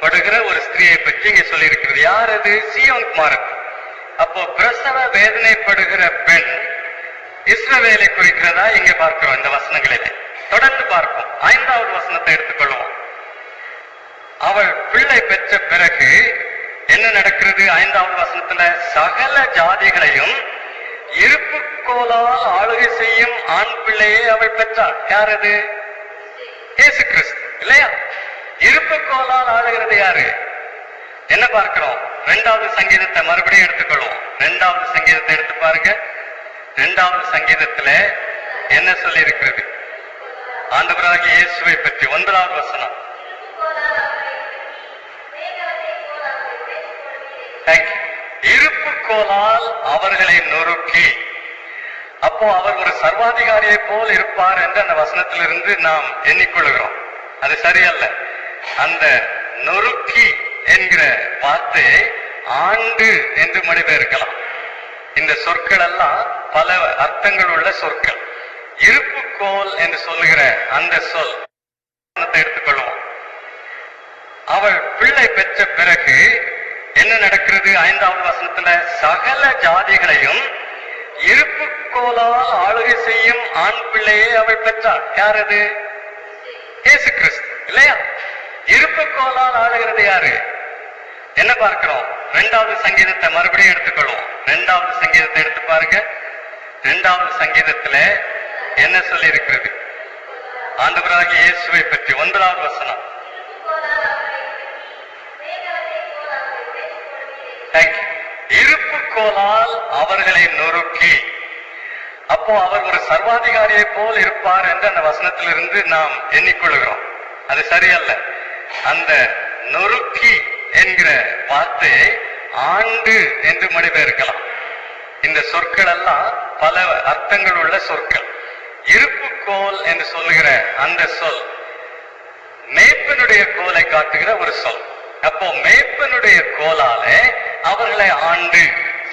படுகிற ஒரு ஸ்திரியை பற்றி இங்க சொல்லி இருக்கிறது. யார் அது? சீயோன் குமாரத்தி. அப்போ பிரசவ வேதனைப்படுகிற பெண் இஸ்ரவேலை குறிக்கிறதா இங்க பார்க்கிறோம் இந்த வசனங்களிலே. தொடர்ந்து பார்ப்போம். 5வது வசனத்தை எடுத்துக்கொள்வோம். அவள் பிள்ளை பெற்ற பிறகு என்ன நடக்கிறது? 5வது வசனத்துல, சகல ஜாதிகளையும் இருப்புக்கோலால் ஆளுகை செய்யும் ஆண் பிள்ளையை அவள் பெற்றாள். யார் அது? இயேசு கிறிஸ்து, இல்லையா? இருப்புக்கோலால் ஆளுகிறது யாரு? என்ன பார்க்கிறோம்? 2வது சங்கீதத்தை மறுபடியும் எடுத்துக்கொள்வோம். 2வது சங்கீதத்தை எடுத்து பாருங்க. 2வது சங்கீதத்துல என்ன சொல்லி இருக்கிறது ஆண்டவராகிய இயேசுவை பற்றி? 1வது வசனம். இருப்புக்கோலால் அவர்களை நொறுக்கி. அப்போ அவர் ஒரு சர்வாதிகாரியை போல் இருப்பார் என்று அந்த வசனத்திலிருந்து நாம் எண்ணிக்கொள்கிறோம். அது சரியல்ல. அந்த நொறுக்கி என்கிற வார்த்தையை ஆண்டு என்று மொழிபெயர்க்கலாம். இந்த சொற்கள் எல்லாம் பல அர்த்தங்கள் உள்ள சொற்கள். இருப்புக்கோல் என்று சொல்லுகிற அந்த சொல் எடுத்துக்கொள்வோம். அவள் பிள்ளை பெற்ற பிறகு என்ன நடக்கிறது? 5வது வசனத்துல, சகல ஜாதிகளையும் இருப்புக்கோலால் ஆளுகை செய்யும் ஆண் பிள்ளையை அவள் பெற்றாள். யார் அது? இயேசு கிறிஸ்து, இல்லையா? இருப்புக்கோலால் ஆளுகிறது யாரு? என்ன பார்க்கிறோம்? 2வது சங்கீதத்தை மறுபடியும் எடுத்துக்கொள்வோம். 2வது சங்கீதத்தை எடுத்து பாருங்க. 2வது சங்கீதத்துல என்ன சொல்லி இருக்கிறது ஆண்டவராகிய இயேசுவை பற்றி? 1வது வசனம். இருப்புக்கோலால் அவர்களை நொறுக்கி. அப்போ அவர் ஒரு சர்வாதிகாரியை போல் இருப்பார் என்று அந்த வசனத்திலிருந்து நாம் எண்ணிக்கொள்கிறோம். அது சரியல்ல. அந்த நொறுக்கி என்கிற வார்த்தையை ஆண்டு என்று மொழிபெயர்க்கலாம். இந்த சொற்கள் எல்லாம் பல அர்த்தங்கள் உள்ள சொற்கள். இருப்புக்கோல் என்று சொல்லுகிற அந்த சொல் மேய்ப்பனுடைய கோலை காட்டுகிற ஒரு சொல். அப்போ மேய்ப்பனுடைய கோலாலே அவர்களை ஆண்டு,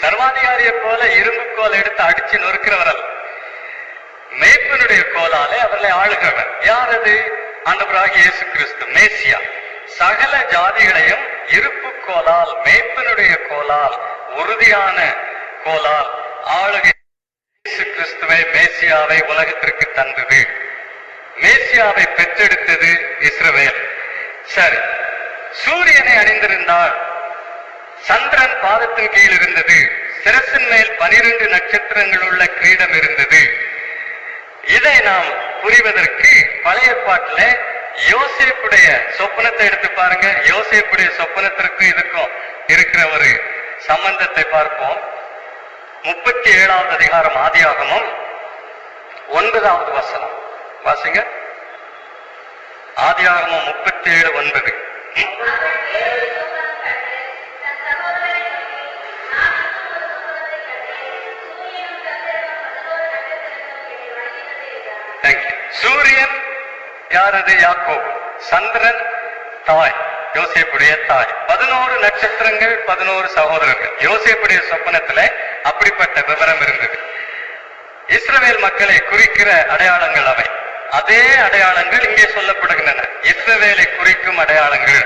சர்வாதிகாரியை போல இரும்பு கோல் எடுத்து அடிச்சு நொறுக்கிறவரல், மேய்ப்பனுடைய கோலாலே அவர்களை ஆளுகிறவர். யார் அது? ஆண்டவராகிய இயேசு கிறிஸ்து, மேசியா. சகல ஜாதிகளையும் இருப்பு கோலால், மேய்ப்பனுடைய கோலால், உறுதியான கோலால் ஆளுகை. இயேசு கிறிஸ்துவை, மேசியாவை உலகத்திற்கு தந்தது. மேசியாவை பெற்றெடுத்தது இஸ்ரவேல். சரி, சூரியனை அணிந்திருந்தால் சந்திரன் பாதத்தின் கீழ் இருந்தது, சிரசின் மேல் 12 நட்சத்திரங்கள் உள்ள கிரீடம் இருந்தது. இதை நாம் புரிவதற்கு பழைய ஏற்பாட்டுல யோசேப்புடைய சொப்பனத்தை எடுத்து பாருங்க. யோசேப்புடைய சொப்பனத்திற்கு இதுக்கும் இருக்கிற ஒரு சம்பந்தத்தை பார்ப்போம். 37வது அதிகாரம் ஆதியாகமம் 9வது வசனம் வாசிங்க. ஆதியாகமம் 37:9. சூரியன் யாரது? யாக்கோபு. சந்திரன் தாய், யோசேப்புடைய தாய். 11 நட்சத்திரங்கள், 11 சகோதரர்கள். யோசேப்புடைய சொப்பனத்துல அப்படிப்பட்ட விவரம் இருந்தது. இஸ்ரவேல் மக்களை குறிக்கிற அடையாளங்கள் அவை. அதே அடையாளங்கள் இங்கே சொல்லப்படுகின்றன. இஸ்ரவேலை குறிக்கும் அடையாளங்கள்.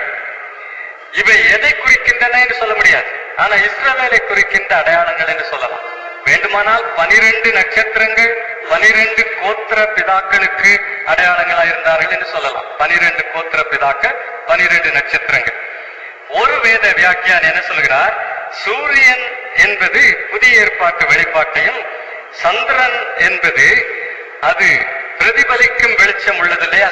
இவை எதை குறிக்கின்றன என்று சொல்ல முடியாது. ஆனா இஸ்ரவேலை குறிக்கின்ற அடையாளங்கள் என்று சொல்லலாம். வேண்டுமானால் 12 நட்சத்திரங்கள் 12 கோத்திர பிதாக்களுக்கு அடையாளங்களா இருந்தார்கள் என்று சொல்லலாம். 12 கோத்திர பிதாக்கள் 12 நட்சத்திரங்கள். ஒரு வேத வியாக்கியான் என்ன சொல்கிறார்? சூரியன் என்பது புதிய ஏற்பாட்டு வெளிப்பாட்டையும், சந்திரன் என்பது அது பிரதிபலிக்கும் வெளிச்சம் உள்ளது இல்லையா?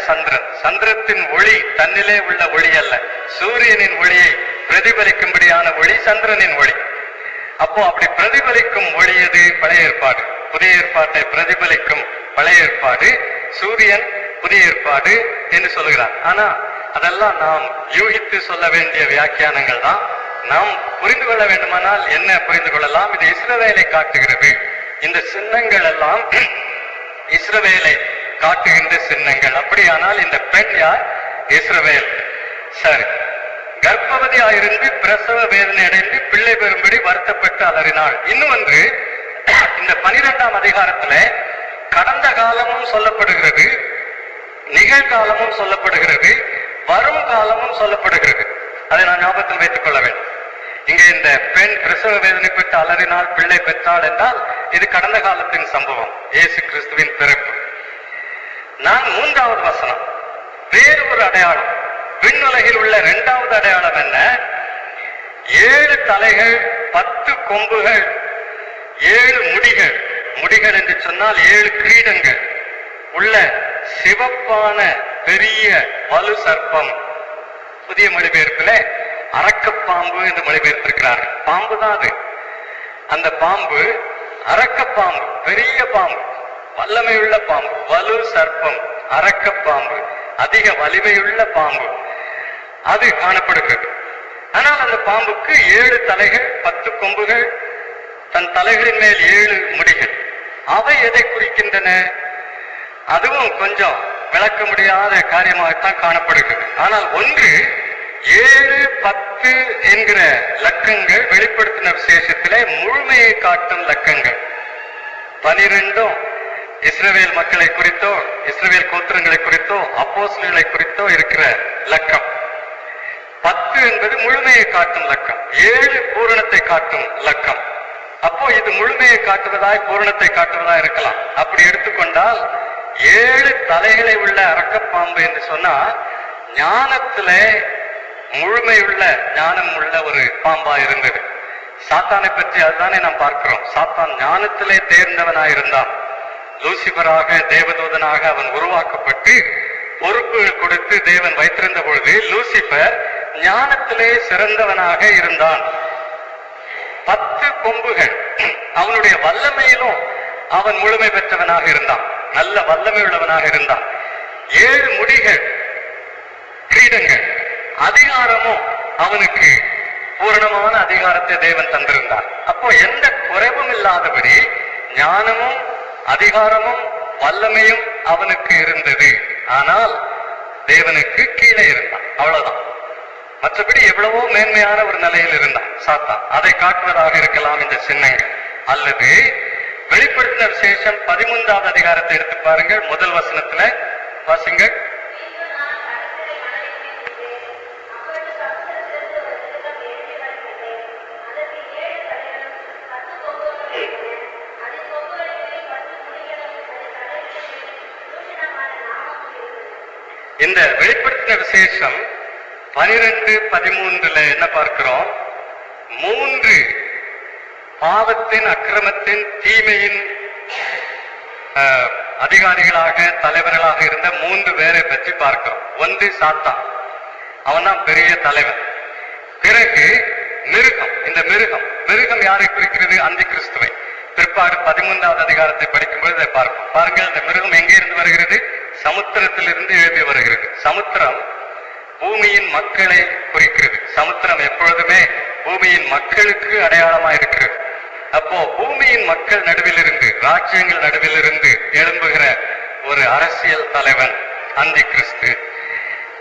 சந்திரத்தின் ஒளி தன்னிலே உள்ள ஒளி அல்ல, சூரியனின் ஒளியை பிரதிபலிக்கும்படியான ஒளி சந்திரனின் ஒளி. அப்போ அப்படி பிரதிபலிக்கும் ஒளி எது? பழைய ஏற்பாடு. புதிய ஏற்பாட்டை பிரதிபலிக்கும் பழைய ஏற்பாடு, சூரியன் புதிய ஏற்பாடு என்று சொல்லுகிறார். ஆனா அதெல்லாம் நாம் யூகித்து சொல்ல வேண்டிய வியாக்கியானங்கள் தான். நாம் புரிந்து கொள்ள வேண்டுமானால் என்ன புரிந்து கொள்ளலாம்? இது இஸ்ரவேலை காட்டுகிறது. இந்த சின்னங்கள் எல்லாம் இஸ்ரவேலை காட்டுகின்ற சின்னங்கள். அப்படியானால் இந்த பெண் யார்? இஸ்ரவேல். சரி, கர்ப்பவதியாயிருந்து பிரசவ வேதனை அடைந்து பிள்ளை பெறும்படி வருத்தப்பட்டு அலறினாள். இன்னும் ஒன்று, இந்த 12ஆம் அதிகாரத்துல கடந்த காலமும் சொல்லப்படுகிறது, நிகழ்காலமும் சொல்லப்படுகிறது, வரும் காலமும் சொல்லப்படுகிறது. அதை நான் ஞாபகத்தில் வைத்துக் கொள்ள வேண்டும். இங்கே இந்த பெண் பிரசவ வேதனை பெற்று அலறினாள், பிள்ளை பெற்றாள் என்றால் இது கடந்த காலத்தின் சம்பவம், இயேசு கிறிஸ்துவின் பிறப்பு. நான் 3வது வசனம், வேறு ஒரு அடையாளம். விண்ணுலகில் உள்ள 2வது அடையாளம் என்ன? 7 தலைகள் 10 கொம்புகள் 7 முடிகள். முடிகள் என்று சொன்னால் 7 கிரீடங்கள் உள்ள சிவப்பான பெரிய வலு சர்ப்பம். புதிய மொழிபெயர்ப்பில் அரக்கப்பாம்பு என்று மொழிபெயர்த்திருக்கிறார்கள். பாம்பு தான் அது. அந்த பாம்பு அரக்கப்பாம்பு, பெரிய பாம்பு, வல்லமையுள்ள பாம்பு, வலு சர்ப்பம், அரக்கப்பாம்பு, அதிக வலிமையுள்ள பாம்பு அது காணப்படுகிறது. ஆனால் அந்த பாம்புக்கு 7 தலைகள் 10 கொம்புகள், தன் தலைகளின் மேல் 7 முடிகள். அவை எதை குறிக்கின்றன? அதுவும் கொஞ்சம் விளக்க முடியாத காரியமாகத்தான் காணப்படுகிறது. ஆனால் ஒன்று 7, 10 என்கிற லக்கங்கள் வெளிப்படுத்தின விசேஷத்திலே முழுமையை காட்டும் லக்கங்கள். 12 இஸ்ரவேல் மக்களை குறித்தோ, இஸ்ரவேல் கோத்திரங்களை குறித்தோ, அப்போஸ்தலர்களை குறித்தோ இருக்கிற லக்கம். 10 என்பது முழுமையை காட்டும் லக்கம், 7 பூரணத்தை காட்டும் லக்கம். அப்போ இது முழுமையை காட்டுவதாய் பூரணத்தை காட்டுவதாய் இருக்கலாம். அப்படி எடுத்துக்கொண்டால் 7 தலைகளை உள்ள அரக்கப்பாம்பு என்று சொன்னா ஞானத்திலே முழுமையுள்ள ஞானம் உள்ள ஒரு பாம்பா இருந்தது. சாத்தானை பற்றி அதுதானே நாம் பார்க்கிறோம். சாத்தான் ஞானத்திலே தேர்ந்தவனாயிருந்தான். லூசிபராக தேவதூதனாக அவன் உருவாக்கப்பட்டு பொறுப்புகள் கொடுத்து தேவன் வைத்திருந்த பொழுது லூசிபர் ஞானத்திலே சிறந்தவனாக இருந்தான். 10 கொம்புகள், அவனுடைய வல்லமையிலும் அவன் முழுமை பெற்றவனாக இருந்தான், நல்ல வல்லமை உள்ளவனாக இருந்தான். 7 முடிகள், கிரீடங்கள், அதிகாரமும் அவனுக்கு பூரணமான அதிகாரத்தை தேவன் தந்திருந்தார். அப்போ எந்த குறைவும் இல்லாதபடி ஞானமும் அதிகாரமும் வல்லமையும் அவனுக்கு இருந்தது. ஆனால் தேவனுக்கு கீழே இருந்தான், அவ்வளவுதான். மற்றபடி எவ்வளவோ மேன்மையான ஒரு நிலையில் இருந்தான் சாத்தான். அதை காட்டுவதாக இருக்கலாம் இந்த சின்னங்கள். அல்லது வெளிப்படுத்தின விசேஷம் 13வது அதிகாரத்தை எடுத்து பாருங்கள். முதல் வசனத்துல வாசிங்கள். இந்த வெளிப்படுத்தின விசேஷம் 12, 13 என்ன பார்க்கிறோம்? 3 பாவத்தின், அக்கிரமத்தின், தீமையின் அதிகாரிகளாக தலைவர்களாக இருந்த 3 பேரை பற்றி பார்க்கிறோம். ஒன்று சாத்தான், அவன் தான் பெரிய தலைவன். பிறகு மிருகம். இந்த மிருகம் யாரை குறிக்கிறது? அந்தி கிறிஸ்துவை. பிற்பாடு 13வது அதிகாரத்தை படிக்கும்போது இதை பார்ப்போம். பாருங்கள், இந்த மிருகம் எங்கே இருந்து வருகிறது? சமுத்திரத்திலிருந்து எழுப்பி வருகிறது. சமுத்திரம் பூமியின் மக்களை குறிக்கிறது. சமுத்திரம் எப்பொழுதுமே பூமியின் மக்களுக்கு அடையாளமா இருக்கிறது. அப்போ பூமியின் மக்கள் நடுவிலிருந்து, ராஜ்யங்கள் நடுவிலிருந்து எழும்புகிற ஒரு அரசியல் தலைவன் அந்தி கிறிஸ்து.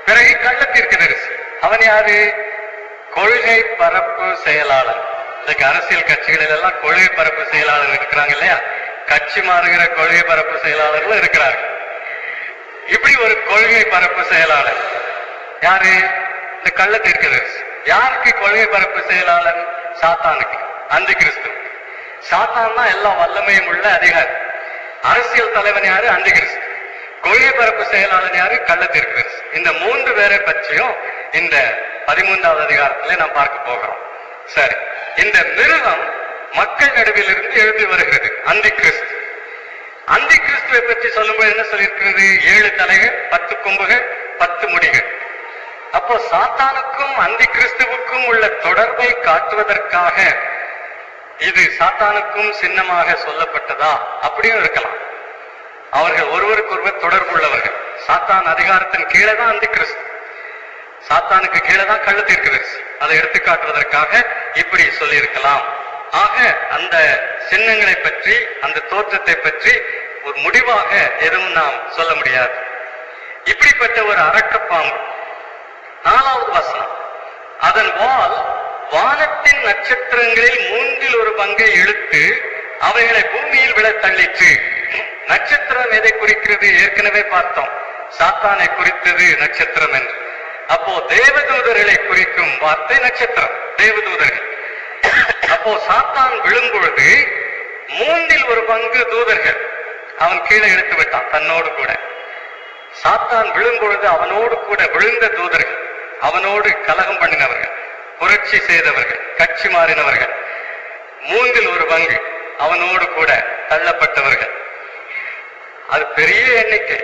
பிறகு கள்ள தீர்க்கதரிசி. அவன் யாரு? கொள்கை பரப்பு செயலாளர். இன்னைக்கு அரசியல் கட்சிகளில் எல்லாம் கொள்கை பரப்பு செயலாளர் இருக்கிறாங்க இல்லையா? கட்சி மாறுகிற கொள்கை பரப்பு செயலாளர்களும் இருக்கிறார்கள். இப்படி ஒரு கொள்கை பரப்பு செயலாளர் யாரு? இந்த கள்ள தீர்க்கதரிசி. யாருக்கு கொள்கை பரப்பு செயலாளன்? சாத்தானுக்கு, அந்தி கிறிஸ்து. சாத்தான் தான் எல்லா வல்லமையும் உள்ள அதிகாரி. அரசியல் தலைவன் யாரு? அந்தி கிறிஸ்து. கொள்கை பரப்பு செயலாளன் யாரு? கள்ள தீர்க்கதரிசி. இந்த 3 பேரை பற்றியும் இந்த 13வது அதிகாரத்திலே நாம் பார்க்க போகிறோம். சரி, இந்த மிருகம் மக்கள் நடுவில் இருந்து எழுதி வருகிறது, அந்தி கிறிஸ்து. அந்தி கிறிஸ்துவை பற்றி சொல்லும்போது என்ன சொல்லியிருக்கிறது? 7 தலைகள், 10 கொம்புகள், 10 முடிகள். அப்போ சாத்தானுக்கும் அந்தி கிறிஸ்துவுக்கும் உள்ள தொடர்பை காட்டுவதற்காக இது சாத்தானுக்கும் சின்னமாக சொல்லப்பட்டதா? அப்படியும் இருக்கலாம். அவர்கள் ஒருவருக்கொருவர் தொடர்புள்ளவர்கள். சாத்தான் அதிகாரத்தின் கீழே தான் அந்தி கிறிஸ்து, சாத்தானுக்கு கீழே தான் கள்ள தீர்க்கதரிசி. அதை எடுத்து காட்டுவதற்காக இப்படி சொல்லி இருக்கலாம். ஆக அந்த சின்னங்களை பற்றி, அந்த தோற்றத்தை பற்றி ஒரு முடிவாக எதுவும் நாம் சொல்ல முடியாது. இப்படிப்பட்ட ஒரு அரக்கப்பாம்பு. 4வது வசனம், அதன் வால் வானத்தின் நட்சத்திரங்களில் 1/3 பங்கை இழுத்து அவைகளை பூமியில் விழ தள்ளிற்று. நட்சத்திரம் எதை குறிக்கிறது? ஏற்கனவே பார்த்தோம், சாத்தானை குறித்தது நட்சத்திரம் என்று. அப்போ தேவதூதர்களை குறிக்கும் வார்த்தை நட்சத்திரம், தேவதூதர்கள். அப்போ சாத்தான் விழும் பொழுது 1/3 பங்கு தூதர்கள் அவன் கீழே இழுத்து விட்டான் தன்னோடு கூட. சாத்தான் விழும் பொழுது அவனோடு கூட விழுந்த தூதர்கள், அவனோடு கலகம் பண்ணினவர்கள், புரட்சி செய்தவர்கள், கட்சி மாறினவர்கள், 1/3 பங்கு அவனோடு கூட தள்ளப்பட்டவர்கள். அது பெரிய எண்ணிக்கை,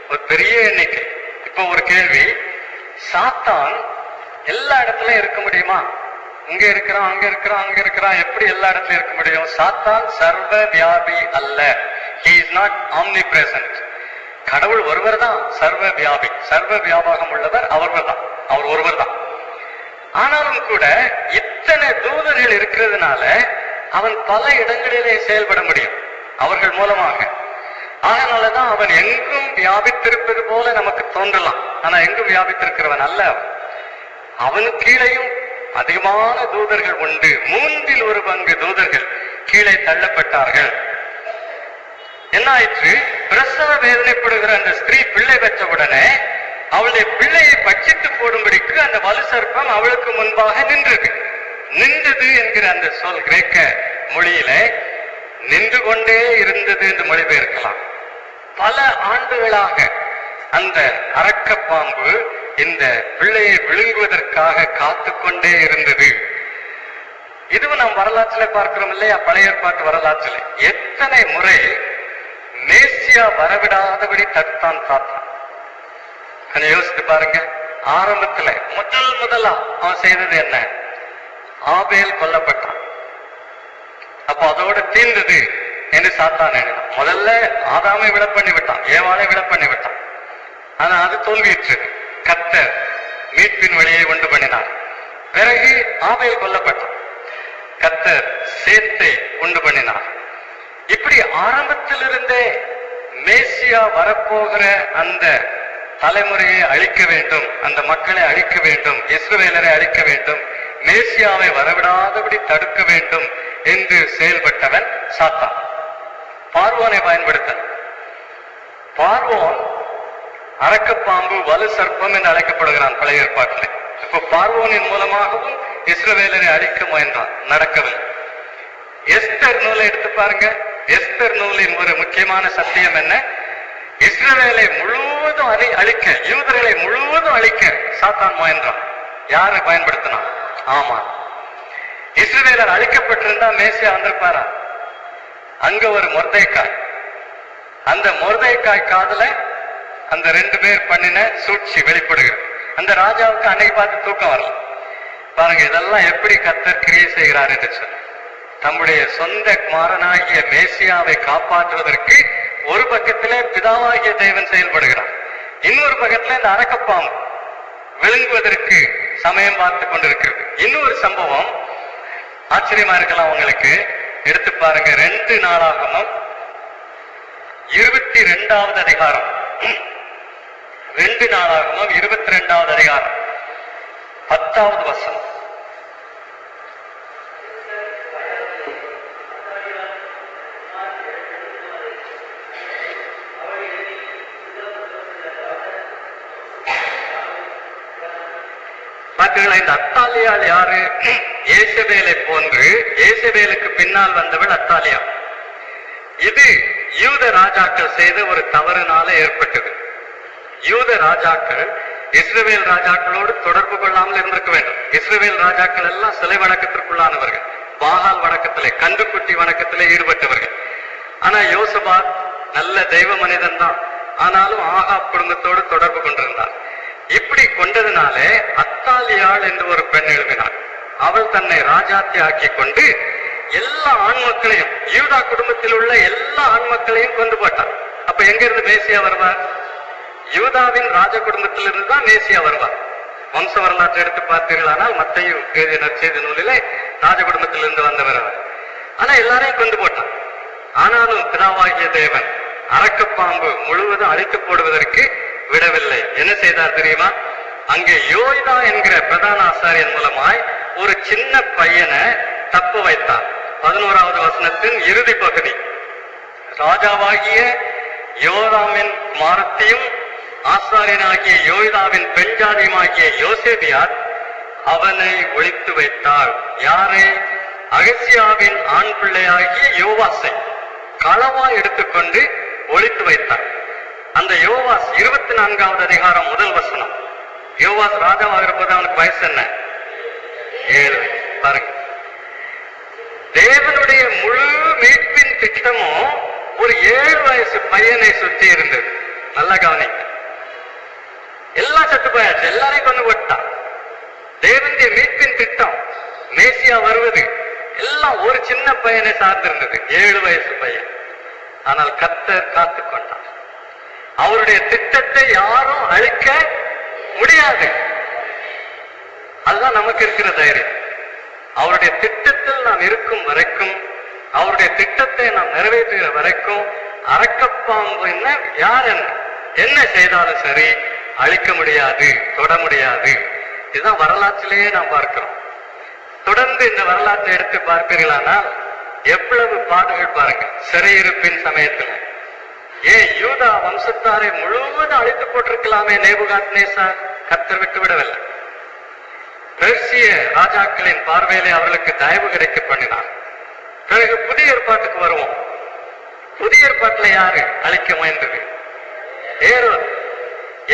ஒரு பெரிய எண்ணிக்கை. இப்போ ஒரு கேள்வி, சாத்தான் எல்லா இடத்துலயும் இருக்க முடியுமா? இங்க இருக்கிறான், அங்க இருக்கிறான், அங்க இருக்கிறான், எப்படி எல்லா இடத்துலயும் இருக்க முடியும்? சாத்தான் சர்வ வியாபி அல்ல. He is not omnipresent. கடவுள் ஒருவர் தான் சர்வ வியாபி, சர்வ வியாபகம் உள்ளவர் அவர்தான், அவர் ஒருவர் தான். ஆனாலும் கூட இத்தனை தூதர்கள் இருக்கிறதுனால அவன் பல இடங்களிலே செயல்பட முடியும் அவர்கள் மூலமாக. அதனாலதான் அவன் எங்கும் வியாபித்திருப்பது போல நமக்கு தோன்றலாம். ஆனா எங்கும் வியாபித்திருக்கிறவன் அல்ல. அவனுக்கு கீழையும் அதிகமான தூதர்கள் உண்டு. 1/3 பங்கு தூதர்கள் கீழே தள்ளப்பட்டார்கள். என்ன ஆயிற்று? பிரசவ வேதனைப்படுகிற அந்த ஸ்திரீ பிள்ளை பெற்ற உடனே அவளுடைய பிள்ளையை பட்சித்து போடும்படிக்கு அந்த வலு சர்ப்பம் அவளுக்கு முன்பாக நின்றது. நின்றது என்கிற அந்த சொல் கிரேக்க மொழியில நின்று கொண்டே இருந்தது என்று மொழிபெயர்க்கலாம். பல ஆண்டுகளாக அந்த அரக்கப்பாம்பு இந்த பிள்ளையை விழுங்குவதற்காக காத்து கொண்டே இருந்தது. இதுவும் நாம் வரலாற்றிலே பார்க்கிறோம் இல்லையா? பழைய ஏற்பாட்டு வரலாற்றிலே எத்தனை முறை மேசியா வரவிடாதபடி தடுத்தான் சாத்தான். கொஞ்சம் யோசித்து பாருங்க. ஆரம்பத்துல முதலா அவன் செய்தது என்ன? ஆபேல் கொல்லப்பட்டான். அப்போ அதோட தீர்ந்தது என்று சாத்தான் எண்ணினான். முதல்ல ஆதாமை விட பண்ணி விட்டான், ஏவாளை விட பண்ணி விட்டான். ஆனா அது தோல்வியுற்றது. கர்த்தர் மீட்பின் வழியை உண்டு பண்ணினார். பிறகு ஆபேல் கொல்லப்பட்டான். கர்த்தர் சேத்தை உண்டு பண்ணினார். இப்படி ஆரம்பத்திலிருந்தே மேசியா வரப்போகிற அந்த தலைமுறையை அழிக்க வேண்டும், அந்த மக்களை அழிக்க வேண்டும், இஸ்ரவேலரை அழிக்க வேண்டும், மேசியாவை வரவிடாதபடி தடுக்க வேண்டும் என்று செயல்பட்டவன் சாத்தான். பார்வோனை பயன்படுத்த. பார்வோன் அரக்கப்பாம்பு, வலு சர்ப்பம் என்று அழைக்கப்படுகிறான் பழைய ஏற்பாட்டில். இப்ப பார்வோனின் மூலமாகவும் இஸ்ரவேலரை அழிக்க முயன்றான், நடக்கவில்லை. எஸ்தர் நூலை எடுத்து பாருங்க. எஸ்தர் நூலின் ஒரு முக்கியமான சத்தியம் என்ன? இஸ்ரவேலை முழுவதும் அழிக்க, யூதர்களை முழுவதும் அழிக்க சாத்தான் முயன்றான். யாரை பயன்படுத்தினான்? ஆமா, இஸ்ரவேலர் அழிக்கப்பட்டிருந்தா மேசியா வந்திருப்பாரா? அங்க ஒரு மொர்தெக்காய், அந்த மொர்தெக்காய் காதுல அந்த 2 பேர் பண்ணின சூழ்ச்சி வெளிப்படுகிறது. அந்த ராஜாவுக்கு அன்னைக்கு பார்த்து தூக்கம் வரல. பாருங்க, இதெல்லாம் எப்படி கர்த்தர் கிரியை செய்கிறார் என்று சொல்லி. தம்முடைய சொந்த குமாரனாகிய மேசியாவை காப்பாற்றுவதற்கு ஒரு பக்கத்திலே பிதாவாகிய தேவன் செயல்படுகிறார், இன்னொரு பக்கத்துல இந்த அரக்கப்பாம்பு விழுங்குவதற்கு சமயம் பார்த்து கொண்டிருக்கிறது. இன்னொரு சம்பவம் ஆச்சரியமா இருக்கலாம் உங்களுக்கு. எடுத்து பாருங்க. 2 நாளாகமம் 22வது அதிகாரம். 2 நாளாகமம் 22வது அதிகாரம் 10வது வசனம். பார்த்தீங்களா? இந்த அத்தாலியாள் யாரு? ஏசபேலை போன்று ஏசபேலுக்கு பின்னால் வந்தவள் அத்தாலியா. இது யூத ராஜாக்கள் செய்த ஒரு தவறுனால ஏற்பட்டது. யூத ராஜாக்கள் இஸ்ரவேல் ராஜாக்களோடு தொடர்பு கொள்ளாமல் இருந்திருக்க வேண்டும். இஸ்ரவேல் ராஜாக்கள் எல்லாம் சிலை வணக்கத்திற்குள்ளானவர்கள், பாகால் வணக்கத்திலே, கன்றுக்குட்டி வணக்கத்திலே ஈடுபட்டவர்கள். ஆனா யோசபாத் நல்ல தெய்வ மனிதன் தான், ஆனாலும் ஆகாப் குடும்பத்தோடு தொடர்பு கொண்டிருந்தார். இப்படி கொண்டதுனாலே அத்தாலியாள் என்று ஒரு பெண் எழுப்பினாள். அவள் தன்னை ராஜாத்தி ஆக்கி கொண்டு எல்லா ஆண் மக்களையும், யூதா குடும்பத்தில் உள்ள எல்லா ஆண் மக்களையும் கொண்டு போட்டார். அப்ப எங்க இருந்து மேசியா வருவார்? யூதாவின் ராஜ குடும்பத்திலிருந்து தான் மேசியா வருவார். வம்ச வரலாற்றை எடுத்து பார்த்தீர்களானால் மத்தேயு எழுதிய நற்செய்தி நூலிலே ராஜ குடும்பத்திலிருந்து வந்தவர் அவர். ஆனா எல்லாரையும் கொண்டு போட்டார். ஆனாலும் பிதாவாகிய தேவன் அரக்கப்பாம்பு முழுவதும் அழித்து போடுவதற்கு விடவில்லை. என்ன செய்தார் தெரியுமா? அங்கே யோய்தா என்கிற பிரதான ஆசாரியன் மூலமாய் ஒரு சின்ன பையனை தப்ப வைத்தார். 11வது வசனத்தின் இறுதி பகுதி. ராஜாவாகிய யோராமின் குமாரத்தையும் ஆசாரியனாகிய யோய்தாவின் பெண்ஜாதியுமாகிய யோசேபியார் அவனை ஒழித்து வைத்தார். யாரை? அகசியாவின் ஆண் பிள்ளையாகிய யோவாசை களவா எடுத்துக்கொண்டு ஒழித்து வைத்தார். அந்த யோவாஸ் 24வது அதிகாரம் 1 வசனம். யோவாஸ் ராஜாவாகிற போது அவனுக்கு வயசு என்ன? 7 வயசு. பாருங்க, தேவனுடைய முழு மீட்பின் திட்டமும் ஒரு 7 வயசு பையனை சுற்றி இருந்தது. நல்லா கவனிங்க. எல்லாம் சத்து போயாச்சு, எல்லாரையும் கொண்டு போட்டான். தேவனுடைய மீட்பின் திட்டம், மேசியா வருவது எல்லாம் ஒரு சின்ன பையனை சார்ந்திருந்தது, 7 வயசு பையன். ஆனால் கர்த்தர் காத்து கொண்டார். அவருடைய திட்டத்தை யாரும் அழிக்க முடியாது. அதுதான் நமக்கு இருக்கிற தைரியம். அவருடைய திட்டத்தில் நாம் இருக்கும் வரைக்கும், அவருடைய திட்டத்தை நாம் நிறைவேற்றுகிற வரைக்கும் அரக்கப்பாம்பு என்ன, யார் என்ன செய்தாலும் சரி அழிக்க முடியாது, தொட முடியாது. இதுதான் வரலாற்றிலேயே நாம் பார்க்கிறோம். தொடர்ந்து இந்த வரலாற்றை எடுத்து பார்ப்பீர்களானால் எவ்வளவு பாடுகள் பாருங்க. சிறையிருப்பின் சமயத்தில் யூதா வம்சத்தாரை முழுவதும் அழித்து போட்டிருக்கலாமே நேபுகாத்நேசார், கர்த்தர் விட்டு விடவில்லை. பெர்சிய ராஜாக்களின் பார்வையிலே அவர்களுக்கு தயவு கிடைக்க பண்ணினார். பிறகு புதிய ஏற்பாட்டுக்கு வருவோம். புதிய ஏற்பாட்டுல யாரு அழிக்க முயன்றது? ஏரோது.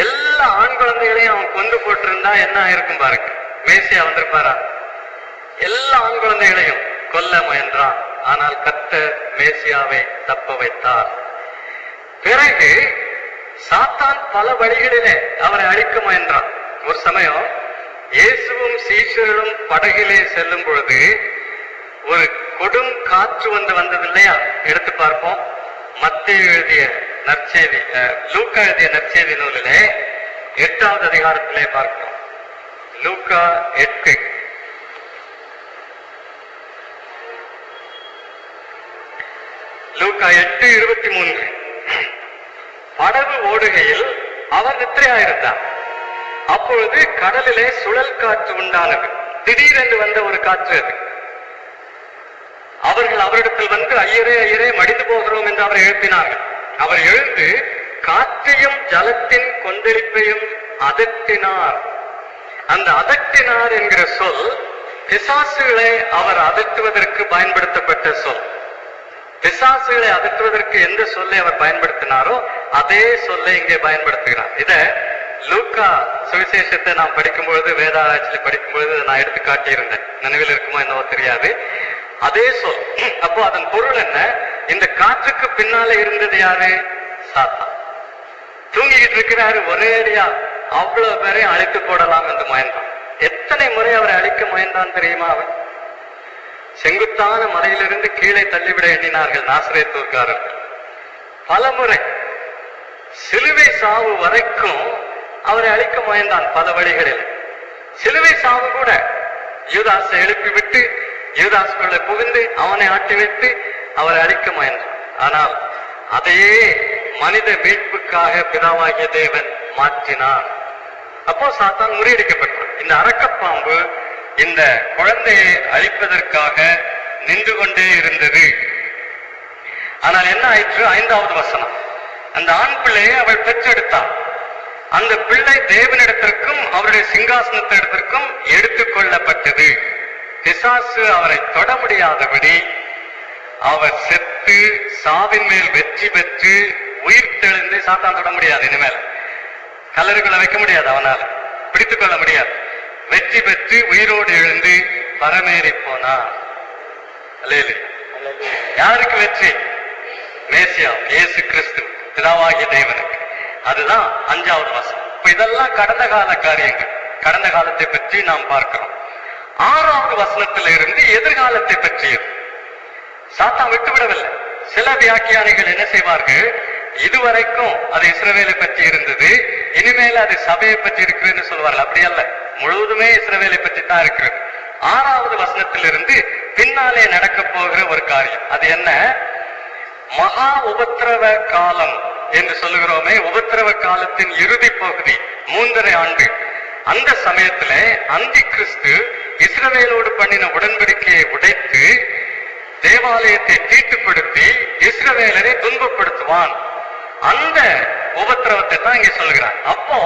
எல்லா ஆண் குழந்தைகளையும் அவன் கொண்டு போட்டிருந்தா என்ன ஆயிருக்கும் பாருங்க. மேசியா வந்திருப்பாரா? எல்லா ஆண் குழந்தைகளையும் கொல்ல முயன்றான். ஆனால் கர்த்தர் மேசியாவை தப்ப வைத்தார். பிறகு சாத்தான் பல வழிகளிலே அவரை அழிக்க முயன்றான். ஒரு சமயம் இயேசுவும் சீஷர்களும் படகிலே செல்லும் பொழுது ஒரு கொடும் காற்று வந்தது இல்லையா? எடுத்து பார்ப்போம். மத்தேயு எழுதிய நற்செய்தி, லூக்கா எழுதிய நற்செய்தி நூலிலே 8வது அதிகாரத்திலே பார்க்கிறோம். லூக்கா 8. லூக்கா 8:23. படகு ஓடுகையில் அவர் நித்திரையாயிருந்தார். அப்பொழுது கடலிலே சுழல் காற்று உண்டானது. திடீரென்று வந்த ஒரு காற்று அது. அவர்கள் அவரிடத்தில் வந்து ஐயரே ஐயரே மடிந்து போகிறோம் என்று அவரை எழுப்பினார்கள். அவர் எழுந்து காற்றையும் ஜலத்தின் கொந்தளிப்பையும் அதட்டினார். அந்த அதட்டினார் என்கிற சொல் பிசாசுகளை அவர் அதட்டுவதற்கு பயன்படுத்தப்பட்ட சொல். பிசாசுகளை அதட்டுவதற்கு எந்த சொல்லை அவர் பயன்படுத்தினாரோ அதே சொல்லை இங்கே பயன்படுத்துகிறார். இத லூக்கா சுவிசேஷத்தை நாம் படிக்கும் பொழுது, வேதாராய்ச்சியில் படிக்கும் பொழுது நான் எடுத்து காட்டியிருந்தேன். நினைவில் இருக்குமோ என்னவோ தெரியாது. அதே சொல். அப்போ அதன் பொருள் என்ன? இந்த காற்றுக்கு பின்னாலே இருந்தது யாரு? சாத்தான். தூங்கிக்கிட்டு இருக்கிறாரு, ஒரேடியா அவ்வளவு பேரையும் அழித்து போடலாம் என்று முயன்றான். எத்தனை முறை அவரை அழிக்க முயன்றான் தெரியுமா? அவன் செங்குத்தான மலையிலிருந்து கீழே தள்ளிவிட எண்ணினார்கள் நாசரேத்தூர்காரர்கள். பல முறை சிலுவை சாவு வரைக்கும் அவரை அழிக்க முயன்றான் பல வழிகளில். சிலுவை சாவு கூட யூதாசை எழுப்பி விட்டு யூதாசுக்குள்ளே புகுந்து அவனை ஆட்டி வைத்து அவரை அழிக்க முயன்றான். ஆனால் அதையே மனித மீட்புக்காக பிதாவாகிய தேவன் மாற்றினார். அப்போ சாத்தான் முறியடிக்கப்பட்டான். இந்த அரக்கப்பாம்பு இந்த குழந்தையை அழிப்பதற்காக நின்று கொண்டே இருந்தது. ஆனால் என்ன ஆயிற்று? 5வது வசனம். அந்த ஆண் பிள்ளையை அவள் பெற்றெடுத்தாள். அந்த பிள்ளை தேவனிடத்திற்கும் அவருடைய சிங்காசனத்திடத்திற்கும் எடுத்துக்கொள்ளப்பட்டது. பிசாசு அவரை தொட முடியாதபடி அவர் செத்து சாவின் மேல் வெற்றி பெற்று உயிர் தெளிந்து, சாத்தான் தொட முடியாது, இனிமேல் கல்லறைக்குள்ள வைக்க முடியாது, அவனால பிடித்துக் கொள்ள முடியாது. வெற்றி பெற்று உயிரோடு எழுந்து பரமேறி போனார். யாருக்கு வெற்றி? மேசியா இயேசு கிறிஸ்து, பிதாவாகிய தேவனுக்கு. அதுதான் 5வது வசனம். இப்ப இதெல்லாம் கடந்த கால காரியங்கள், கடந்த காலத்தை பற்றி நாம் பார்க்கிறோம். 6வது வசனத்திலிருந்து எதிர்காலத்தை பற்றியது. சாத்தான் விட்டுவிடவில்லை. சில வியாக்கியானிகள் என்ன செய்வார்கள், இதுவரைக்கும் அது இஸ்ரவேலை பற்றி இருந்தது, இனிமேல் அது சபையை பற்றி இருக்குன்னு சொல்வார்கள். அப்படி அல்ல, முழுவதுமே இஸ்ரவேலை பற்றி தான் இருக்கிறது. 6வது வசனத்திலிருந்து பின்னாலே நடக்க போகிற ஒரு காரியம். அது என்ன? மகா உபத்திரவ காலம் என்று சொல்லுகிறோமே, உபத்திரவ காலத்தின் இறுதி பகுதி 3½ ஆண்டு. அந்த சமயத்துல அந்தி கிறிஸ்து இஸ்ரவேலோடு பண்ணின உடன்படிக்கையை உடைத்து தேவாலயத்தை தீட்டுப்படுத்தி இஸ்ரவேலரை துன்பப்படுத்துவான். அந்த உபத்திரவத்தை தான் இங்க சொல்லுகிறான். அப்போ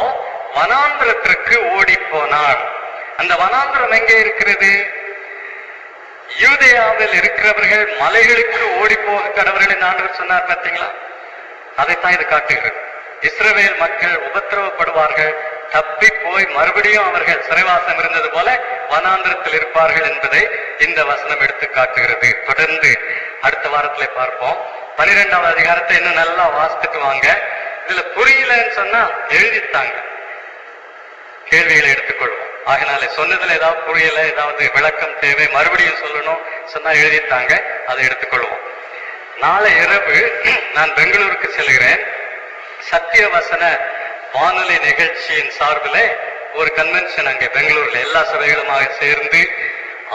வனாந்திரத்திற்கு ஓடி போனார். அந்த வனாந்திரம் எங்கே இருக்கிறது? யூதேயாவில் இருக்கிறவர்கள் மலைகளுக்கு ஓடி போக கடவர்கள் என்று ஆண்டவர் சொன்னார், பார்த்தீங்களா? அதைத்தான் இது காட்டுகிறது. இஸ்ரவேல் மக்கள் உபத்திரவப்படுவார்கள், தப்பி போய் மறுபடியும் அவர்கள் சிறைவாசம் இருந்தது போல வனாந்திரத்தில் இருப்பார்கள் என்பதை இந்த வசனம் எடுத்து காட்டுகிறது. தொடர்ந்து அடுத்த வாரத்திலே பார்ப்போம். 12வது அதிகாரத்தை இன்னும் நல்லா வாசித்துட்டு வாங்க. இதுல புரியலன்னு சொன்னா எழுதித்தாங்க, கேள்விகளை எடுத்துக்கொள்வோம். ஆகினாலே சொன்னதுல ஏதாவது புரியல, ஏதாவது விளக்கம் தேவை, மறுபடியும் சொல்லணும் சொன்னா எழுதித்தாங்க, அதை எடுத்துக்கொள்வோம். நாளை இரவு நான் பெங்களூருக்கு செல்கிறேன். சத்தியவசன வானொலி நிகழ்ச்சியின் சார்பில் ஒரு கன்வென்ஷன் அங்கே பெங்களூர்ல எல்லா சபைகளுமாக சேர்ந்து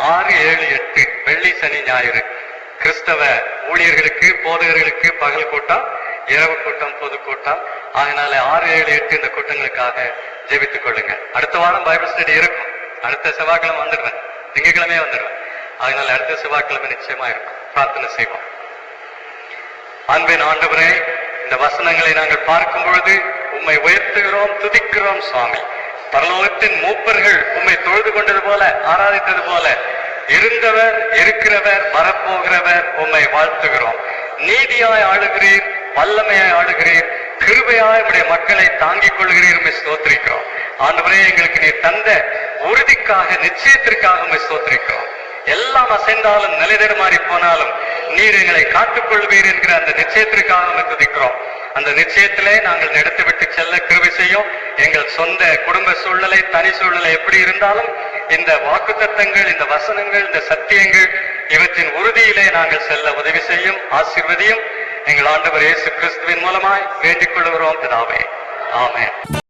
6, 7, 8 வெள்ளி சனி ஞாயிறு கிறிஸ்தவ ஊழியர்களுக்கு போதகர்களுக்கு பகல் கூட்டம், இரவு கூட்டம், பொதுக்கூட்டம். அதனால 6, 7, 8 இந்த கூட்டங்களுக்காக ஜெபித்துக் கொள்ளுங்க. அடுத்த வாரம் பைபிள் ஸ்டடி இருக்கும். அடுத்த செவ்வாய்க்கிழமை வந்துடுவேன், திங்கட்கிழமையே வந்துடுவேன். அதனால அடுத்த செவ்வாய்க்கிழமை நிச்சயமா இருக்கும். பிரார்த்தனை செய்வோம். அன்பின் ஆண்டவரே, இந்த வசனங்களை நாங்கள் பார்க்கும் பொழுது உம்மை உயர்த்துகிறோம், துதிக்கிறோம் சுவாமி. பரலோகத்தின் மூப்பர்கள் உம்மை தொழுது கொண்டது போல, ஆராதித்தது போல இருந்தவர், இருக்கிறவர், வரப்போகிறவர் உம்மை வாழ்த்துகிறோம். நீதியாய் ஆளுகிறீர், வல்லமையாய் ஆளுகிறீர், கிருபையாய் உடைய மக்களை தாங்கிக் கொள்கிறீர். உம்மை ஸ்தோத்திரிக்கிறோம். ஆண்டவரே, எங்களுக்கு நீர் தந்த உறுதிக்காக, நிச்சயத்திற்காக உம்மை ஸ்தோத்திரிக்கிறோம். எல்லாம் அசைந்தாலும் நிலைதர் மாறி போனாலும் நீர் எங்களை காத்துக் கொள்வீர் என்கிற அந்த நிச்சயத்திற்காக உம்மை துதிக்கிறோம். அந்த நிச்சயத்திலே நாங்கள் நடத்தி விட்டு செல்ல கிருபை செய்யும். எங்கள் சொந்த குடும்ப சூழ்நிலை, தனி சூழ்நிலை எப்படி இருந்தாலும் இந்த வாக்குத்தத்தங்கள், இந்த வசனங்கள், இந்த சத்தியங்கள் இவற்றின் உறுதியிலே நாங்கள் செல்ல உதவி செய்யும். ஆசீர்வதியும். எங்கள் ஆண்டவர் இயேசு கிறிஸ்துவின் மூலமாய் வேண்டிக் கொள்கிறோம் பிதாவே. ஆமென்.